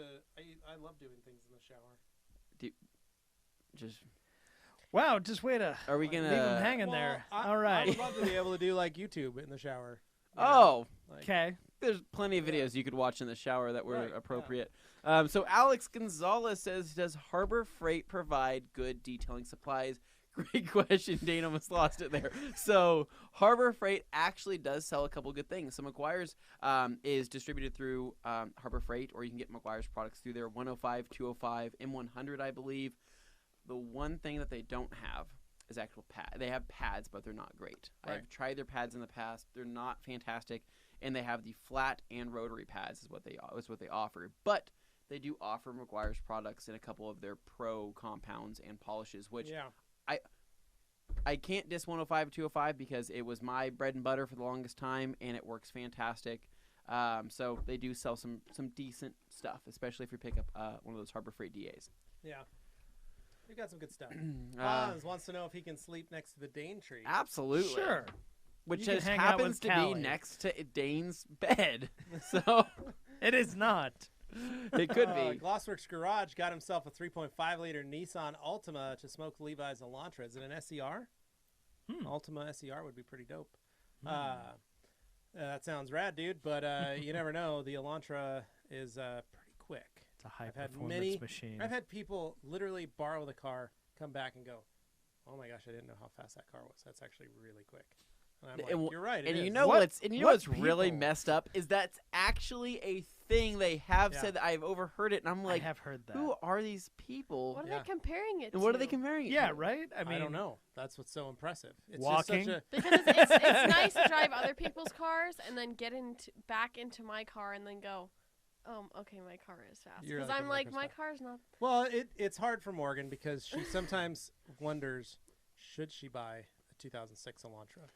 Speaker 1: I love doing things in the shower.
Speaker 2: Just
Speaker 3: Wow, just way to
Speaker 2: are we
Speaker 3: leave
Speaker 2: gonna?
Speaker 3: him hanging there.
Speaker 1: I
Speaker 3: All right.
Speaker 1: would love to be able to do like YouTube in the shower. you know,
Speaker 2: Oh,
Speaker 1: like-
Speaker 3: Okay.
Speaker 2: there's plenty of videos you could watch in the shower that were
Speaker 1: Right, yeah.
Speaker 2: appropriate. So Alex Gonzalez says, "Does Harbor Freight provide good detailing supplies?" Great question. Dana almost lost it there. So Harbor Freight actually does sell a couple good things. So McGuire's is distributed through Harbor Freight, or you can get McGuire's products through their 105, 205, M100, I believe. The one thing that they don't have is actual pad. They have pads, but they're not great.
Speaker 1: Right.
Speaker 2: I've tried their pads in the past. They're not fantastic, and they have the flat and rotary pads is what they offer. But they do offer McGuire's products in a couple of their pro compounds and polishes, which
Speaker 1: Yeah.
Speaker 2: I can't diss 105 205 because it was my bread and butter for the longest time, and it works fantastic. So they do sell some decent stuff, especially if you pick up one of those Harbor Freight DAs.
Speaker 1: Yeah. We got some good stuff.
Speaker 2: Uh,
Speaker 1: Hans wants to know if he can sleep next to the Dane tree.
Speaker 2: Absolutely.
Speaker 3: Sure.
Speaker 2: Which
Speaker 3: You can
Speaker 2: just
Speaker 3: hang out
Speaker 2: happens
Speaker 3: with
Speaker 2: to
Speaker 3: Callie.
Speaker 2: be next to Dane's bed. So
Speaker 3: It is not.
Speaker 2: it could be.
Speaker 1: Glossworks Garage got himself a 3.5 liter Nissan Altima to smoke Levi's Elantra. Is it an SER? Altima SER would be pretty dope. That sounds rad, dude. But you never know. The Elantra is pretty quick.
Speaker 3: It's a high
Speaker 1: I've had
Speaker 3: performance machine.
Speaker 1: I've had people literally borrow the car, come back and go, "Oh my gosh, I didn't know how fast that car was. That's actually really quick." And I'm like,
Speaker 2: And
Speaker 1: "You're right."
Speaker 2: And
Speaker 1: it
Speaker 2: you
Speaker 1: is."
Speaker 2: know
Speaker 3: What-
Speaker 2: what's
Speaker 3: what
Speaker 2: really
Speaker 3: people?
Speaker 2: messed up is that's actually a thing they have
Speaker 1: Yeah.
Speaker 2: said that I've overheard it, and I'm like,
Speaker 3: I have heard that.
Speaker 2: who are these people?
Speaker 4: What are
Speaker 1: Yeah.
Speaker 4: they comparing it to?
Speaker 2: And what are they comparing it
Speaker 3: Yeah,
Speaker 2: to?
Speaker 3: right? I mean,
Speaker 1: I don't know. That's what's so impressive. It's
Speaker 3: Walking?
Speaker 1: Just such a,
Speaker 4: Because it's nice to drive other people's cars and then get back into my car and then go, okay, my car is fast.
Speaker 1: You're
Speaker 4: Because
Speaker 1: like,
Speaker 4: I'm
Speaker 1: "My
Speaker 4: like,
Speaker 1: car's
Speaker 4: my
Speaker 1: fast."
Speaker 4: car's not.
Speaker 1: well, it's hard for Morgan because she sometimes wonders, should she buy a 2006 Elantra?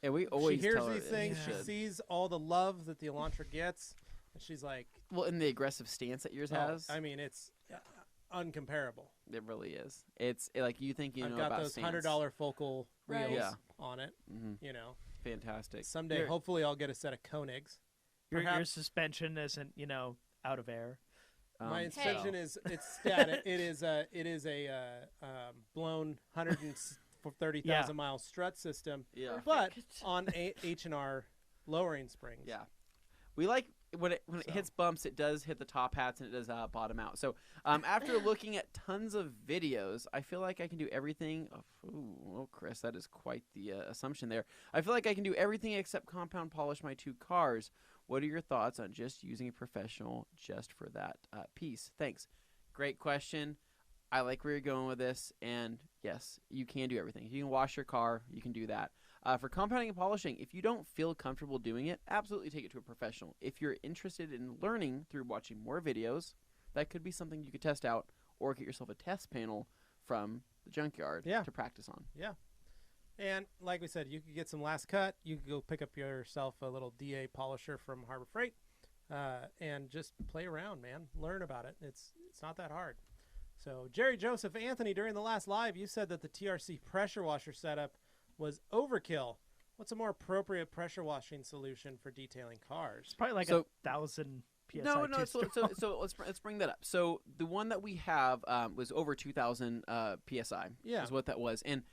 Speaker 2: And we always
Speaker 1: She hears
Speaker 2: tell her
Speaker 1: these
Speaker 2: that
Speaker 1: things.
Speaker 2: she
Speaker 1: She
Speaker 2: should.
Speaker 1: sees all the love that the Elantra gets, and she's like,
Speaker 2: Well, in the aggressive stance that yours
Speaker 1: oh,
Speaker 2: has,
Speaker 1: I mean, it's uncomparable.
Speaker 2: it really is. It's like you think you
Speaker 1: I've
Speaker 2: know
Speaker 1: got
Speaker 2: about
Speaker 1: those
Speaker 2: stance.
Speaker 1: $100 focal
Speaker 4: Right.
Speaker 1: wheels
Speaker 2: Yeah.
Speaker 1: on it.
Speaker 2: Mhm.
Speaker 1: You know,
Speaker 2: Fantastic.
Speaker 1: someday
Speaker 3: You're-
Speaker 1: hopefully I'll get a set of Koenigs.
Speaker 3: your
Speaker 1: Perhaps-
Speaker 3: suspension isn't, out of air.
Speaker 1: My
Speaker 2: Um,
Speaker 1: suspension is it's static. It is a blown 130,000 mile strut system,
Speaker 2: yeah.
Speaker 1: but
Speaker 4: Perfect.
Speaker 1: on H&R lowering springs.
Speaker 2: Yeah. We like when it
Speaker 1: So.
Speaker 2: hits bumps, it does hit the top hats and it does bottom out. So after looking at tons of videos, I feel like I can do everything. Oh, Chris, that is quite the assumption there. I feel like I can do everything except compound polish my 2 cars. What are your thoughts on just using a professional just for that piece? Thanks. Great question. I like where you're going with this, and yes, you can do everything. You can wash your car, you can do that. For compounding and polishing, if you don't feel comfortable doing it, absolutely take it to a professional. If you're interested in learning through watching more videos, that could be something you could test out, or get yourself a test panel from the junkyard to practice on.
Speaker 1: Yeah. And like we said, you could get some last cut. You could go pick up yourself a little DA polisher from Harbor Freight and just play around, man. Learn about it. It's not that hard. So, Jerry Joseph Anthony, during the last live, you said that the TRC pressure washer setup was overkill. What's a more appropriate pressure washing solution for detailing cars?
Speaker 3: It's probably like 1,000 PSI.
Speaker 2: No. So let's bring that up. So the one that we have was over 2,000 PSI.
Speaker 1: Yeah.
Speaker 2: Is what that was. And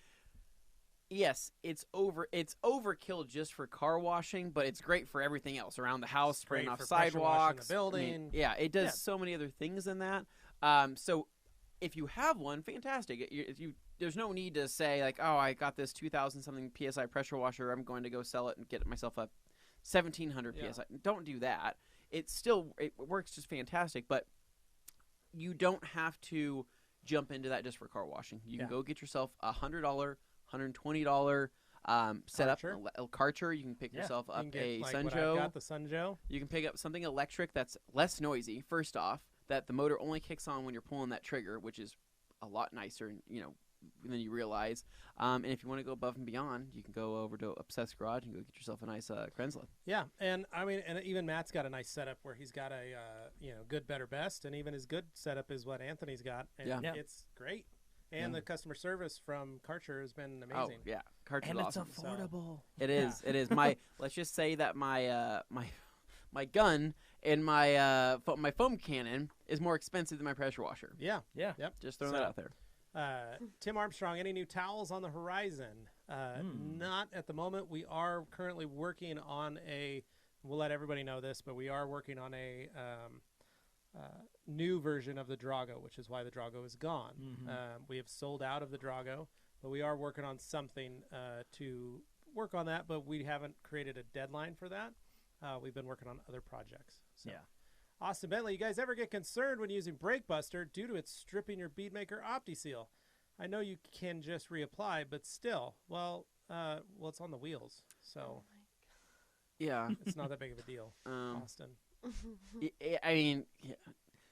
Speaker 2: yes, it's overkill just for car washing, but it's great for everything else around the house, spraying
Speaker 1: Great
Speaker 2: off
Speaker 1: for pressure washing
Speaker 2: sidewalks,
Speaker 1: the building.
Speaker 2: I mean, yeah, it does
Speaker 1: Yeah.
Speaker 2: so many other things than that. So if you have one, fantastic. There's no need to say like, oh, I got this 2,000 something PSI pressure washer. I'm going to go sell it and get myself a 1,700 PSI. Don't do that. It works just fantastic, but you don't have to jump into that just for car washing. You can go get yourself a $100, $120 setup, a Karcher. You can pick yourself up a Sunjo.
Speaker 1: Got the Sunjo.
Speaker 2: You can pick up something electric that's less noisy. First off, that the motor only kicks on when you're pulling that trigger, which is a lot nicer, than you realize. And if you want to go above and beyond, you can go over to Obsessed Garage and go get yourself a nice Krenzle.
Speaker 1: Yeah, and I mean, and even Matt's got a nice setup where he's got a good, better, best, and even his good setup is what Anthony's got, and it's great. And the customer service from Karcher has been amazing.
Speaker 2: Oh yeah, Karcher's awesome.
Speaker 3: It's affordable.
Speaker 2: It is. It is. Let's just say that my gun and my foam cannon is more expensive than my pressure washer.
Speaker 1: Yeah.
Speaker 3: Yeah.
Speaker 1: Yep.
Speaker 2: Just throwing that out there.
Speaker 1: Tim Armstrong, any new towels on the horizon? Not at the moment. We are currently working on we'll let everybody know this, but we are working on a new version of the Drago, which is why the Drago is gone. We have sold out of the Drago, but we are working on something to work on that, but we haven't created a deadline for that. We've been working on other projects. So.
Speaker 3: Yeah.
Speaker 1: Austin Bentley, you guys ever get concerned when using Brake Buster due to it stripping your Beadmaker OptiSeal? I know you can just reapply, but still, it's on the wheels, so
Speaker 2: Yeah.
Speaker 1: it's not that big of a deal. Austin,
Speaker 2: I mean,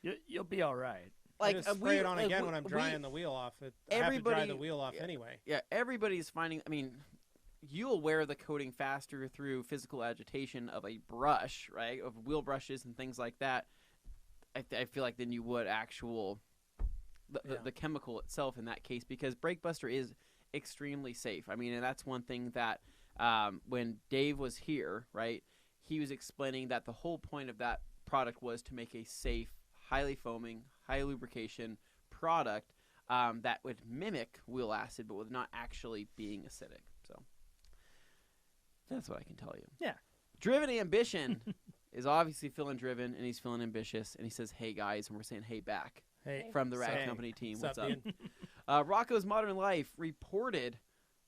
Speaker 3: You'll be all right.
Speaker 1: I just spray it on again when I'm drying the wheel off. I have to dry the wheel off anyway.
Speaker 2: Yeah, everybody's finding. I mean, you'll wear the coating faster through physical agitation of a brush, right? Of wheel brushes and things like that. I feel like than you would the chemical itself in that case, because Brake Buster is extremely safe. I mean, and that's one thing that when Dave was here, right, he was explaining that the whole point of that product was to make a safe, highly foaming, high lubrication product that would mimic wheel acid, but with not actually being acidic. So that's what I can tell you.
Speaker 3: Yeah.
Speaker 2: Driven Ambition is obviously feeling driven, and he's feeling ambitious, and he says, hey, guys, and we're saying, hey, back
Speaker 1: Hey,
Speaker 2: from the Rad
Speaker 3: Hey.
Speaker 2: Company team.
Speaker 1: what's
Speaker 2: What's
Speaker 1: up,
Speaker 2: up? Rocco's Modern Life reported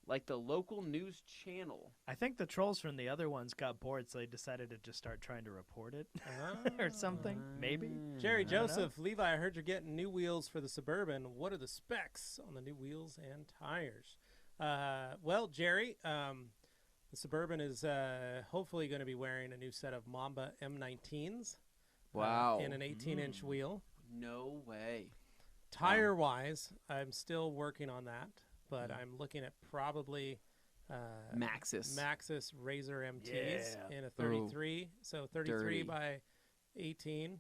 Speaker 2: like the local news channel.
Speaker 3: I think the trolls from the other ones got bored, so they decided to just start trying to report it or something. Maybe.
Speaker 1: Jerry
Speaker 3: I don't know.
Speaker 1: Joseph, Levi, I heard you're getting new wheels for the Suburban. What are the specs on the new wheels and tires? Well, Jerry, the Suburban is hopefully going to be wearing a new set of Mamba M19s.
Speaker 2: Wow.
Speaker 1: In an 18-inch wheel.
Speaker 2: No way.
Speaker 1: Tire-wise, I'm still working on that, but I'm looking at probably Maxxis Razor MTs in a 33. So 33
Speaker 2: Dirty.
Speaker 1: by 18.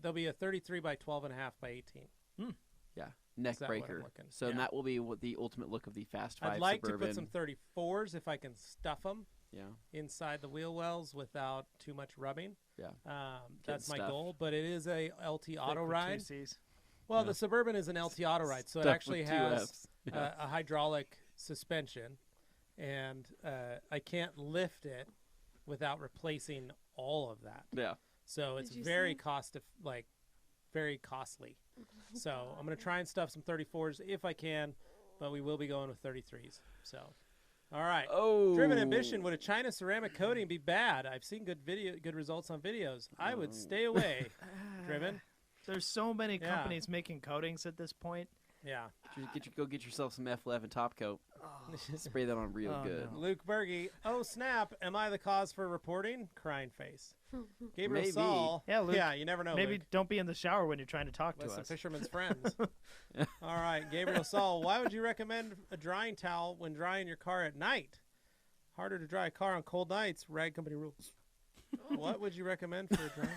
Speaker 1: There'll be a 33 by 12.5 by 18.
Speaker 2: Yeah. Neck
Speaker 1: Is that what I'm
Speaker 2: breaker.
Speaker 1: looking?
Speaker 2: So
Speaker 1: Yeah.
Speaker 2: that will be what the ultimate look of the Fast 5
Speaker 1: I'd like
Speaker 2: Suburban.
Speaker 1: to put some 34s if I can stuff them
Speaker 2: Yeah.
Speaker 1: inside the wheel wells without too much rubbing.
Speaker 2: Yeah.
Speaker 1: That's my
Speaker 2: stuff.
Speaker 1: goal, but it is a LT
Speaker 3: Thick
Speaker 1: auto
Speaker 3: with
Speaker 1: ride.
Speaker 3: 2Cs.
Speaker 1: Well,
Speaker 2: Yeah.
Speaker 1: the Suburban is an LT auto ride, so it
Speaker 2: Stuff
Speaker 1: actually
Speaker 2: with two
Speaker 1: has
Speaker 2: Fs. Yeah.
Speaker 1: a hydraulic suspension, and I can't lift it without replacing all of that.
Speaker 2: Yeah.
Speaker 1: So it's
Speaker 4: Did you
Speaker 1: very
Speaker 4: see?
Speaker 1: very costly. So I'm gonna try and stuff some 34s if I can, but we will be going with 33s. So, all right.
Speaker 2: Oh.
Speaker 1: Driven Ambition, would a China ceramic coating be bad? I've seen good results on videos. I would stay away. Driven.
Speaker 3: There's so many
Speaker 1: Yeah.
Speaker 3: companies making coatings at this point.
Speaker 1: Yeah.
Speaker 2: Go get yourself some F11 top coat. Spray that on real
Speaker 3: Oh,
Speaker 2: good.
Speaker 3: no.
Speaker 1: Luke Berge. Oh snap! Am I the cause for reporting? Crying face. Gabriel
Speaker 2: Maybe.
Speaker 1: Saul.
Speaker 3: Yeah, Luke,
Speaker 1: Yeah, you never know.
Speaker 3: Maybe
Speaker 1: Luke.
Speaker 3: don't be in the shower when you're trying to talk to
Speaker 1: Listen,
Speaker 3: us.
Speaker 1: fisherman's friends. All right, Gabriel Saul. Why would you recommend a drying towel when drying your car at night? Harder to dry a car on cold nights. Rag Company rules. What would you recommend for a drying?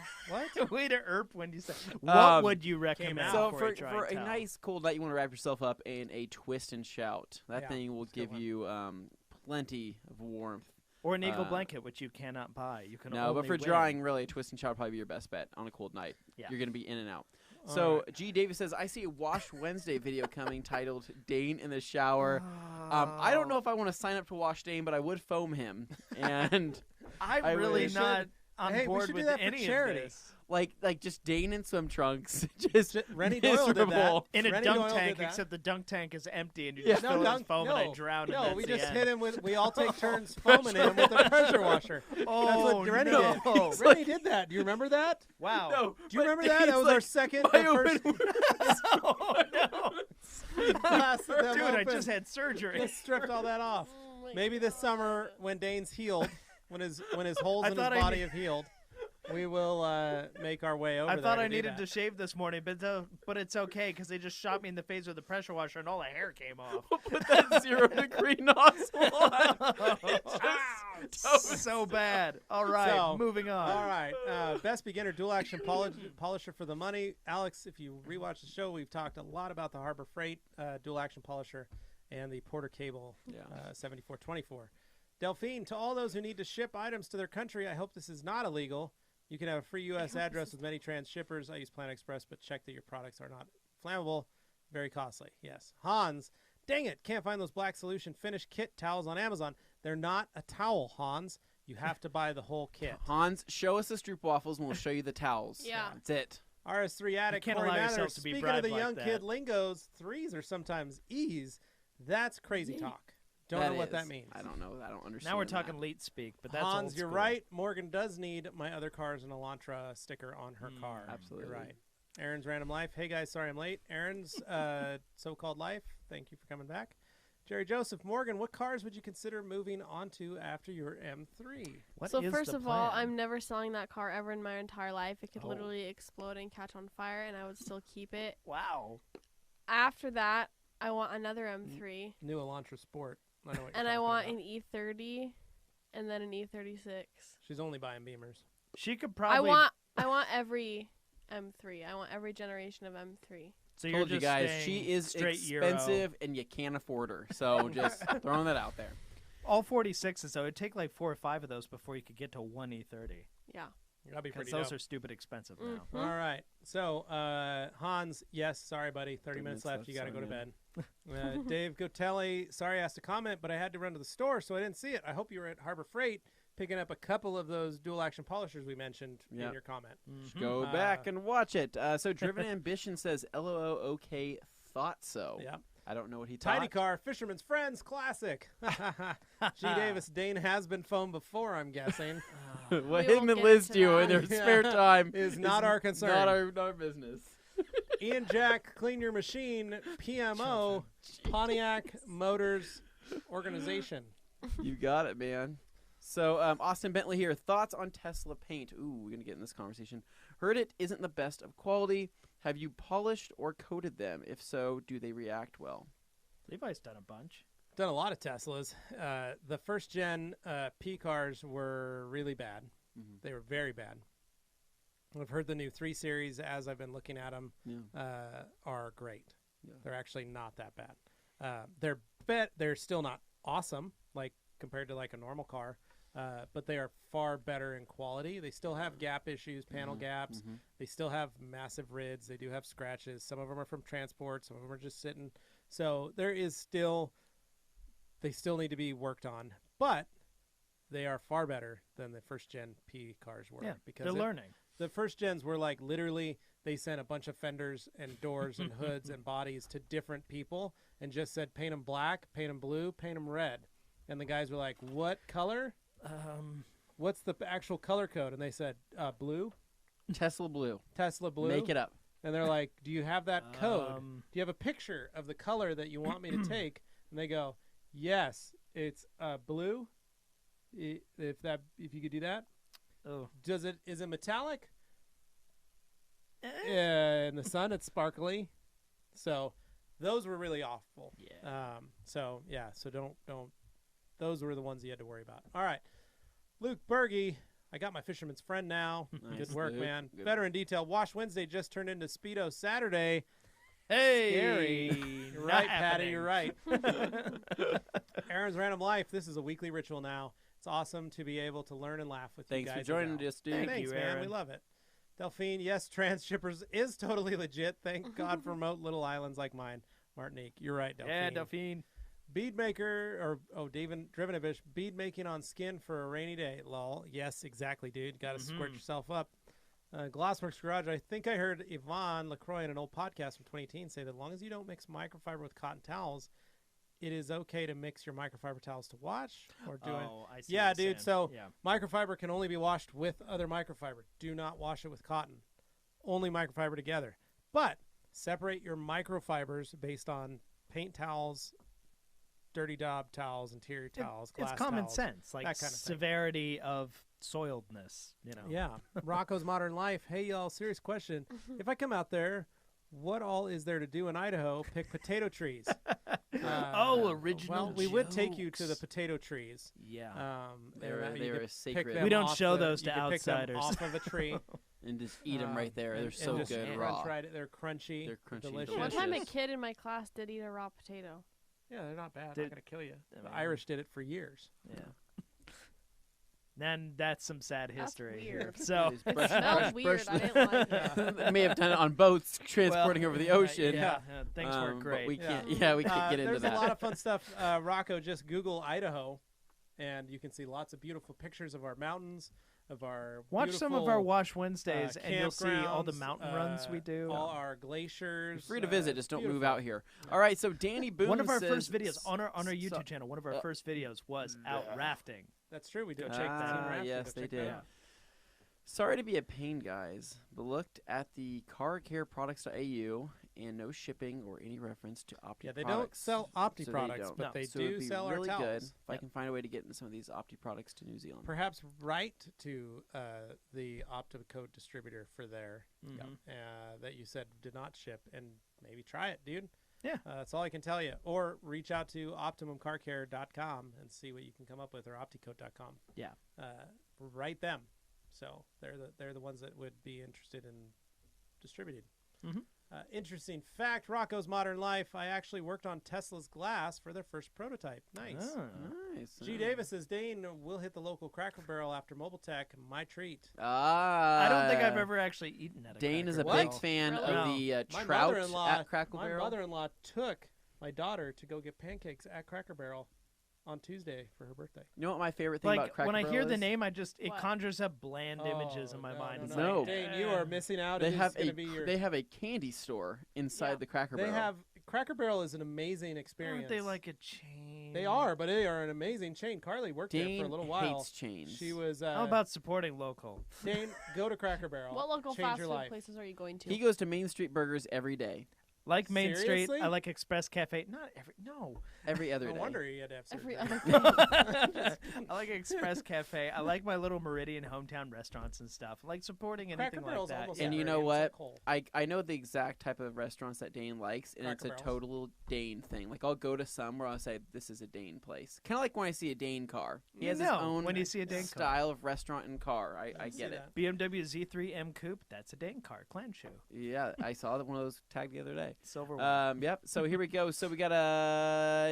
Speaker 1: What?
Speaker 3: Way to erp when you say. What would you
Speaker 1: out.
Speaker 3: recommend
Speaker 2: So
Speaker 3: for
Speaker 2: for
Speaker 3: a dry towel?
Speaker 2: nice cold night, you want to wrap yourself up in a twist and shout. That
Speaker 1: Yeah,
Speaker 2: thing will
Speaker 1: that's a good
Speaker 2: give
Speaker 1: one.
Speaker 2: you plenty of warmth.
Speaker 3: Or an eagle
Speaker 2: uh,
Speaker 3: blanket, which you cannot buy. You can
Speaker 2: No, but
Speaker 3: only
Speaker 2: for
Speaker 3: win.
Speaker 2: drying, really, a twist and shout would probably be your best bet on a cold night.
Speaker 3: Yeah.
Speaker 2: You're going to be in and out.
Speaker 1: All
Speaker 2: So
Speaker 1: right.
Speaker 2: G. Davis says, I see a Wash Wednesday video coming titled Dane in the Shower. I don't know if I want to sign up to Wash Dane, but I would foam him. And
Speaker 3: I'm
Speaker 2: I
Speaker 3: really
Speaker 2: wish.
Speaker 3: not on
Speaker 1: Hey, we
Speaker 3: board
Speaker 1: should do
Speaker 3: with
Speaker 1: that for
Speaker 3: any
Speaker 1: charity.
Speaker 3: of this.
Speaker 2: like just Dane in swim trunks. Just
Speaker 1: Rennie Doyle did that.
Speaker 2: miserable.
Speaker 3: In a
Speaker 1: Rennie
Speaker 3: dunk
Speaker 1: Doyle did
Speaker 3: tank,
Speaker 1: that.
Speaker 3: except the dunk tank is empty, and you
Speaker 2: Yeah.
Speaker 3: just fill it
Speaker 1: dunk-
Speaker 3: with foam, and I drown.
Speaker 1: No,
Speaker 3: and
Speaker 1: we
Speaker 3: that's
Speaker 1: just
Speaker 3: the
Speaker 1: hit
Speaker 3: end.
Speaker 1: him with. We all take turns foaming him with a pressure washer.
Speaker 3: Oh,
Speaker 1: That's what Rennie
Speaker 3: no.
Speaker 1: did.
Speaker 2: It's
Speaker 1: Rennie did that. Do you remember that?
Speaker 3: Wow.
Speaker 2: No,
Speaker 1: Do you
Speaker 2: but
Speaker 1: remember that?
Speaker 2: Dane's
Speaker 1: That was
Speaker 2: like,
Speaker 1: our second,
Speaker 2: "My
Speaker 1: our first
Speaker 2: open
Speaker 3: Oh, no.
Speaker 1: class of them
Speaker 3: Dude, I
Speaker 1: open.
Speaker 3: just had surgery.
Speaker 1: Just stripped all that off.
Speaker 4: Oh my
Speaker 1: Maybe this
Speaker 4: God.
Speaker 1: summer, when Dane's healed, when his holes
Speaker 3: I
Speaker 1: in his
Speaker 3: thought I
Speaker 1: body
Speaker 3: need-
Speaker 1: have healed, we will make our way over
Speaker 3: I
Speaker 1: there
Speaker 3: thought
Speaker 1: to
Speaker 3: I
Speaker 1: do
Speaker 3: needed
Speaker 1: that.
Speaker 3: to shave this morning, but it's okay because they just shot me in the face with a pressure washer and all the hair came off.
Speaker 2: put that 0-degree nozzle on."
Speaker 3: So bad. All right,
Speaker 1: So,
Speaker 3: moving on.
Speaker 1: All right. Best beginner dual action polisher for the money. Alex, if you rewatch the show, we've talked a lot about the Harbor Freight dual action polisher and the Porter Cable
Speaker 2: Yeah.
Speaker 1: 7424. Delphine, to all those who need to ship items to their country, I hope this is not illegal. You can have a free U.S.
Speaker 4: hope
Speaker 1: address
Speaker 4: this
Speaker 1: with many trans shippers. I use Planet Express, but check that your products are not flammable. Very costly. Yes. Hans, dang it. Can't find those Black Solution Finish Kit towels on Amazon. They're not a towel, Hans. You have to buy the whole kit.
Speaker 2: Hans, show us the stroop waffles and we'll show you the towels.
Speaker 4: Yeah.
Speaker 2: That's it.
Speaker 1: RS3 Addict,
Speaker 3: can't
Speaker 1: Corey
Speaker 3: allow
Speaker 1: Mather,
Speaker 3: yourself to be
Speaker 1: speaking of
Speaker 3: bribed
Speaker 1: the
Speaker 3: like
Speaker 1: young
Speaker 3: that.
Speaker 1: kid lingos, threes are sometimes E's. That's crazy talk. Don't know what that
Speaker 2: is.
Speaker 1: means.
Speaker 2: I don't know. I don't understand.
Speaker 3: Now we're
Speaker 2: that.
Speaker 3: talking late speak, but that's
Speaker 1: Hans,
Speaker 3: old
Speaker 1: you're
Speaker 3: school.
Speaker 1: right. Morgan does need my other car's an Elantra sticker on her car.
Speaker 2: absolutely.
Speaker 1: You're right. Aaron's Random Life. Hey, guys, sorry I'm late. Aaron's So-Called Life. Thank you for coming back. Jerry Joseph, Morgan, what cars would you consider moving onto after your M3?
Speaker 3: What
Speaker 4: So
Speaker 3: is
Speaker 4: first
Speaker 3: the
Speaker 4: of all,
Speaker 3: plan?
Speaker 4: I'm never selling that car ever in my entire life. It could
Speaker 1: Oh.
Speaker 4: literally explode and catch on fire, and I would still keep it.
Speaker 3: Wow.
Speaker 4: After that, I want another M3,
Speaker 1: New Elantra Sport. I know what
Speaker 4: and
Speaker 1: you're
Speaker 4: I
Speaker 1: talking
Speaker 4: want
Speaker 1: about.
Speaker 4: an E30, and then an E36.
Speaker 1: She's only buying Beamers.
Speaker 3: She could probably.
Speaker 4: I want every M3. I want every generation of M3.
Speaker 3: So you're
Speaker 2: Told you
Speaker 3: just
Speaker 2: guys,
Speaker 3: staying
Speaker 2: she is
Speaker 3: straight Euro.
Speaker 2: expensive and you can't afford her. So just throwing that out there.
Speaker 3: All 46s though. It'd take like 4 or 5 of those before you could get to one E30.
Speaker 4: Yeah.
Speaker 1: That'd be
Speaker 3: Because
Speaker 1: pretty
Speaker 3: those
Speaker 1: dope.
Speaker 3: are stupid expensive now.
Speaker 4: Mhm.
Speaker 1: All right. So, Hans, yes, sorry, buddy. 30 minutes left. You got to go to
Speaker 2: sorry,
Speaker 1: bed. Dave Gotelli, sorry I asked a comment, but I had to run to the store, so I didn't see it. I hope you were at Harbor Freight picking up a couple of those dual action polishers we mentioned in
Speaker 2: Yep.
Speaker 1: your comment.
Speaker 2: Go back and watch it. So Driven Ambition says, LOO, okay, thought so.
Speaker 1: Yeah.
Speaker 2: I don't know what he
Speaker 1: Tidy
Speaker 2: thought.
Speaker 1: Car, Fisherman's Friends, classic. G. Davis, Dane has been foamed before, I'm guessing.
Speaker 2: What
Speaker 4: We
Speaker 2: him
Speaker 4: won't
Speaker 2: and
Speaker 4: get
Speaker 2: Liz
Speaker 4: into
Speaker 2: do in
Speaker 4: that.
Speaker 2: their
Speaker 1: Yeah.
Speaker 2: spare time
Speaker 1: Is not our concern.
Speaker 2: Not our business.
Speaker 1: Ian Jack, Clean Your Machine, PMO, Pontiac Motors Organization.
Speaker 2: You got it, man. So Austin Bentley here. Thoughts on Tesla paint? Ooh, we're going to get in this conversation. Heard it isn't the best of quality. Have you polished or coated them? If so, do they react well?
Speaker 3: Levi's done a bunch.
Speaker 1: Done a lot of Teslas. The first gen P cars were really bad.
Speaker 2: Mhm.
Speaker 1: They were very bad. I've heard the new 3 Series, as I've been looking at them,
Speaker 2: Yeah.
Speaker 1: are great.
Speaker 2: Yeah.
Speaker 1: They're actually not that bad. They're still not awesome, like compared to like a normal car, but they are far better in quality. They still have gap issues, panel gaps.
Speaker 2: Mhm.
Speaker 1: They still have massive rids. They do have scratches. Some of them are from transport. Some of them are just sitting. So there is still, they still need to be worked on. But they are far better than the first gen P cars were.
Speaker 3: Yeah,
Speaker 1: because
Speaker 3: they're learning.
Speaker 1: the first gens were like literally they sent a bunch of fenders and doors and hoods and bodies to different people and just said paint them black, paint them blue, paint them red. And the guys were like, what color? What's the actual color code? And they said, blue,
Speaker 2: Tesla Blue.
Speaker 1: Tesla blue.
Speaker 2: Make it up.
Speaker 1: And they're like, do you have that code? Do you have a picture of the color that you want me to take? And they go, yes, it's blue. If you could do that.
Speaker 3: Oh.
Speaker 1: Is it metallic? In the sun, it's sparkly. So those were really awful.
Speaker 3: Yeah.
Speaker 1: So don't. Those were the ones you had to worry about. All right, Luke Berge. I got my fisherman's friend now.
Speaker 2: Nice,
Speaker 1: Good work,
Speaker 2: Luke.
Speaker 1: man.
Speaker 2: Good.
Speaker 1: Veteran Detail. Wash Wednesday just turned into Speedo Saturday.
Speaker 3: Hey,
Speaker 1: Scary. You're
Speaker 3: not
Speaker 1: right, Patty.
Speaker 3: happening.
Speaker 1: You're right. Aaron's Random Life. This is a weekly ritual now. It's awesome to be able to learn and laugh with
Speaker 2: Thanks
Speaker 1: you
Speaker 2: for
Speaker 1: guys.
Speaker 2: joining
Speaker 1: and gals.
Speaker 2: us, dude.
Speaker 1: Thanks,
Speaker 3: you,
Speaker 1: man.
Speaker 3: Aaron.
Speaker 1: We love it. Delphine, yes, Transshippers is totally legit. Thank God for remote little islands like mine. Martinique, you're right, Delphine.
Speaker 3: Yeah, Delphine.
Speaker 1: Bead maker, David Drivenovich, bead making on skin for a rainy day. Lol. Yes, exactly, dude. Got to squirt yourself up. Glassworks Garage, I think I heard Yvonne LaCroix in an old podcast from 2018 say that as long as you don't mix microfiber with cotton towels, it is okay to mix your microfiber towels to wash or do it.
Speaker 3: I see.
Speaker 1: Yeah,
Speaker 3: what you're
Speaker 1: dude.
Speaker 3: saying.
Speaker 1: So
Speaker 3: yeah.
Speaker 1: microfiber can only be washed with other microfiber. Do not wash it with cotton. Only microfiber together. But separate your microfibers based on paint towels, dirty daub towels, interior towels, glass
Speaker 3: It's common
Speaker 1: towels,
Speaker 3: sense, like
Speaker 1: that kind of thing.
Speaker 3: severity of soiledness. You know.
Speaker 1: Yeah. Rocco's Modern Life. Hey, y'all, serious question. If I come out there, what all is there to do in Idaho? Pick potato trees.
Speaker 3: Original.
Speaker 1: Well, we would take you to the
Speaker 3: jokes.
Speaker 1: potato trees.
Speaker 3: Yeah.
Speaker 2: They
Speaker 1: and,
Speaker 2: were
Speaker 1: you could
Speaker 2: a
Speaker 1: pick
Speaker 2: sacred.
Speaker 1: them
Speaker 3: We don't
Speaker 1: off
Speaker 3: show
Speaker 1: the-
Speaker 3: those
Speaker 1: you
Speaker 3: to
Speaker 1: could pick them
Speaker 3: outsiders.
Speaker 1: off of a tree.
Speaker 2: And just eat them right there. They're
Speaker 1: and
Speaker 2: so
Speaker 1: just
Speaker 2: good
Speaker 1: crunch
Speaker 2: raw.
Speaker 1: right- they're crunchy.
Speaker 2: They're crunchy,
Speaker 1: delicious.
Speaker 4: One time a
Speaker 2: delicious.
Speaker 4: kid in my class did eat a raw potato.
Speaker 1: Yeah, they're not bad.
Speaker 3: Did-
Speaker 1: Not gonna kill you.
Speaker 3: I
Speaker 1: The
Speaker 3: mean-
Speaker 1: Irish did it for years.
Speaker 3: Yeah. Then that's some sad
Speaker 4: That's
Speaker 3: history.
Speaker 4: weird.
Speaker 3: So
Speaker 2: Just
Speaker 4: It
Speaker 2: brush-
Speaker 4: smelled
Speaker 2: brush-
Speaker 4: weird. I
Speaker 2: brush-
Speaker 4: didn't like it.
Speaker 2: They may have done it on boats transporting over the ocean.
Speaker 3: Yeah, things weren't
Speaker 2: but
Speaker 3: great.
Speaker 2: we
Speaker 1: Yeah.
Speaker 2: can't. Yeah, we can't get into
Speaker 1: There's
Speaker 2: that.
Speaker 1: a lot of fun stuff. Rocco, just Google Idaho, and you can see lots of beautiful pictures of our mountains, of our
Speaker 3: Watch some of
Speaker 1: beautiful,
Speaker 3: our Wash Wednesdays, and you'll see all the
Speaker 1: campgrounds,
Speaker 3: mountain runs we do.
Speaker 1: all our glaciers.
Speaker 2: You're free to visit. Just don't move
Speaker 1: beautiful.
Speaker 2: out here. All right. So Danny Boone
Speaker 3: One of our
Speaker 2: says,
Speaker 3: first videos on our YouTube
Speaker 2: so-
Speaker 3: channel. One of our first videos was out rafting.
Speaker 1: That's true. We did.
Speaker 3: Go check that out.
Speaker 1: Rafting,
Speaker 2: Yes,
Speaker 1: go
Speaker 2: they
Speaker 1: check that
Speaker 2: did.
Speaker 1: out.
Speaker 2: Sorry to be a pain, guys, but looked at the carcareproducts.au and no shipping or any reference to Opti
Speaker 1: Yeah, they
Speaker 2: products.
Speaker 1: don't sell Opti
Speaker 2: So they
Speaker 1: products,
Speaker 2: don't.
Speaker 1: but
Speaker 3: No.
Speaker 1: they
Speaker 2: So it'd
Speaker 1: do
Speaker 2: be
Speaker 1: sell
Speaker 2: really
Speaker 1: our
Speaker 2: good
Speaker 1: towels.
Speaker 2: if I can find a way to get into some of these Opti products to New Zealand.
Speaker 1: Perhaps write to the Opticode distributor for there
Speaker 3: Mhm.
Speaker 1: that you said did not ship, and maybe try it, dude.
Speaker 3: Yeah.
Speaker 1: That's all I can tell you. Or reach out to OptimumCarCare.com and see what you can come up with, or Opticode.com.
Speaker 3: Yeah.
Speaker 1: Write them. So they're the ones that would be interested in distributing.
Speaker 3: Mhm.
Speaker 1: Interesting fact: Rocco's Modern Life. I actually worked on Tesla's glass for their first prototype. Nice.
Speaker 3: Ah.
Speaker 2: Nice.
Speaker 1: G. Davis says, Dane will hit the local Cracker Barrel after Mobile Tech. My treat.
Speaker 2: Ah.
Speaker 3: I don't think I've ever actually eaten at a
Speaker 2: Dane is a
Speaker 3: Cracker
Speaker 2: big
Speaker 3: Barrel.
Speaker 2: fan
Speaker 4: Really?
Speaker 2: of the
Speaker 1: My
Speaker 2: trout
Speaker 1: mother-in-law,
Speaker 2: at Crackle
Speaker 1: my
Speaker 2: Barrel.
Speaker 1: mother-in-law took my daughter to go get pancakes at Cracker Barrel on Tuesday for her birthday.
Speaker 2: You know what my favorite thing about
Speaker 3: Like
Speaker 2: Cracker
Speaker 3: when I
Speaker 2: Barrel
Speaker 3: hear the
Speaker 2: is?
Speaker 3: name, it
Speaker 4: What?
Speaker 3: conjures up bland images in my
Speaker 1: no,
Speaker 3: mind.
Speaker 1: No,
Speaker 3: It's
Speaker 1: no.
Speaker 2: No.
Speaker 3: like,
Speaker 1: Dane, you are missing out.
Speaker 2: They
Speaker 1: It
Speaker 2: have
Speaker 1: is gonna be your.
Speaker 2: they have a candy store inside
Speaker 4: Yeah.
Speaker 2: the Cracker
Speaker 1: They
Speaker 2: Barrel.
Speaker 1: have Cracker Barrel is an amazing experience.
Speaker 3: Aren't they like a chain?
Speaker 1: They are, but they are an amazing chain. Carly worked there
Speaker 2: Dane
Speaker 1: for a little while.
Speaker 2: hates chains.
Speaker 1: She was.
Speaker 3: How about supporting local?
Speaker 1: Dane? Go to Cracker Barrel.
Speaker 4: What local
Speaker 1: Change
Speaker 4: fast
Speaker 1: your
Speaker 4: food
Speaker 1: life.
Speaker 4: places are you going to?
Speaker 2: He goes to Main Street Burgers every day,
Speaker 3: Like Main
Speaker 1: Seriously?
Speaker 3: Street, I like Express Cafe. Not every. No.
Speaker 2: every other
Speaker 1: No
Speaker 2: day.
Speaker 1: wonder he had to have
Speaker 4: Every
Speaker 1: surgery.
Speaker 4: other
Speaker 3: I like Express Cafe. I like my little Meridian hometown restaurants and stuff. I like supporting anything
Speaker 1: Cracker
Speaker 3: like
Speaker 1: Barrel's
Speaker 3: that.
Speaker 1: almost
Speaker 2: And you
Speaker 1: everywhere.
Speaker 2: know
Speaker 1: It's
Speaker 2: what?
Speaker 1: like Cole.
Speaker 2: I know the exact type of restaurants that Dane likes, and it's a
Speaker 1: Cracker Barrels?
Speaker 2: total Dane thing. Like I'll go to some where I'll say this is a Dane place. Kind of like when I see a Dane car. He has his
Speaker 3: No,
Speaker 2: own
Speaker 3: when you see a Dane car.
Speaker 2: style of restaurant and car. I
Speaker 1: can see
Speaker 2: get it.
Speaker 1: that.
Speaker 3: BMW Z3 M Coupe. That's a Dane car. Clan shoe.
Speaker 2: Yeah, I saw one of those tagged the other day.
Speaker 3: Silver one.
Speaker 2: Yep. So here we go. So we got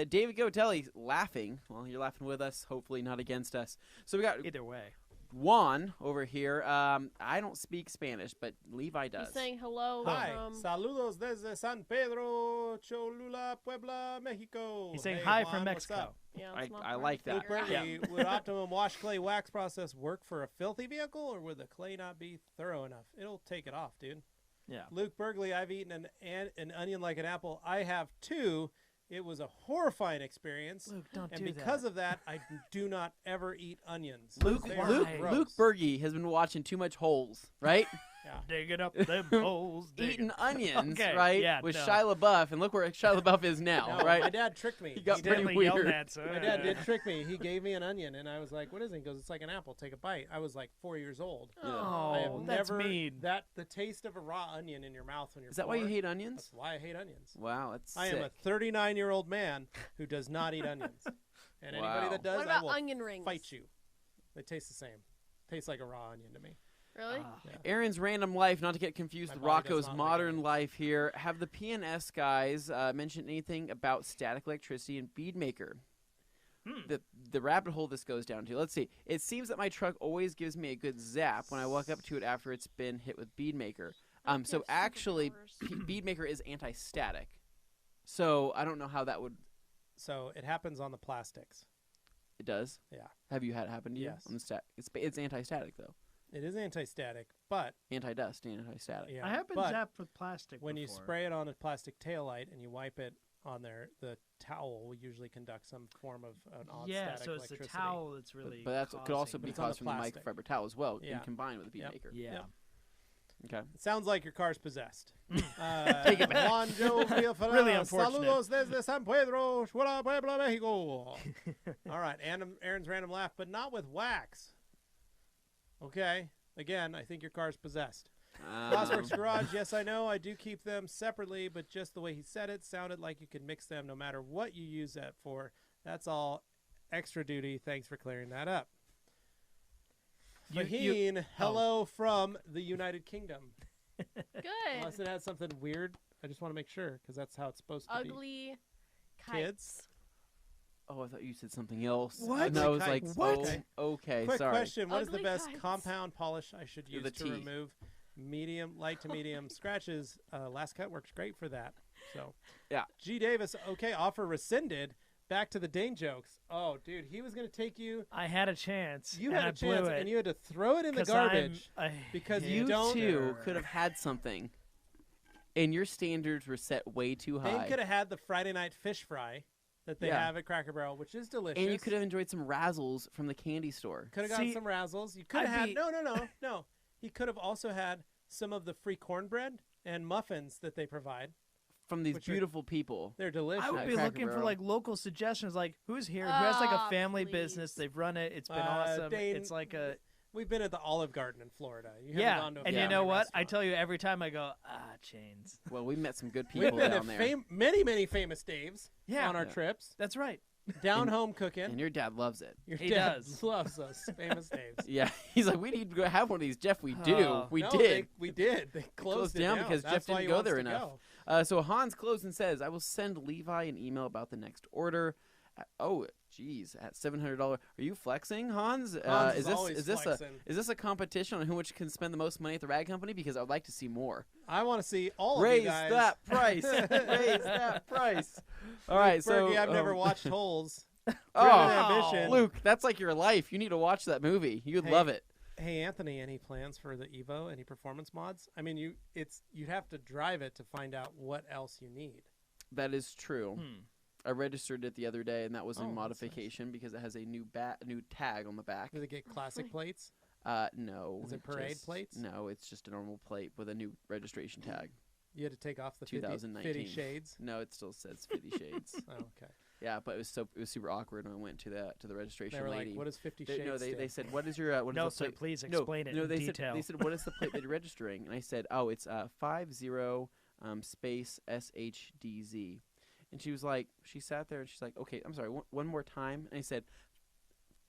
Speaker 2: David Gotelli laughing. Well, you're laughing with us. Hopefully not against us. So we got
Speaker 3: Either way.
Speaker 2: Juan over here. I don't speak Spanish, but Levi does.
Speaker 4: He's saying hello
Speaker 1: Hi,
Speaker 4: from.
Speaker 1: saludos desde San Pedro, Cholula, Puebla, Mexico.
Speaker 3: He's saying
Speaker 1: Hey,
Speaker 3: hi
Speaker 1: Juan,
Speaker 3: from
Speaker 1: what's
Speaker 3: Mexico.
Speaker 1: up?
Speaker 4: Yeah,
Speaker 2: I-
Speaker 4: it's not
Speaker 2: I
Speaker 4: hard
Speaker 2: like
Speaker 4: to
Speaker 2: that.
Speaker 1: Luke
Speaker 4: figure out.
Speaker 1: Berkeley, would Optimum wash clay wax process work for a filthy vehicle, or would the clay not be thorough enough? It'll take it off, dude.
Speaker 3: Yeah.
Speaker 1: Luke Bergley, I've eaten an onion like an apple. I have too. It was a horrifying experience.
Speaker 3: Luke, don't
Speaker 1: And
Speaker 3: do
Speaker 1: because
Speaker 3: that.
Speaker 1: of that, I do not ever eat onions.
Speaker 2: Luke,
Speaker 1: They are
Speaker 2: Luke,
Speaker 1: gross.
Speaker 2: Luke Berge has been watching too much Holes, right?
Speaker 3: Digging up them holes.
Speaker 2: Eating onions,
Speaker 3: Okay,
Speaker 2: right?
Speaker 3: yeah,
Speaker 2: with
Speaker 3: no.
Speaker 2: Shia LaBeouf, and look where Shia LaBeouf is now,
Speaker 1: No,
Speaker 2: right?
Speaker 1: My dad tricked me.
Speaker 2: He got pretty
Speaker 3: Stanley
Speaker 2: weird.
Speaker 3: Yelnats,
Speaker 1: My dad did trick me. He gave me an onion, and I was like, "What is it?" He goes, "It's like an apple. Take a bite." I was like 4 years old.
Speaker 4: Oh,
Speaker 1: I have
Speaker 3: that's
Speaker 1: never
Speaker 3: mean.
Speaker 1: the taste of a raw onion in your mouth when you're.
Speaker 2: Is that why you
Speaker 1: 4.
Speaker 2: hate
Speaker 1: That's
Speaker 2: onions?
Speaker 1: why I hate onions.
Speaker 2: Wow, that's
Speaker 1: I
Speaker 2: sick.
Speaker 1: am a 39-year-old man who does not eat onions, and anybody
Speaker 2: Wow.
Speaker 1: that does,
Speaker 4: What
Speaker 1: I
Speaker 4: about
Speaker 1: will
Speaker 4: onion rings?
Speaker 1: fight you. They taste the same. Tastes like a raw onion to me.
Speaker 4: Really?
Speaker 2: Aaron's Random Life, not to get confused
Speaker 1: My
Speaker 2: with
Speaker 1: body does
Speaker 2: Rocco's
Speaker 1: not like
Speaker 2: Modern
Speaker 1: onions.
Speaker 2: Life here. Have the PNS guys mentioned anything about static electricity and bead maker? The rabbit hole this goes down to. Let's see. It seems that my truck always gives me a good zap when I walk up to it after it's been hit with bead maker. So
Speaker 4: Yeah,
Speaker 2: actually,
Speaker 4: superpowers.
Speaker 2: bead maker is anti-static. So I don't know how that would.
Speaker 1: So it happens on the plastics.
Speaker 2: It does.
Speaker 1: Yeah.
Speaker 2: Have you had it happen to you?
Speaker 1: Yes.
Speaker 2: On the it's anti-static though.
Speaker 1: It is anti-static, but
Speaker 2: Anti-dust, anti-static.
Speaker 1: yeah,
Speaker 3: I have been
Speaker 1: but
Speaker 3: zapped with plastic
Speaker 1: when you
Speaker 3: before.
Speaker 1: spray it on a plastic taillight and you wipe it on there, the towel will usually conduct some form of an odd
Speaker 3: Yeah,
Speaker 1: static
Speaker 3: so it's the
Speaker 1: electricity.
Speaker 3: towel that's really.
Speaker 2: But that could also
Speaker 3: causing
Speaker 2: be
Speaker 1: it's on the
Speaker 2: caused from the
Speaker 1: plastic.
Speaker 2: microfiber towel as well,
Speaker 1: Yeah.
Speaker 2: and combined with the bead
Speaker 1: Yep.
Speaker 2: maker.
Speaker 3: Yeah.
Speaker 1: Yep.
Speaker 2: Okay.
Speaker 1: It sounds like your car's possessed.
Speaker 2: Take it back.
Speaker 1: Juan Joe Villafara,
Speaker 3: Really unfortunate.
Speaker 1: Saludos desde San Pedro, Cholula, Puebla, Mexico. All right, Aaron's random laugh, but not with wax. Okay. Again, I think your car's possessed. Glassworks Garage, yes, I know. I do keep them separately, but just the way he said it sounded like you could mix them no matter what you use that for. That's all extra duty. Thanks for clearing that up. Faheen, hello from the United Kingdom.
Speaker 4: Good.
Speaker 1: Unless it has something weird, I just want to make sure because that's how it's supposed to be.
Speaker 4: Ugly
Speaker 1: Kids?
Speaker 2: Oh, I thought you said something else.
Speaker 3: What?
Speaker 2: And I was
Speaker 1: Ugly
Speaker 2: like,
Speaker 1: kites.
Speaker 2: oh, okay,
Speaker 1: Quick
Speaker 2: sorry.
Speaker 1: question: what is the
Speaker 4: Ugly
Speaker 1: best
Speaker 4: kites.
Speaker 1: compound polish I should use
Speaker 2: The
Speaker 1: to
Speaker 2: T.
Speaker 1: remove light to medium scratches? Last Cut works great for that. So,
Speaker 2: Yeah.
Speaker 1: G Davis, okay, offer rescinded. Back to the Dane jokes. Oh, dude, he was going to take you.
Speaker 3: I had a chance.
Speaker 1: You
Speaker 3: and
Speaker 1: had
Speaker 3: I
Speaker 1: a chance,
Speaker 3: blew it
Speaker 1: and you had to throw it in the
Speaker 3: 'cause I'm
Speaker 1: garbage
Speaker 3: a
Speaker 1: because
Speaker 2: You
Speaker 1: don't.
Speaker 2: two could have had something, and your standards were set way too
Speaker 1: Dane
Speaker 2: high.
Speaker 1: could have had the Friday night fish fry that they
Speaker 2: Yeah.
Speaker 1: have at Cracker Barrel, which is delicious.
Speaker 2: And you could have enjoyed some Razzles from the candy store.
Speaker 1: Could have gotten
Speaker 3: See,
Speaker 1: some razzles. You could have
Speaker 3: I'd
Speaker 1: had
Speaker 3: be-
Speaker 1: no. He could have also had some of the free cornbread and muffins that they provide.
Speaker 2: From these
Speaker 1: Which are-
Speaker 2: beautiful people.
Speaker 1: They're delicious.
Speaker 3: I would
Speaker 2: at
Speaker 3: be
Speaker 2: Cracker
Speaker 3: looking for
Speaker 2: Barrel.
Speaker 3: like local suggestions, like who's here, who has like a
Speaker 4: Ah,
Speaker 3: family
Speaker 4: please.
Speaker 3: business. They've run it. It's been
Speaker 1: Uh,
Speaker 3: awesome.
Speaker 1: Dane,
Speaker 3: It's like a
Speaker 1: We've been at the Olive Garden in Florida. You haven't
Speaker 3: yeah.
Speaker 1: gone to a
Speaker 3: And you
Speaker 1: family
Speaker 3: know what? I
Speaker 1: restaurant.
Speaker 3: tell you every time I go chains.
Speaker 2: Well, we met some good
Speaker 1: We've
Speaker 2: people
Speaker 1: been
Speaker 2: down
Speaker 1: at
Speaker 2: there.
Speaker 1: many famous Daves
Speaker 3: Yeah.
Speaker 1: on our
Speaker 2: Yeah.
Speaker 1: trips.
Speaker 3: That's right.
Speaker 1: Down home cooking.
Speaker 2: And your dad loves it.
Speaker 1: Your
Speaker 3: He
Speaker 1: dad
Speaker 3: does.
Speaker 1: loves us famous Daves.
Speaker 2: Yeah, he's like, we need to go have one of these, Jeff. We do.
Speaker 3: Oh.
Speaker 2: we
Speaker 1: No,
Speaker 2: did.
Speaker 1: we did. They closed it
Speaker 2: down because
Speaker 1: That's
Speaker 2: Jeff
Speaker 1: why
Speaker 2: didn't
Speaker 1: he
Speaker 2: go
Speaker 1: wants
Speaker 2: there
Speaker 1: to
Speaker 2: enough.
Speaker 1: go.
Speaker 2: So Hans closed and says, I will send Levi an email about the next order. Geez, at $700. Are you flexing, Hans?
Speaker 1: Hans
Speaker 2: is
Speaker 1: is always
Speaker 2: this
Speaker 1: flexing.
Speaker 2: is this a competition on who which can spend the most money at the rag company? Because I would like to see more.
Speaker 1: I want to see all of
Speaker 2: Raise
Speaker 1: you guys.
Speaker 2: that price. Raise that price. All right, so
Speaker 1: Berkey, I've never watched Holes.
Speaker 2: Oh,
Speaker 1: Ambition.
Speaker 2: Luke, that's like your life. You need to watch that movie. You'd
Speaker 1: Hey.
Speaker 2: love it.
Speaker 1: Hey Anthony, any plans for the Evo? Any performance mods? I mean, you'd have to drive it to find out what else you need.
Speaker 2: That is true. I registered it the other day, and that was
Speaker 1: Oh,
Speaker 2: in
Speaker 1: that's
Speaker 2: modification because it has a new tag on the back.
Speaker 1: Does it get classic plates?
Speaker 2: No.
Speaker 1: Is it parade
Speaker 2: just-
Speaker 1: plates?
Speaker 2: No, it's just a normal plate with a new registration tag.
Speaker 1: You had to take off the 50
Speaker 2: 2019.
Speaker 1: shades.
Speaker 2: No, it still says 50 Shades.
Speaker 1: Oh, okay.
Speaker 2: Yeah, but it was super awkward when I went to the registration
Speaker 1: They were
Speaker 2: lady.
Speaker 1: like, "What is 50
Speaker 2: They-
Speaker 1: shades?"
Speaker 2: no, they
Speaker 1: stand
Speaker 2: said, "What is your what is
Speaker 3: No,
Speaker 2: the
Speaker 3: sir.
Speaker 2: plate?"
Speaker 3: Please
Speaker 2: No,
Speaker 3: explain it
Speaker 2: no,
Speaker 3: in
Speaker 2: they
Speaker 3: detail.
Speaker 2: said, "What is the plate that you're registering?" And I said, "Oh, it's 50 space SHDZ." And she was like, she sat there and she's like, "Okay, I'm sorry, one more time." And I said,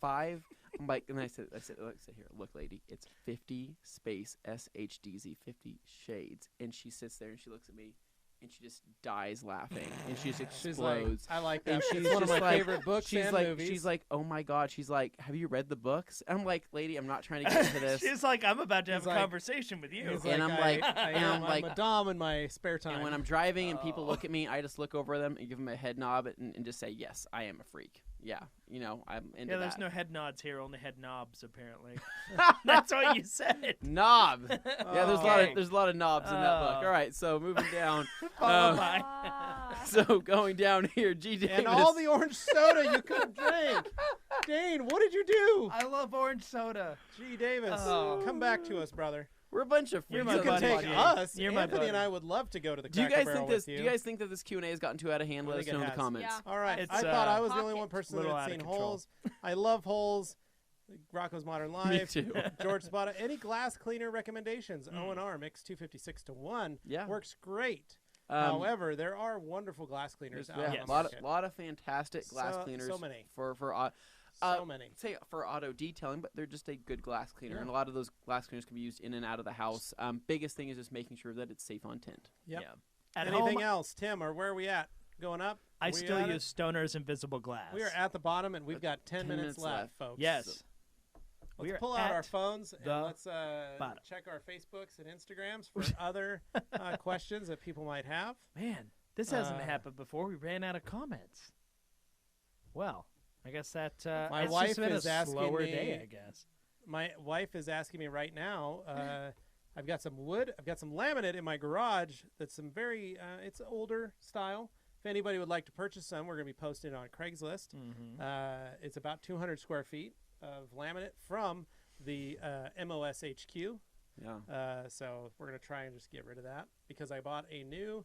Speaker 2: 5. I'm like, and I said, here, look, lady, it's 50 space SHDZ, 50 shades. And she sits there and she looks at me, and she just dies laughing, and she just
Speaker 1: She's like,
Speaker 2: explodes.
Speaker 1: I like
Speaker 2: And
Speaker 1: that.
Speaker 2: she's
Speaker 1: It's one of
Speaker 2: just
Speaker 1: my
Speaker 2: like-
Speaker 1: favorite books
Speaker 2: she's
Speaker 1: and
Speaker 2: like,
Speaker 1: movies.
Speaker 2: she's like, oh my god. She's like, have you read the books? I'm like, lady, I'm not trying to get into this.
Speaker 3: She's like, I'm about to have
Speaker 1: He's
Speaker 3: a
Speaker 1: like-
Speaker 3: conversation with you.
Speaker 1: He's
Speaker 2: And I'm like-
Speaker 1: I
Speaker 2: and
Speaker 1: am,
Speaker 2: I'm like-
Speaker 1: a dom in my spare time.
Speaker 2: And when I'm driving and people
Speaker 3: Oh.
Speaker 2: look at me, I just look over them and give them a head nod and just say, yes, I am a freak. Yeah, I'm into
Speaker 3: Yeah, there's
Speaker 2: that.
Speaker 3: no head nods here, only head knobs apparently. That's what you said.
Speaker 2: Knob. Yeah,
Speaker 3: Okay.
Speaker 2: there's a lot of knobs in that book.
Speaker 3: Oh.
Speaker 2: All right, so moving down.
Speaker 3: Followed
Speaker 2: Um,
Speaker 3: by
Speaker 4: Ah.
Speaker 2: So going down here, G. Davis.
Speaker 1: and all the orange soda you couldn't drink. Dane, what did you do?
Speaker 3: I love orange soda.
Speaker 1: G. Davis,
Speaker 3: Oh.
Speaker 1: come back to us, brother.
Speaker 2: We're a bunch of
Speaker 3: You're
Speaker 2: freaks.
Speaker 3: my
Speaker 1: You
Speaker 2: on
Speaker 1: can
Speaker 2: this
Speaker 3: buddy,
Speaker 1: take
Speaker 3: Jay.
Speaker 2: podcast.
Speaker 1: us.
Speaker 3: You're my
Speaker 1: Anthony and
Speaker 3: buddy.
Speaker 1: I would love to go to the
Speaker 2: Do you
Speaker 1: Cracker
Speaker 2: guys
Speaker 1: Barrel
Speaker 2: think this?
Speaker 1: with
Speaker 2: Do you guys think that this Q&A has gotten too out of hand?
Speaker 1: I
Speaker 2: Let us
Speaker 1: think
Speaker 2: know
Speaker 1: it
Speaker 2: in the
Speaker 1: has.
Speaker 2: comments.
Speaker 4: Yeah.
Speaker 1: All right.
Speaker 3: It's,
Speaker 1: I thought I was the
Speaker 4: pocket.
Speaker 1: only one person that
Speaker 3: Little
Speaker 1: had
Speaker 3: out of
Speaker 1: seen
Speaker 3: control.
Speaker 1: Holes. I love Holes. Rocco's Modern
Speaker 2: Me
Speaker 1: Life.
Speaker 2: too.
Speaker 1: George Spada. Any glass cleaner recommendations? O&R mix 256 to 1.
Speaker 2: Yeah.
Speaker 1: Works great.
Speaker 2: Um,
Speaker 1: However, there are wonderful glass cleaners
Speaker 2: there's
Speaker 1: out
Speaker 3: yeah,
Speaker 1: on
Speaker 2: a
Speaker 1: the
Speaker 2: lot
Speaker 1: market.
Speaker 2: of, lot of fantastic glass
Speaker 1: So-
Speaker 2: cleaners.
Speaker 1: so many.
Speaker 2: for
Speaker 1: So many.
Speaker 2: say for auto detailing, but they're just a good glass cleaner,
Speaker 1: Yeah.
Speaker 2: and a lot of those glass cleaners can be used in and out of the house. Biggest thing is just making sure that it's safe on tint.
Speaker 1: Yep.
Speaker 3: Yeah. At
Speaker 1: Anything
Speaker 3: home,
Speaker 1: else, Tim, or where are we at? Going up?
Speaker 3: I
Speaker 1: We
Speaker 3: still
Speaker 1: at it?
Speaker 3: use Stoner's Invisible Glass.
Speaker 1: We are at the bottom, and we've got 10 minutes
Speaker 2: minutes left.
Speaker 1: folks.
Speaker 3: Yes. We
Speaker 1: Let's
Speaker 3: are
Speaker 1: pull out our
Speaker 3: at
Speaker 1: phones and
Speaker 3: the
Speaker 1: let's
Speaker 3: bottom.
Speaker 1: check our Facebooks and Instagrams for other questions that people might have.
Speaker 3: Man, this hasn't
Speaker 1: Uh,
Speaker 3: happened before. We ran out of comments. Well, I guess that
Speaker 1: My
Speaker 3: it's
Speaker 1: wife
Speaker 3: just been
Speaker 1: is
Speaker 3: a
Speaker 1: asking
Speaker 3: slower
Speaker 1: me-
Speaker 3: day, I guess.
Speaker 1: My wife is asking me right now. I've got some wood. I've got some laminate in my garage. That's some very. It's older style. If anybody would like to purchase some, we're going to be posting it on Craigslist.
Speaker 3: Mm-hmm.
Speaker 1: It's about 200 square feet of laminate from the MOS HQ.
Speaker 2: Yeah.
Speaker 1: So we're going to try and just get rid of that because I bought a new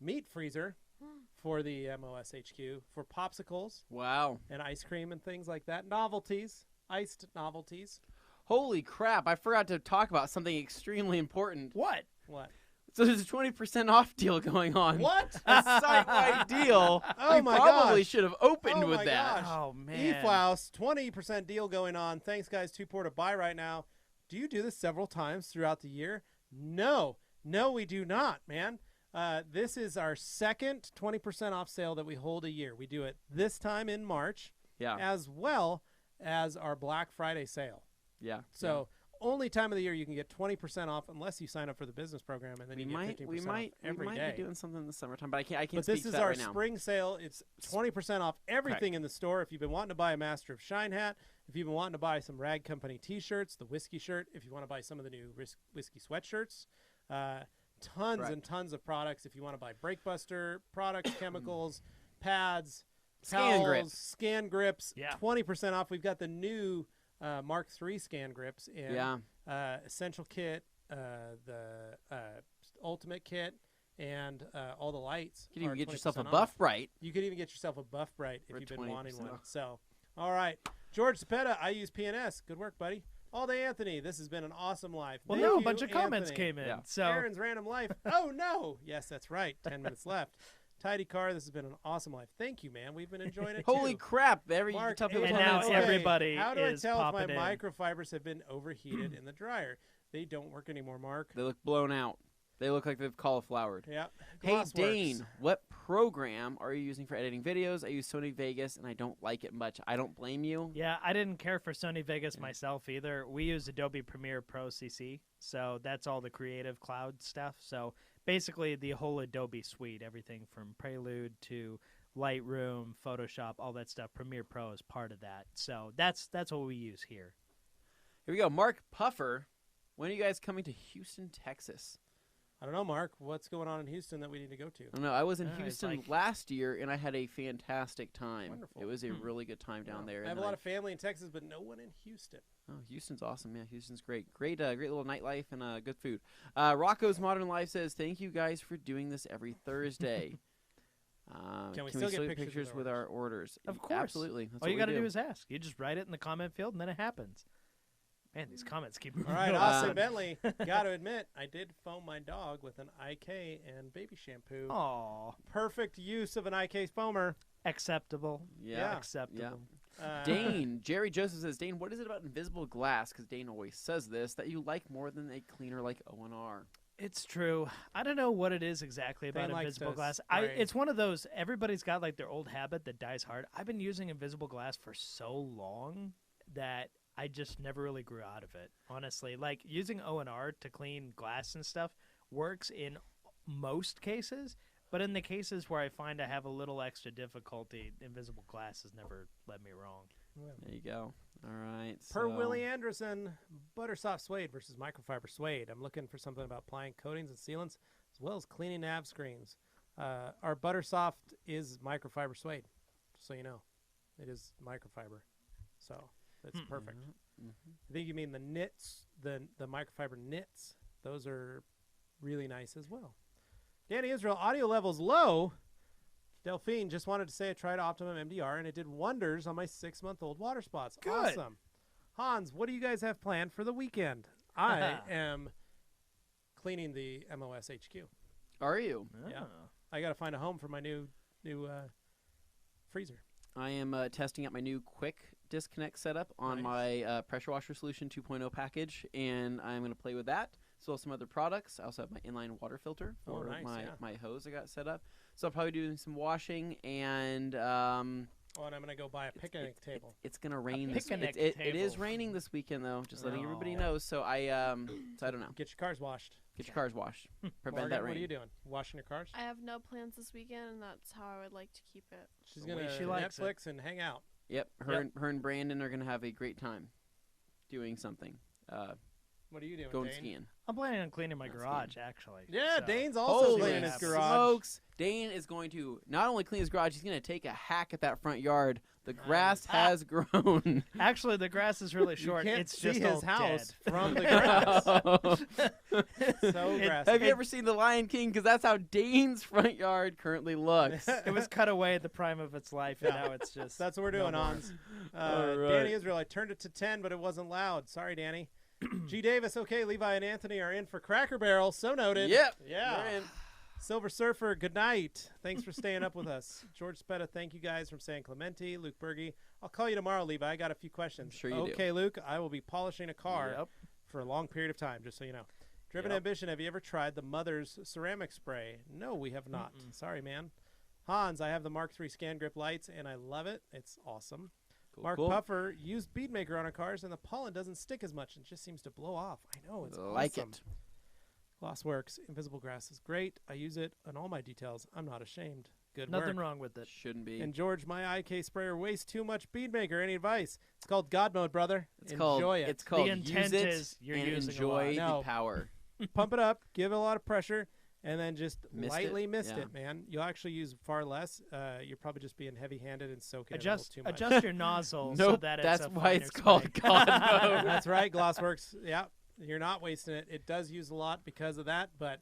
Speaker 1: meat freezer for the MOS HQ for popsicles
Speaker 2: Wow.
Speaker 1: and ice cream and things like that. Novelties, iced novelties.
Speaker 2: Holy crap! I forgot to talk about something extremely important.
Speaker 3: What?
Speaker 1: What?
Speaker 2: So there's a 20% off deal going on.
Speaker 1: What?
Speaker 2: A site-wide deal.
Speaker 1: Oh
Speaker 2: we
Speaker 1: my
Speaker 2: probably
Speaker 1: gosh.
Speaker 2: should have opened
Speaker 1: Oh
Speaker 2: with
Speaker 1: my
Speaker 2: that.
Speaker 1: gosh.
Speaker 3: Oh man.
Speaker 1: eFlouse, 20% deal going on. Thanks, guys. 2 to buy right now. Do you do this several times throughout the year? No, we do not, man. This is our second 20% off sale that we hold a year. We do it this time in March,
Speaker 2: Yeah.
Speaker 1: as well as our Black Friday sale.
Speaker 2: Yeah.
Speaker 1: So only time of the year you can get 20% off unless you sign up for the business program, and then
Speaker 2: we
Speaker 1: you
Speaker 2: might
Speaker 1: get 15%
Speaker 2: we might
Speaker 1: off every
Speaker 2: we might
Speaker 1: day.
Speaker 2: be doing something in the summertime, but I can't
Speaker 1: But
Speaker 2: speak
Speaker 1: this
Speaker 2: to
Speaker 1: is
Speaker 2: that
Speaker 1: our
Speaker 2: right now.
Speaker 1: spring sale. It's 20% off everything in the store. If you've been wanting to buy a Master of Shine hat, if you've been wanting to buy some Rag Company T-shirts, the whiskey shirt, if you want to buy some of the new whiskey sweatshirts, tons
Speaker 2: Right.
Speaker 1: and tons of products. If you want to buy Breakbuster products, chemicals, pads,
Speaker 2: Scan
Speaker 1: towels,
Speaker 2: grips.
Speaker 1: scan grips,
Speaker 3: Yeah.
Speaker 1: 20% off. We've got the new Mark III scan grips in
Speaker 2: Yeah.
Speaker 1: Essential Kit, the Ultimate Kit, and all the lights.
Speaker 2: You can even
Speaker 1: are
Speaker 2: get yourself a
Speaker 1: 20% off.
Speaker 2: Buff Bright.
Speaker 1: You could even get yourself a Buff Bright if
Speaker 2: For
Speaker 1: you've been wanting
Speaker 2: 20%
Speaker 1: one.
Speaker 2: off.
Speaker 1: So, all right. George Cepeda, I use PNS. Good work, buddy. All day, Anthony. This has been an awesome live.
Speaker 3: Well,
Speaker 1: Thank
Speaker 3: no, a
Speaker 1: you,
Speaker 3: bunch of comments
Speaker 1: Anthony.
Speaker 3: came in.
Speaker 2: Yeah.
Speaker 3: So
Speaker 1: Aaron's Random Life. Oh, no. Yes, that's right. 10 minutes left. Tidy Car, this has been an awesome life. Thank you, man. We've been enjoying it,
Speaker 2: Holy
Speaker 1: too.
Speaker 2: crap! You can
Speaker 1: Mark,
Speaker 2: tell people
Speaker 3: And
Speaker 2: to
Speaker 3: now
Speaker 2: comment.
Speaker 3: everybody
Speaker 1: How do I
Speaker 3: is
Speaker 1: tell if my
Speaker 3: popping in.
Speaker 1: microfibers have been overheated in the dryer? They don't work anymore, Mark.
Speaker 2: They look blown out. They look like they've cauliflowered.
Speaker 1: Yeah.
Speaker 2: Hey
Speaker 1: Gloss
Speaker 2: Dane,
Speaker 1: works.
Speaker 2: what program are you using for editing videos? I use Sony Vegas and I don't like it much. I don't blame you.
Speaker 3: yeah, I didn't care for Sony Vegas myself either. We use Adobe Premiere Pro CC, so that's all the Creative Cloud stuff. So basically, the whole Adobe suite, everything from Prelude to Lightroom, Photoshop, all that stuff. Premiere Pro is part of that. So that's what we use here.
Speaker 2: Here we go. Mark Puffer. When are you guys coming to Houston, Texas?
Speaker 1: I don't know, Mark. What's going on in Houston that we need to go to?
Speaker 2: I don't know. I was in
Speaker 3: Yeah, it's
Speaker 2: Houston
Speaker 3: like-
Speaker 2: last year and I had a fantastic time.
Speaker 1: Wonderful.
Speaker 2: It was a really good time down there.
Speaker 1: I have
Speaker 2: and
Speaker 1: a
Speaker 2: then
Speaker 1: lot of family in Texas, but no one in Houston.
Speaker 2: Oh, Houston's awesome. Yeah, Houston's great. Great little nightlife and good food. Rocco's Modern Life says, "Thank you guys for doing this every Thursday."
Speaker 1: Can we still get pictures with
Speaker 2: with our orders?
Speaker 3: Of course.
Speaker 2: Absolutely. That's
Speaker 3: All you
Speaker 2: got
Speaker 3: got to do is ask. You just write it in the comment field, and then it happens. Man, these comments keep moving.
Speaker 1: All right,
Speaker 3: on.
Speaker 1: Austin Bentley. Got to admit, I did foam my dog with an IK and baby shampoo.
Speaker 3: Aw,
Speaker 1: Perfect use of an IK foamer.
Speaker 3: acceptable.
Speaker 2: Yeah.
Speaker 3: Acceptable.
Speaker 2: Dane, Jerry Joseph says, Dane, what is it about invisible glass? Because Dane always says this that you like more than a cleaner like O&R.
Speaker 3: It's true. I don't know what it is exactly about
Speaker 1: Thane likes
Speaker 3: invisible
Speaker 1: to
Speaker 3: glass.
Speaker 1: spray.
Speaker 3: It's one of those, everybody's got like their old habit that dies hard. I've been using invisible glass for so long that I just never really grew out of it, honestly. Like using O&R to clean glass and stuff works in most cases, but in the cases where I find I have a little extra difficulty, invisible glass has never led me wrong.
Speaker 2: There you go. All right.
Speaker 1: Per
Speaker 2: so-
Speaker 1: Willie Anderson, Buttersoft Suede versus Microfiber Suede. I'm looking for something about applying coatings and sealants as well as cleaning nav screens. Our Buttersoft is microfiber suede, just so you know. It is microfiber. So that's perfect. I think you mean the knits, the microfiber knits. Those are really nice as well. Danny Israel, audio levels low. Delphine just wanted to say I tried Optimum MDR and it did wonders on my 6-month-old water spots.
Speaker 3: Good.
Speaker 1: Awesome. Hans, what do you guys have planned for the weekend? I am cleaning the MOS HQ.
Speaker 2: Are you?
Speaker 1: Yeah. I got to find a home for my new freezer.
Speaker 2: I am testing out my new quick disconnect setup on
Speaker 1: Nice.
Speaker 2: my pressure washer solution 2.0 package, and I'm going to play with that. So some other products. I also have my inline water filter
Speaker 1: Oh,
Speaker 2: for
Speaker 1: nice,
Speaker 2: my hose I got set up. So I'll probably do some washing, and
Speaker 1: Oh, and I'm going to go buy a picnic table.
Speaker 2: it's going to rain. This
Speaker 3: picnic
Speaker 2: it is
Speaker 3: table.
Speaker 2: raining this weekend, though. Just letting everybody
Speaker 3: Oh.
Speaker 2: know. So I don't know.
Speaker 1: Get your cars washed.
Speaker 2: Get your cars washed. Prevent
Speaker 1: Morgan,
Speaker 2: that rain.
Speaker 1: what are you doing? Washing your cars?
Speaker 4: I have no plans this weekend, and that's how I would like to keep it.
Speaker 1: She's
Speaker 3: The
Speaker 1: going
Speaker 3: way
Speaker 1: to
Speaker 3: she likes it.
Speaker 1: Netflix and hang out.
Speaker 2: Yep. Her and Brandon are going to have a great time doing something.
Speaker 1: What are you doing,
Speaker 2: Going
Speaker 1: Dane?
Speaker 2: skiing.
Speaker 3: I'm planning on cleaning my
Speaker 2: That's
Speaker 3: garage, actually.
Speaker 1: Yeah,
Speaker 3: So-
Speaker 1: Dane's also
Speaker 2: Holy
Speaker 1: cleaning his
Speaker 3: happy.
Speaker 1: garage.
Speaker 2: smokes! Dane is going to not only clean his garage, he's going to take a hack at that front yard. The grass has grown.
Speaker 3: Actually, the grass is really short.
Speaker 1: You can't
Speaker 3: it's
Speaker 1: see
Speaker 3: just
Speaker 1: his
Speaker 3: all
Speaker 1: house
Speaker 3: dead.
Speaker 1: from the grass. So
Speaker 3: It-
Speaker 1: grassy.
Speaker 2: Have you ever seen The Lion King? Because that's how Dane's front yard currently looks.
Speaker 3: It was cut away at the prime of its life, and
Speaker 1: Yeah.
Speaker 3: now it's just.
Speaker 1: That's what we're doing,
Speaker 3: no more.
Speaker 1: Hans.
Speaker 2: All right.
Speaker 1: Danny Israel, I turned it to 10, but it wasn't loud. Sorry, Danny. G. Davis, okay, Levi and Anthony are in for Cracker Barrel. So noted.
Speaker 2: Yep.
Speaker 1: Yeah.
Speaker 2: We're in.
Speaker 1: Silver Surfer, good night. Thanks for staying up with us. George Spetta, thank you guys from San Clemente. Luke Berge, I'll call you tomorrow, Levi. I got a few questions.
Speaker 2: sure you do.
Speaker 1: Okay, Luke, I will be polishing a car
Speaker 2: Yep.
Speaker 1: for a long period of time, just so you know. Driven
Speaker 2: Yep.
Speaker 1: Ambition, have you ever tried the Mother's ceramic spray? No, we have not. Sorry, man. Hans, I have the Mark III Scan Grip lights, and I love it. It's awesome.
Speaker 2: Cool,
Speaker 1: Mark
Speaker 2: cool.
Speaker 1: Puffer used Beadmaker on our cars, and the pollen doesn't stick as much. It just seems to blow off. I know, it's
Speaker 2: Like
Speaker 1: awesome.
Speaker 2: it.
Speaker 1: Glossworks, Invisible Grass is great. I use it on all my details. I'm not ashamed. Good
Speaker 3: Nothing
Speaker 1: work.
Speaker 3: wrong with it.
Speaker 2: Shouldn't be.
Speaker 1: And George, my IK sprayer wastes too much Beadmaker. Any advice? It's called God Mode, brother.
Speaker 2: It's
Speaker 1: Enjoy
Speaker 2: called.
Speaker 1: it.
Speaker 2: It's called.
Speaker 3: intent
Speaker 2: use it
Speaker 3: is you're
Speaker 2: and
Speaker 3: using a
Speaker 2: enjoy
Speaker 3: lot.
Speaker 2: the
Speaker 1: No.
Speaker 2: power.
Speaker 1: Pump it up, give it a lot of pressure, and then just
Speaker 2: Mist
Speaker 1: lightly
Speaker 2: it?
Speaker 1: mist
Speaker 2: Yeah.
Speaker 1: it, man. You'll actually use far less. You're probably just being heavy-handed and soaking
Speaker 3: Adjust
Speaker 1: it a little too much.
Speaker 3: adjust your nozzle so
Speaker 2: Nope.
Speaker 3: that
Speaker 2: That's
Speaker 3: it's a
Speaker 2: why
Speaker 3: finer
Speaker 2: it's called
Speaker 3: spray.
Speaker 2: God Mode.
Speaker 1: That's right, Glossworks. Yeah, you're not wasting it. It does use a lot because of that, but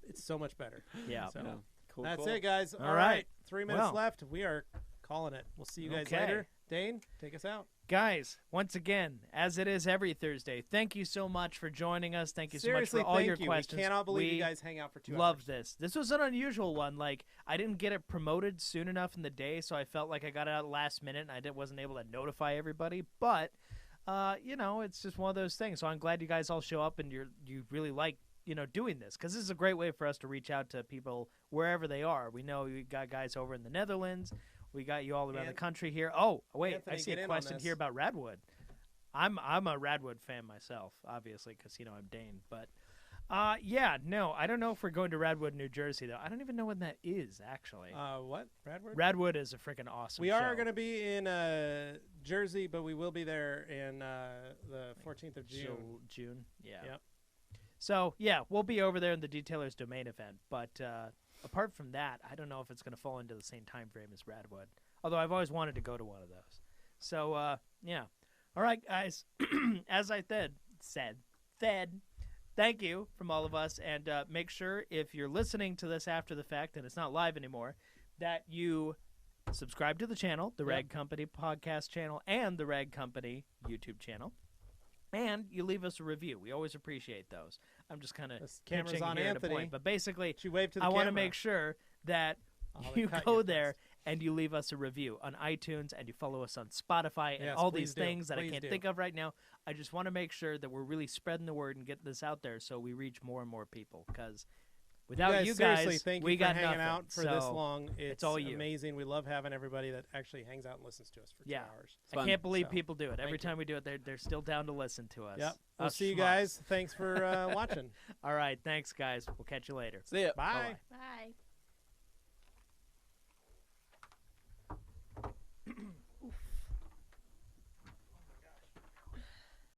Speaker 1: it's so much better.
Speaker 3: Yeah.
Speaker 1: So
Speaker 2: Yeah. Cool,
Speaker 1: that's
Speaker 2: cool.
Speaker 1: it, guys.
Speaker 3: All
Speaker 1: All
Speaker 3: right.
Speaker 1: right. 3 minutes
Speaker 3: Well.
Speaker 1: left. We are calling it. We'll see you guys
Speaker 3: Okay.
Speaker 1: later. Dane, take us out.
Speaker 3: Guys, once again, as it is every Thursday, thank you so much for joining us. Thank you so
Speaker 1: Seriously,
Speaker 3: much for all
Speaker 1: thank
Speaker 3: your
Speaker 1: you.
Speaker 3: questions.
Speaker 1: We cannot believe
Speaker 3: We
Speaker 1: you guys hang out for 2
Speaker 3: love
Speaker 1: hours.
Speaker 3: this. This was an unusual one. Like, I didn't get it promoted soon enough in the day, so I felt like I got it out last minute, and I wasn't able to notify everybody. But, it's just one of those things. So I'm glad you guys all show up, and you really like doing this, because this is a great way for us to reach out to people wherever they are. We know we got guys over in the Netherlands. We got you all around the
Speaker 1: And-
Speaker 3: country here. Oh, wait,
Speaker 1: Anthony,
Speaker 3: I see
Speaker 1: get
Speaker 3: a
Speaker 1: in on
Speaker 3: question
Speaker 1: this.
Speaker 3: here about Radwood. I'm a Radwood fan myself, obviously, because I'm Dane. But no, I don't know if we're going to Radwood, New Jersey though. I don't even know when that is actually.
Speaker 1: What? Radward?
Speaker 3: Radwood is a freaking awesome.
Speaker 1: We are
Speaker 3: show.
Speaker 1: going to be in Jersey, but we will be there in the 14th of June.
Speaker 3: So, June, yeah.
Speaker 1: Yep.
Speaker 3: So we'll be over there in the Detailers Domain event. But apart from that, I don't know if it's going to fall into the same time frame as Radwood. Although I've always wanted to go to one of those. So yeah. All right, guys. As I said, thank you from all of us, and make sure if you're listening to this after the fact and it's not live anymore, that you subscribe to the channel, the
Speaker 1: Yep.
Speaker 3: Rag Company podcast channel, and the Rag Company YouTube channel. And you leave us a review. We always appreciate those. I'm just kind of
Speaker 1: This camera's
Speaker 3: pitching
Speaker 1: on
Speaker 3: here at a
Speaker 1: Anthony.
Speaker 3: point. But basically,
Speaker 1: She waved to the
Speaker 3: I
Speaker 1: camera.
Speaker 3: want to make sure that
Speaker 1: I'll
Speaker 3: you
Speaker 1: cut
Speaker 3: go
Speaker 1: you
Speaker 3: there and you leave us a review on iTunes, and you follow us on Spotify, and
Speaker 1: Yes,
Speaker 3: all
Speaker 1: please
Speaker 3: these
Speaker 1: do.
Speaker 3: things that I
Speaker 1: Please
Speaker 3: can't
Speaker 1: do.
Speaker 3: think of right now. I just want to make sure that we're really spreading the word and getting this out there so we reach more and more people. Because without you guys,
Speaker 1: seriously, thank
Speaker 3: we
Speaker 1: you for
Speaker 3: got
Speaker 1: hanging
Speaker 3: nothing.
Speaker 1: out for this
Speaker 3: So,
Speaker 1: long. It's
Speaker 3: all you.
Speaker 1: amazing. We love having everybody that actually hangs out and listens to us for 2
Speaker 3: Yeah.
Speaker 1: hours.
Speaker 3: I
Speaker 2: fun.
Speaker 3: can't believe
Speaker 1: So,
Speaker 3: people do it. Every
Speaker 1: thank you.
Speaker 3: time we do it, they're still down to listen to us.
Speaker 1: Yep. We'll
Speaker 3: Us
Speaker 1: see you
Speaker 3: schmucks.
Speaker 1: guys. Thanks for watching.
Speaker 3: All right. Thanks, guys. We'll catch you later.
Speaker 2: See ya.
Speaker 1: Bye.
Speaker 3: Bye-bye.
Speaker 4: Bye.